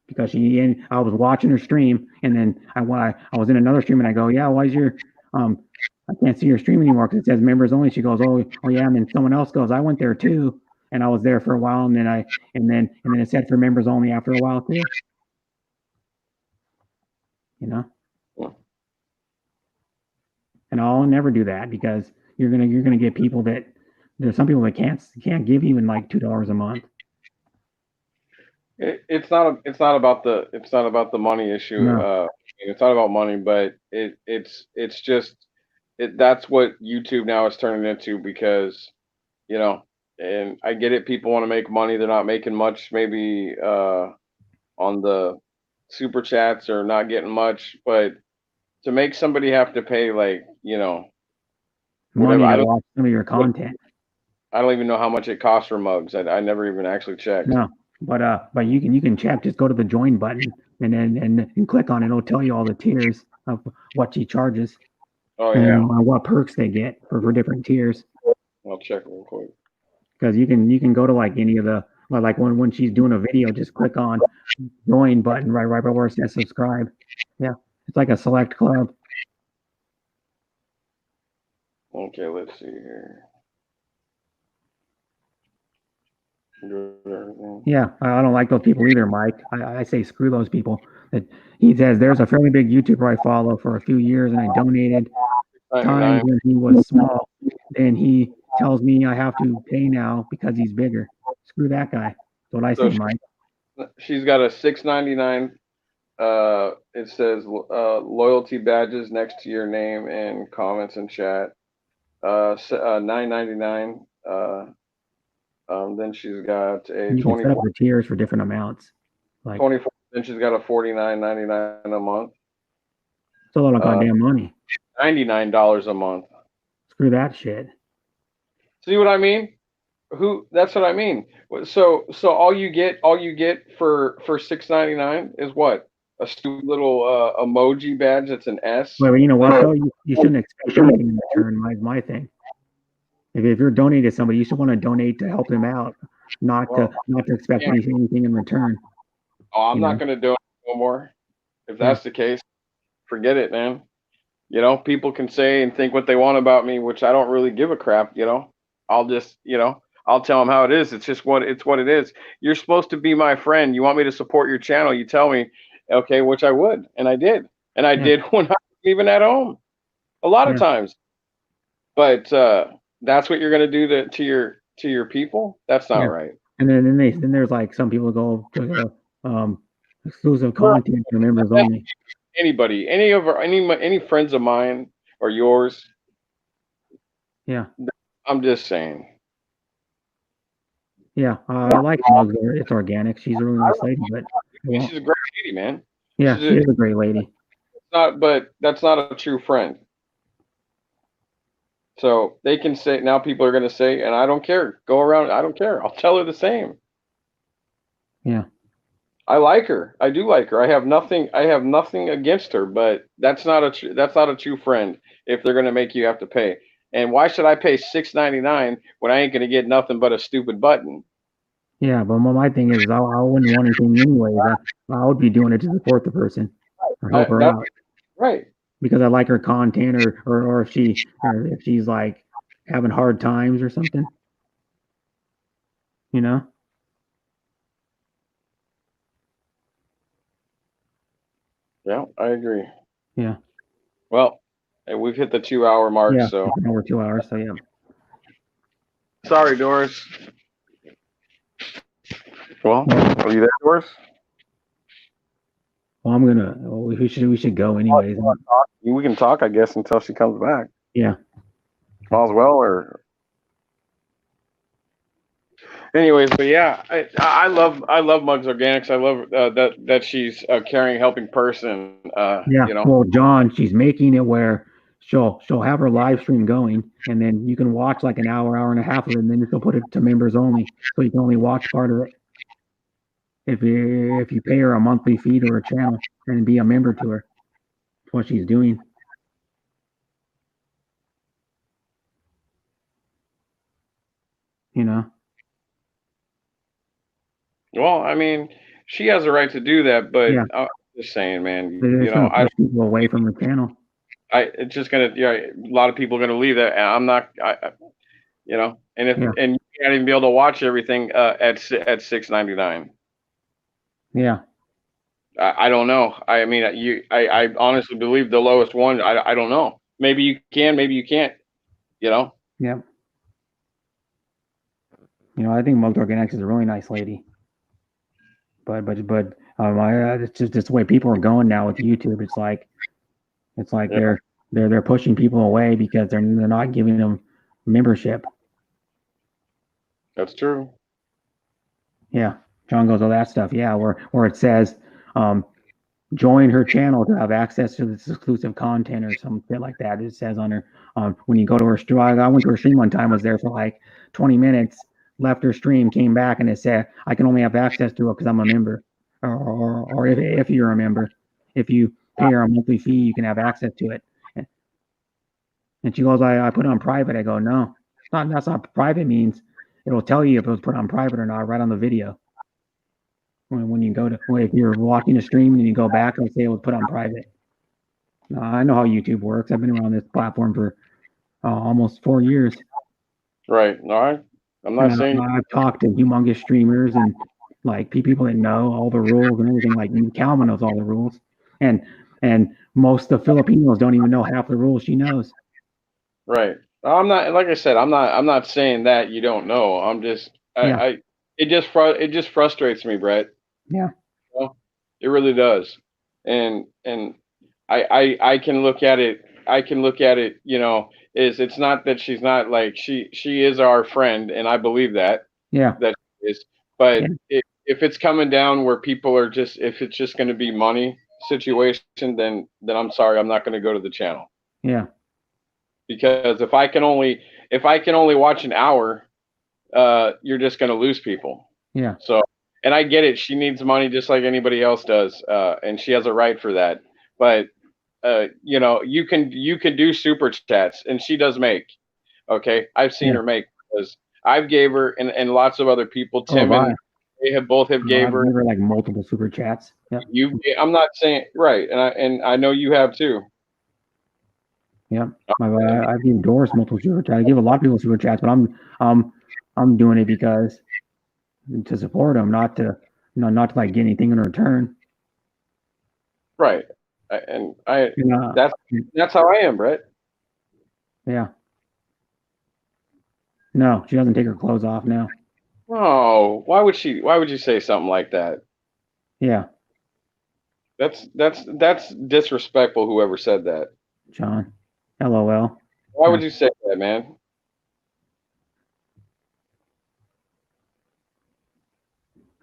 Because I was watching her stream, and then I was in another stream, and I go, yeah, why is your I can't see your stream anymore because it says members only. She goes, oh yeah, and then someone else goes, I went there too, and I was there for a while, and then it said for members only after a while too. And I'll never do that because you're gonna get people that there's some people that can't give even like $2 a month. It's not about the money issue. No. It's not about money, but it's just that's what YouTube now is turning into because you know, and I get it. People want to make money. They're not making much, maybe on the super chats or not getting much, but to make somebody have to pay like Money whatever, to watch some of your content. I don't even know how much it costs for mugs. I never even actually checked. No, but you can check. Just go to the join button and click on it. It'll tell you all the tiers of what she charges. Oh and yeah, what perks they get for different tiers. I'll check real quick. Because you can go to like any of the like when she's doing a video, just click on join button right where it says subscribe. Yeah, it's like a select club. Okay, let's see here. Yeah, I don't like those people either, Mike. I say screw those people. That he says there's a fairly big YouTuber I follow for a few years, and I donated times when he was small. And he tells me I have to pay now because he's bigger. Screw that guy. That's what I say, Mike. She's got a $6.99. It says loyalty badges next to your name and comments and chat. $9.99. Then she's got a you can set up the tiers for different amounts. Like 24. Then she's got a $49.99 a month. It's a lot of goddamn money. $99 a month. Screw that shit. See what I mean? That's what I mean. So all you get for $6.99 is what? A stupid little emoji badge that's an S. Well, you know what though? You shouldn't expect anything in return. My thing. If you're donating to somebody, you should want to donate to help them out, not to expect anything in return. Oh, I'm not going to do it no more. If that's the case, forget it, man. People can say and think what they want about me, which I don't really give a crap. I'll just, I'll tell them how it is. It's just what it is. You're supposed to be my friend. You want me to support your channel. You tell me, okay, which I would. And I did. And I did when I was even at home a lot of times. But that's what you're going to do to your people. That's not right. And then there's like some people go to exclusive content for members only. Anybody, any friends of mine or yours. Yeah. I'm just saying. Yeah, I like Mugs. It's organic. She's a really nice lady, but she's a great lady, man. Yeah, she is a great lady. But that's not a true friend. So they can say now. People are going to say, and I don't care. Go around. I don't care. I'll tell her the same. Yeah. I like her. I do like her. I have nothing against her, but that's not a true friend if they're going to make you have to pay. And why should I pay $6.99 when I ain't going to get nothing but a stupid button? Yeah, but my thing is, I wouldn't want anything anyway. I would be doing it to support the person or help her out. Right. Because I like her content, or if she's like having hard times or something. Yeah, I agree. Yeah. Well, we've hit the 2-hour mark, so over 2 hours. So yeah. Sorry, Doris. Well, are you there, Doris? Well, we should go anyways. We can talk, I guess, until she comes back. Yeah. All's well, anyways, but yeah, I love Mugs Organics. I love that she's a caring, helping person. Well, John, she's making it where she'll have her live stream going, and then you can watch like an hour and a half of it, and then she'll put it to members only, so you can only watch part of it. If you pay her a monthly fee to her channel and be a member to her, that's what she's doing. Well, I mean, she has a right to do that, but I'm just saying, man. I push people away from her channel. It's just gonna. A lot of people are gonna leave that. I'm not. And and you can't even be able to watch everything at $6.99. Yeah. I don't know. I mean, I honestly believe the lowest one. I don't know. Maybe you can. Maybe you can't. Yeah. You know, I think Mugs Organics is a really nice lady. But it's just the way people are going now with YouTube. It's like Yeah. they're pushing people away because they're not giving them membership. That's true. Yeah, John goes, oh, that stuff. Yeah, where it says, join her channel to have access to this exclusive content or some shit like that. It says on her, when you go to her stream. I went to her stream one time, was there for like 20 minutes, left her stream, came back, and it said I can only have access to it because I'm a member, or if you're a member, if you pay her a monthly fee, you can have access to it. And she goes, I put it on private. I go, no, that's not private means. It'll tell you if it was put on private or not right on the video. When you go to, if you're watching a stream and you go back and say it was put on private. I know how YouTube works. I've been around this platform for almost 4 years. Right. No, I'm not saying. I've talked to humongous streamers and like people that know all the rules and everything. Like Calvin knows all the rules, and most of the Filipinos don't even know half the rules she knows. Right. I'm not, like I said, I'm not saying that you don't know. I'm just, it just frustrates me, Brett. Yeah. You know? It really does. And I can look at it. You know, it's not that she's not like she is our friend, and I believe that. Yeah. That she is. But if it's coming down where people are just, if it's just going to be money situation, then I'm sorry, I'm not going to go to the channel. Yeah. Because if I can only watch an hour, you're just going to lose people. Yeah. So, and I get it. She needs money just like anybody else does, and she has a right for that. But you know, you can do super chats, and she does make. Okay, I've seen her make, because I've gave her, and lots of other people. Tim and they have both gave her like multiple super chats. Yeah. I'm not saying right, and I know you have too. Yeah, I've endorsed multiple super chats. I give a lot of people super chats, but I'm doing it because to support them, not to like get anything in return. Right, and that's how I am, Brett. Yeah. No, she doesn't take her clothes off now. Oh, why would you say something like that? Yeah. That's disrespectful. Whoever said that, John. LOL. Why would you say that, man?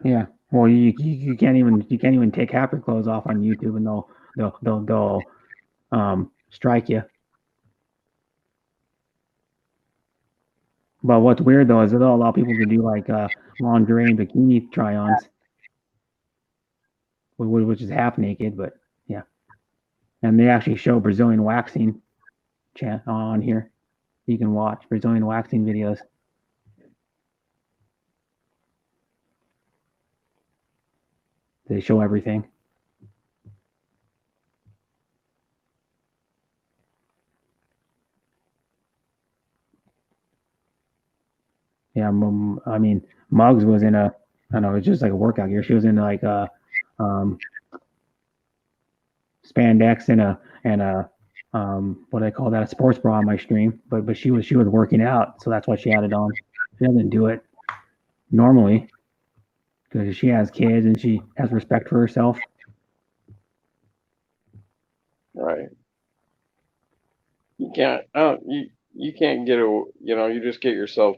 Yeah. Well, you can't even take half your clothes off on YouTube, and they'll strike you. But what's weird though is they'll allow people to do like lingerie and bikini try-ons, which is half naked, but yeah. And they actually show Brazilian waxing on here. You can watch Brazilian waxing videos. They show everything. Yeah, I mean, Muggs was in I don't know, it's just like a workout gear. She was in like a spandex and a what do I call that? A sports bra on my stream. But she was working out, so that's why she had it on. She doesn't do it normally because she has kids and she has respect for herself. Right. You can't. You can't get you just get yourself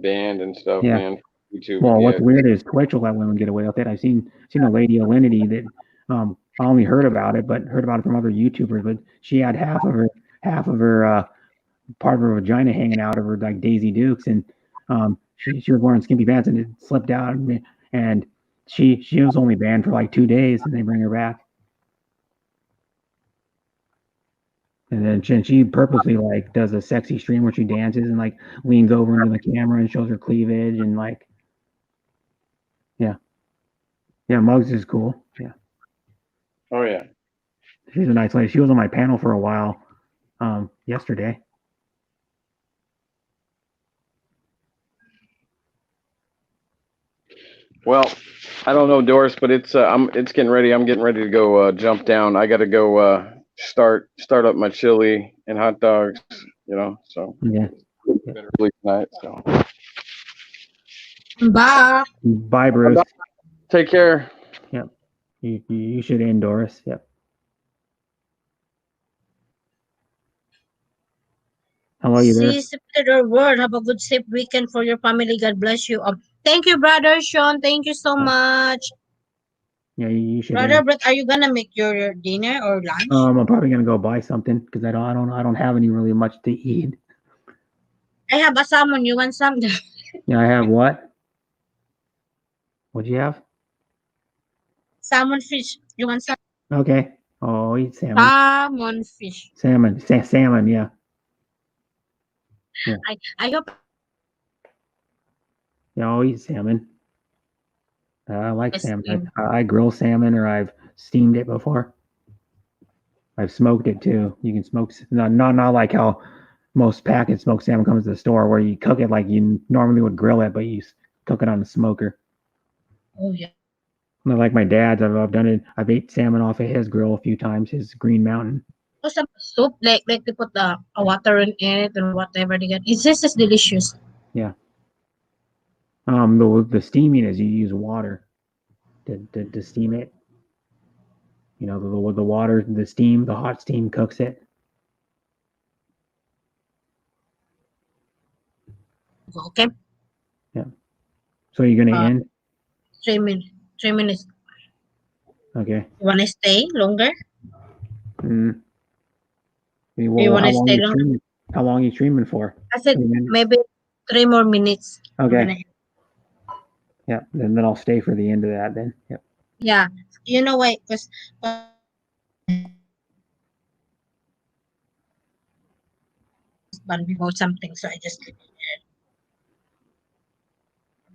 banned and stuff, man. YouTube. Well, what's weird is Twitch will let women get away with it. I've seen a lady, Alinity, that I only heard about it from other YouTubers. But she had half of her part of her vagina hanging out of her, like Daisy Dukes, and she was wearing skimpy pants and it slipped out, and she was only banned for like 2 days, and they bring her back. And then she purposely like does a sexy stream where she dances and like leans over into the camera and shows her cleavage and like, yeah, Muggs is cool. Yeah. Oh yeah. She's a nice lady. She was on my panel for a while yesterday. Well, I don't know, Doris, but it's getting ready. I'm getting ready to go jump down. I got to go start up my chili and hot dogs, so yeah, better sleep tonight. So Bye. Bye, Bruce. Take care. Yep. You should end, Doris. Yep. Hello, you there? See, your word. Have a good safe weekend for your family. God bless you. Thank you, brother Sean. Thank you so much. Yeah, you should Brother end. Brett, are you gonna make your dinner or lunch? I'm probably gonna go buy something because I don't have any really much to eat. I have a salmon. You want some? Yeah, I have what? What'd you have? Salmon fish. You want some? Okay. Oh, eat salmon. Salmon fish. Salmon. Salmon. Yeah. I hope Yeah, I'll eat salmon. I like Yes, salmon. I grill salmon or I've steamed it before. I've smoked it too. You can smoke not like how most packaged smoked salmon comes to the store where you cook it like you normally would grill it, but you cook it on the smoker. Oh yeah. Not like my dad's. I've done it. I've ate salmon off of his grill a few times. His Green Mountain. Oh, some soup like they put a water in it or whatever they get. It's just as delicious. Yeah. The steaming is you use water to steam it. You know, the water, the steam, the hot steam cooks it. Okay. Yeah. So you're gonna end? 3 minutes. 3 minutes. Okay. You wanna stay longer? Mm. Do you wanna stay longer? How long are you streaming for? I said maybe 3 more minutes. Okay. Yeah, and then I'll stay for the end of that then. Yep. Yeah. You know why? Because about something, so I just leave it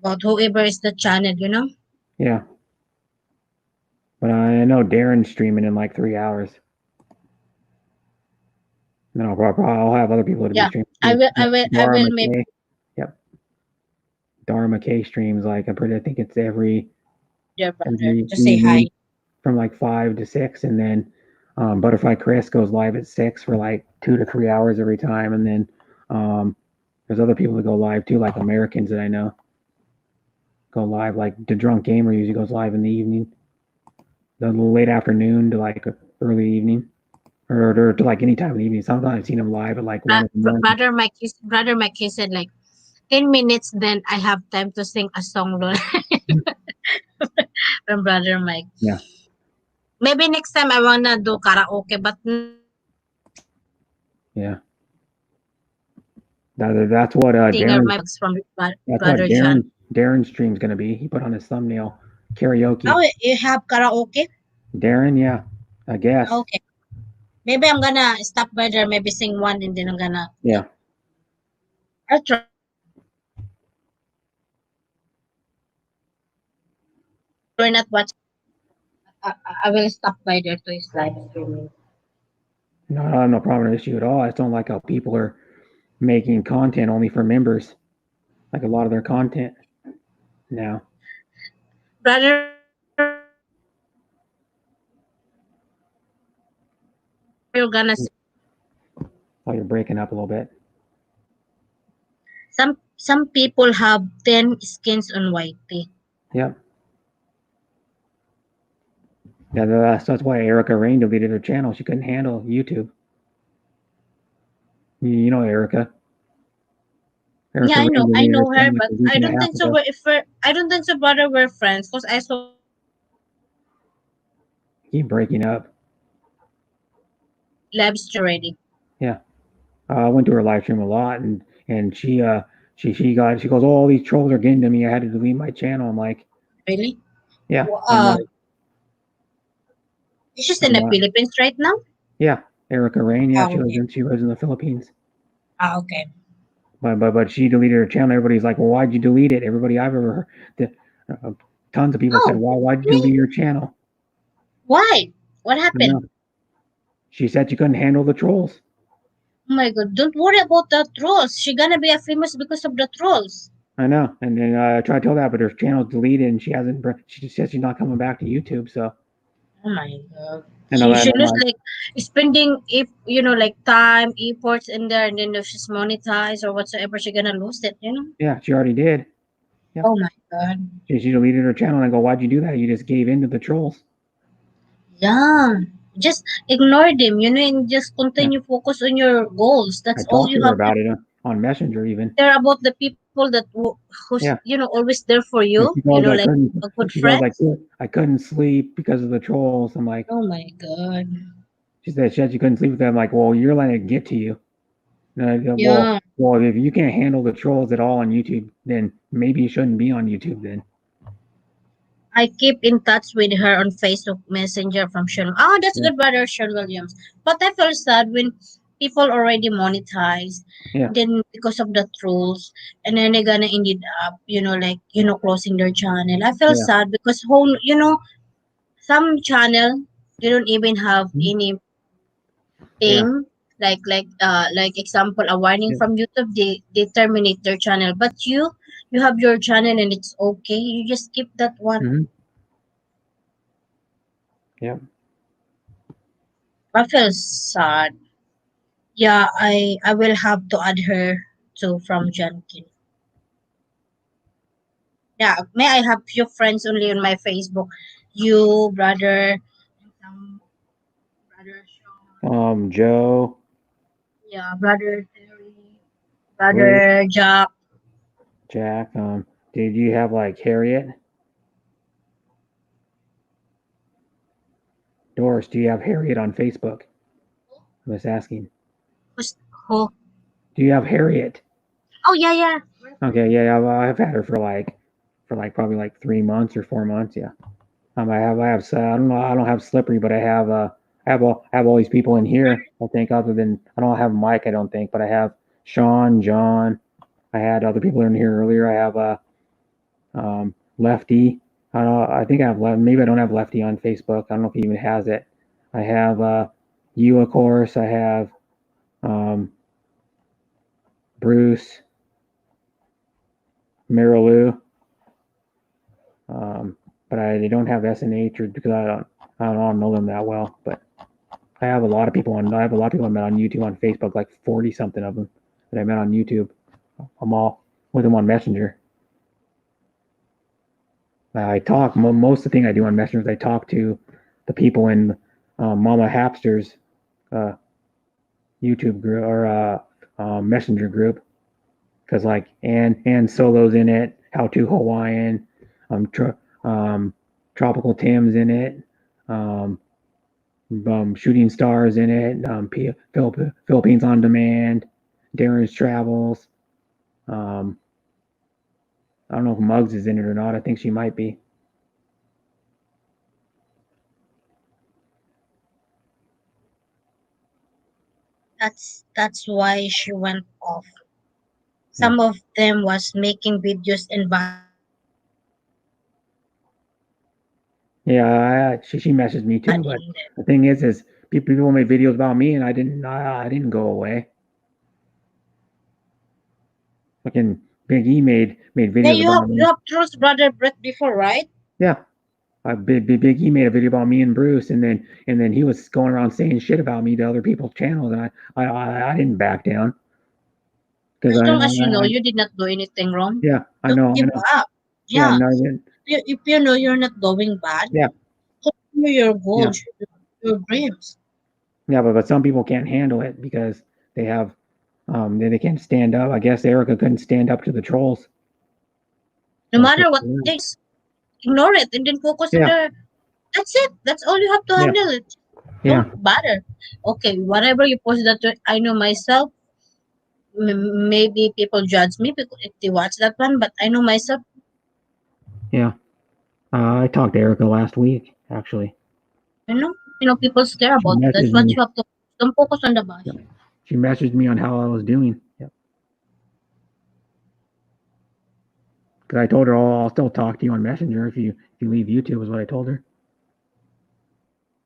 there. About whoever is the channel, you know? Yeah. But I know Darren's streaming in like 3 hours. And then I'll have other people to be streaming. I will maybe. Yep. Dharma K streams like I think it's every Just say hi. From like 5 to 6, and then Butterfly Chris goes live at 6 for like 2 to 3 hours every time, and then there's other people that go live too, like Americans that I know go live. Like the Drunk Gamer usually goes live in the evening, the late afternoon to like early evening, or to like any time in the evening. Sometimes I've seen him live at like 1 in the morning. Brother Mike, he said like 10 minutes, then I have time to sing a song from Brother Mike. Yeah. Maybe next time I wanna do karaoke, but yeah. That's what Darren's stream's gonna be. He put on his thumbnail karaoke. Oh, you have karaoke? Darren, yeah, I guess. Okay. Maybe I'm gonna stop by there, maybe sing one, and then I'm gonna. Yeah. I'll try. We're not watching. I will stop by there to his live streaming. No, I have no problem with issue at all. I just don't like how people are making content only for members. Like a lot of their content now. Brother, you're gonna. Oh, you're breaking up a little bit. Some people have 10 skins on YT. Yep. Yeah, that's why Erica Rain deleted her channel. She couldn't handle YouTube. You know Erica. Yeah, I know her, but I don't think so. I don't think so, brother. We're friends because I saw. Keep breaking up. Live stream already. Yeah, I went to her live stream a lot, and she goes, oh, all these trolls are getting to me. I had to delete my channel. I'm like, really? Yeah. She's in the Philippines right now. Yeah, Erica Rain. Yeah, she lives in the Philippines. Ah, okay. But she deleted her channel. Everybody's like, well, why'd you delete it? Everybody I've ever heard, tons of people said, why'd you delete your channel? Why? What happened? She said she couldn't handle the trolls. Oh my God! Don't worry about the trolls. She's gonna be famous because of the trolls. I know, and then I tried to tell that, but her channel's deleted, and she hasn't. She just says she's not coming back to YouTube. So. Oh my God! She was like spending, if like time, efforts in there, and then if she's monetized or whatsoever, she's gonna lose it. Yeah, she already did. Oh my God. She deleted her channel, and I go, "Why'd you do that? You just gave in to the trolls." Yeah. Just ignore them, and just continue focus on your goals. I That's all talked you to her have to about it on Messenger even. care about the people that who's Yeah. always there for And you, she goes, I like couldn't. a good She goes, friend. I couldn't sleep because of the trolls. I'm like, Oh my God. she said she couldn't sleep with them. I'm like, well, you're letting it get to you. And I go, Yeah. well, if you can't handle the trolls at all on YouTube, then maybe you shouldn't be on YouTube then. I keep in touch with her on Facebook Messenger from Sean. Oh, that's Yeah. good, brother Sean Williams. But I feel sad when people already monetize, Yeah. then because of the trolls, and then they're gonna ended up, closing their channel. I feel Yeah. sad because some channel they don't even have anything like example a warning Yeah. from YouTube. They terminate their channel, but you have your channel and it's okay. You just keep that one. Mm-hmm. Yeah. I feel sad. Yeah, I will have to add her to from Junkin. Yeah, may I have few friends only on my Facebook? You, brother, and some brother Sean. Joe, Yeah, brother Terry, Rick, brother Jack. Jack. Did you have like Harriet? Doris, do you have Harriet on Facebook? I was asking. Who's who? Do you have Harriet? Oh yeah, yeah. Okay, yeah, I've had her for probably like 3 months or 4 months. Yeah. I have. I don't know. I don't have Slippery, but I have all these people in here. I think other than I don't have Mike. I don't think, but I have Sean, John. I had other people in here earlier. I have Lefty. I think I have maybe I don't have Lefty on Facebook. I don't know if he even has it. I have you, of course. I have um, Bruce, Marilou. But I don't have SNH or because I don't know them that well. But I have a lot of people I met on YouTube, on Facebook, like 40 something of them that I met on YouTube. I'm all with them on Messenger. I talk most of the thing I do on Messenger is I talk to the people in Mama Hapster's YouTube group or Messenger group because like and Solo's in it, How to Hawaiian, Tropical Tim's in it, Shooting Stars in it, Philippines on Demand, Darren's Travels. I don't know if Muggs is in it or not. I think she might be. That's why she went off. Some of them was making videos and Yeah, she messaged me too. But the thing is people made videos about me, and I didn't go away. Fucking Big E made yeah, videos about me. you have trust brother Brett before, right? Yeah, Big E made a video about me and Bruce, and then he was going around saying shit about me to other people's channels, and I didn't back down because As long as you know you did not do anything wrong, yeah, I don't know. give up. Yeah, Yeah, no, I didn't. if you know you're not doing bad, Yeah, continue your yeah, goals, your dreams. yeah, but some people can't handle it because they have they can't stand up. I guess Erica couldn't stand up to the trolls. No So matter what things, ignore it and then focus on yeah, the. That's it. That's all you have to yeah, handle it. yeah, Don't bother. Okay, whatever you post that I know myself. Maybe people judge me because if they watch that one, but I know myself. yeah. I talked to Erica last week, actually. People care She about. That's messaged what me. you have to. Don't focus on the bash. Yeah. She messaged me on how I was doing. Yeah. Because I told her, I'll still talk to you on Messenger if you leave YouTube, is what I told her.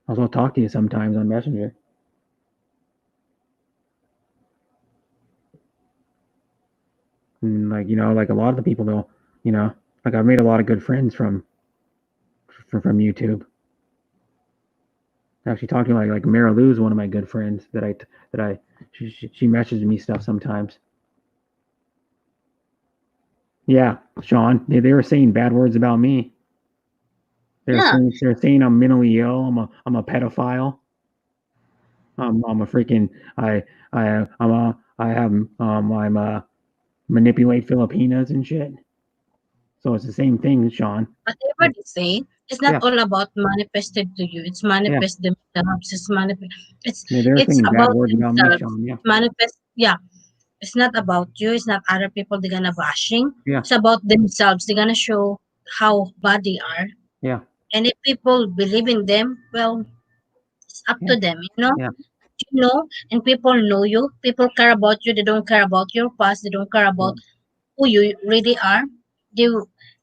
I'll still talk to you sometimes on Messenger. And like a lot of the people though, like I've made a lot of good friends from YouTube. Actually, talking like Mara Lou's one of my good friends she messages me stuff sometimes. Yeah, Sean, they were saying bad words about me. Yeah. They're saying I'm mentally ill. I'm a pedophile. I'm a freaking I have I'm manipulate Filipinas and shit. So it's the same thing, Sean. Whatever they say, it's not Yeah, all about manifested to you. It's yeah. manifest themselves. It's Yeah, they're it's saying bad about words about me, themselves. Sean. Yeah, Manifest. Yeah. It's not about you. It's not other people they're gonna bashing. yeah, It's about themselves. They're gonna show how bad they are. yeah, And if people believe in them, well, it's up yeah, to them. yeah, You know, and people know you. People care about you. They don't care about your past. They don't care yeah. about who you really are. They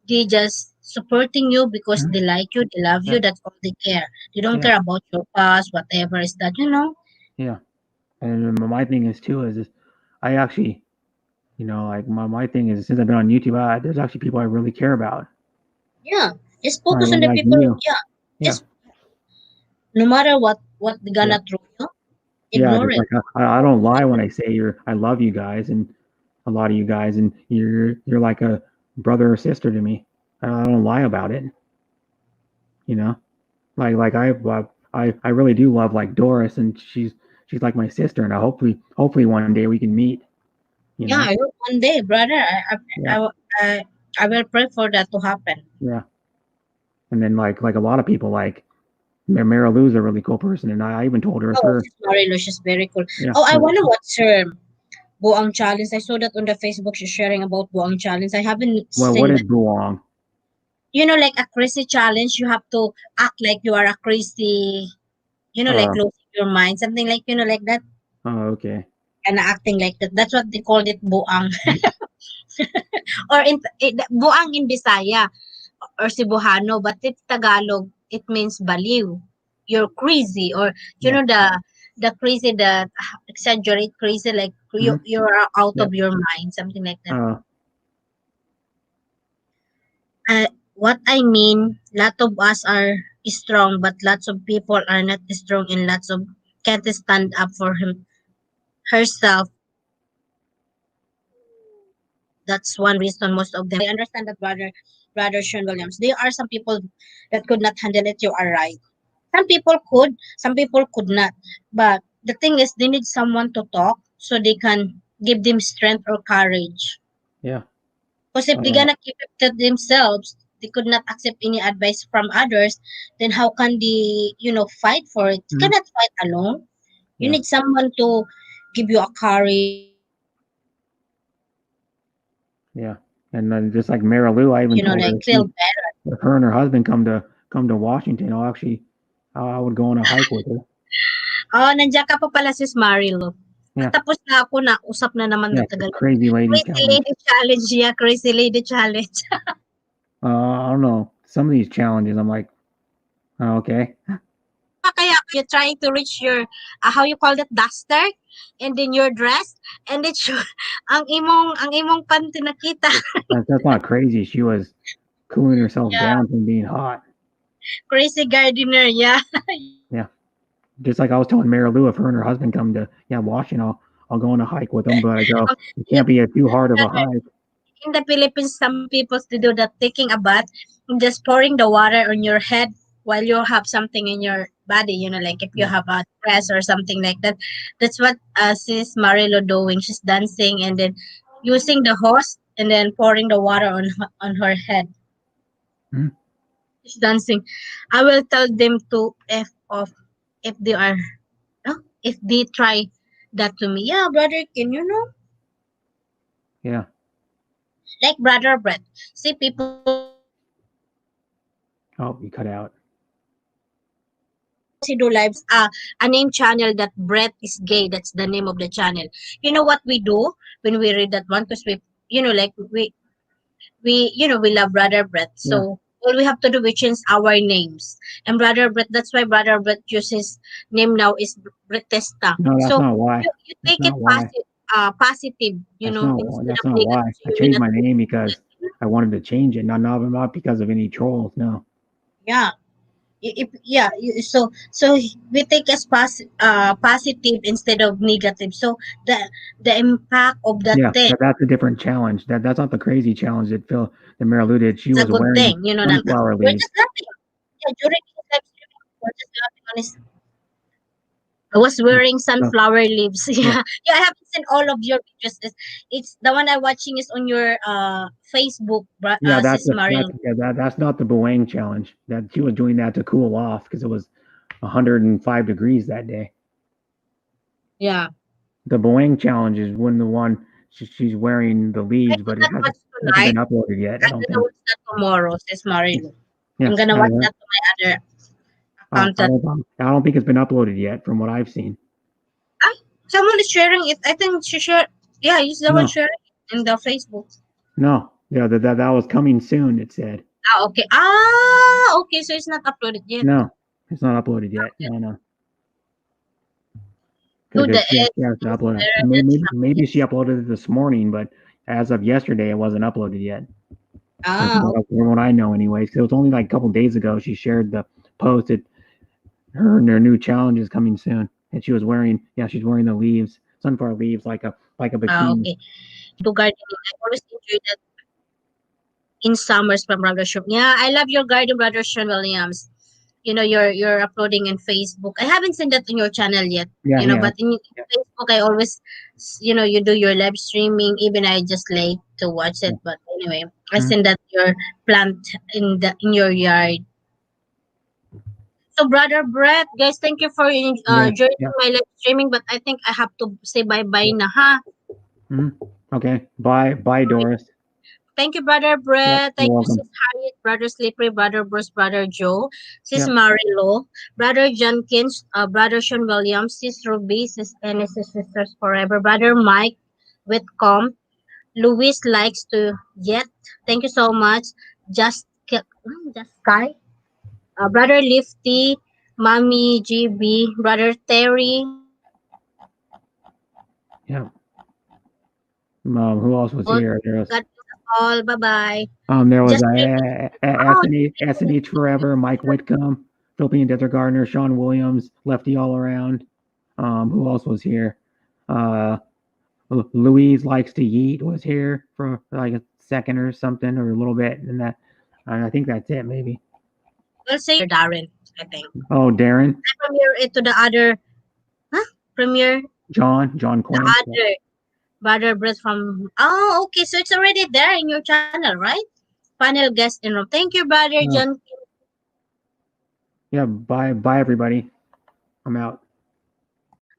they just supporting you because Mhm. they like you, they love Yeah, you. That's all they care. They don't yeah, care about your past, whatever is that. yeah. And my thing is too is I actually, like my thing is since I've been on YouTube, there's actually people I really care about. Yeah, just focus on the Like people. you. Yeah, Yeah, just no matter what they yeah, gonna throw you, yeah. ignore Just it. like I don't lie when I say I love you guys and a lot of you guys and you're like a brother or sister to me. I don't lie about it. You know, like I really do love like Doris and she's like my sister and I hopefully one day we can meet. You Yeah, know, I hope one day, brother. yeah, I, I will pray for that to happen. yeah. And then like a lot of people like Mara Lou's a really cool person and I even told her if Oh, her she's Marilo, she's very cool. yeah Oh, I wanna watch her Buang challenge. I saw that on the Facebook. She's sharing about Buang challenge. I haven't well what seen is that. Buong? Like a crazy challenge. You have to act like you are a crazy. Like Uh losing your mind, something like like that, oh okay. and acting like that. That's what they called it, buang, or buang in Bisaya or Cebuano, but it's Tagalog. It means baliw. You're crazy, or Yeah. the crazy, the exaggerate crazy, like Hmm. you're out Yeah. of your mind, something like that. Uh What I mean, lot of us are strong, but lots of people are not strong, and lots of can't stand up for herself. That's one reason most of them. I understand that, brother Sean Williams. There are some people that could not handle it. You are right. Some people could not. But the thing is, they need someone to talk so they can give them strength or courage. yeah. Because if they're Uh gonna keep it to themselves, they could not accept any advice from others. Then how can they, fight for it? You mhm. cannot fight alone. You Yeah. need someone to give you a courage. Yeah. And then just like Mara Lou, I even told her Like feel better. if her and her husband come to Washington, I would go on a hike with her. Oh, nandiyan ka pa pala, sis Marilo. Yeah. Tapos na ako, nausap na naman Yeah. matagal. Crazy lady Crazy challenge. Lady Challenge, yeah, Crazy Lady Challenge. I don't know. Some of these challenges, I'm like, oh, okay. Kaya you're trying to reach your, how you call that, duster, and then your dress, and then ang imong panty nakita. That's not crazy. She was cooling herself Yeah, down from being hot. crazy gardener, yeah. Yeah. Just like I was telling Mary Lou, if her and her husband come to Washington, I'll go on a hike with them. But I go, it can't be too hard of a hike. In the Philippines, some people to do that, taking a bath, just pouring the water on your head while you have something in your body. Like if you Yeah. have a dress or something like that. That's what sis Marilo doing. She's dancing and then using the hose and then pouring the water on her head. Hmm. She's dancing. I will tell them to f off if they are, if they try that to me. Yeah, brother, can you know? Yeah. Like brother Brett. See people Oh, you cut out. he do lives a name channel that Brett is gay. That's the name of the channel. You know what we do when we read that one? Because like we love Brother Brett. Yeah. So all we have to do we change our names. And Brother Brett, that's why Brother Brett uses name now is Bretesta. No, that's So not why. you That's take it not why. positive, instead That's of not negative. why. So I you will changed not my name because I wanted to change it. Not because of any trolls. No. yeah. So we take as positive instead of negative. So the impact of that Yeah, thing that's a different challenge. That's not the crazy challenge that the mayor alluded. She is a was good wearing thing, you know. That sunflower we're leaves. just laughing. Yeah, during his live streaming, we're just laughing on his. I was wearing So, sunflower leaves. yeah, Yeah, yeah. I haven't seen all of your videos. It's the one I'm watching is on your Facebook, yeah, Sis Marilyn. that's not the Boeing challenge. That she was doing that to cool off because it was 105 degrees that day. Yeah, The Boeing challenge is when the one she's wearing the I leaves, did but not watch hasn't tonight. been uploaded yet. I I'm don't gonna think. watch that tomorrow, Sis Marilyn. Yeah, I'm gonna watch that to my other account. I don't think it's been uploaded yet, from what I've seen. Ah, someone is sharing it. I think she shared. Yeah, he's the one No, sharing it in the Facebook. no, yeah, that was coming soon. It said. Ah, okay. Ah, okay. So it's not uploaded yet. No, it's not uploaded yet. No. To the Because she has to upload it. Maybe she uploaded it this morning, but as of yesterday, it wasn't uploaded yet. ah, From what I know, anyways. 'Cause it was only like a couple days ago she shared the post that her new challenge is coming soon, and she was wearing she's wearing the leaves, sunflower leaves, like a bikini. okay. To gardening, I always enjoy that in summers from Brother Sean. Yeah, I love your garden, Brother Sean Williams. You know, you're uploading in Facebook. I haven't seen that on your channel yet. Yeah, You know, yeah, but in Facebook, I always, you do your live streaming. Even I just late to watch it. But anyway, I Mhm. seen that your plant in your yard. So, Brother Brett, guys, thank you for yeah, joining yeah. my live streaming. But I think I have to say bye bye na ha. Mhm. Okay, bye, Doris. Thank you, Brother Yep, Brett. you're Thank you, welcome. Sis Harriet, Brother Slippery, Brother Bruce, Brother Joe, Sis Yep. Marilo, Brother Jenkins, Brother Sean Williams, Sis Ruby, Sis Ennis, Sis Sisters Forever, Brother Mike, Whitcomb, Louis likes to yet. Thank you so much. Just Sky, Brother Lifty, Mommy GB, Brother Terry, Yeah. Who else was God here? bless us all. Bye bye. There was Just oh, SNH Forever, Mike Whitcomb, Philippine Desert Gardener, Sean Williams, Lefty All Around. Who else was here? Uh, Louise Likes to Yeet was here for like a second or something, or a little bit, and I think that's it, maybe. we'll say Darren, I think. Oh, Darren, I premiere it to the other, huh? Premiere John the Quinn. other Brother Bruce from. Oh, okay. So it's already there in your channel, right? Panel guest in room. Thank you, Brother Yeah. John. Yeah, bye everybody. I'm out.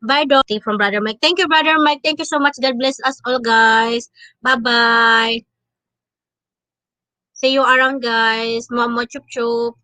Bye, Dorothy from Brother Mike. Thank you, Brother Mike. Thank you so much. God bless us all, guys. Bye bye. See you around, guys. Mama chup chup.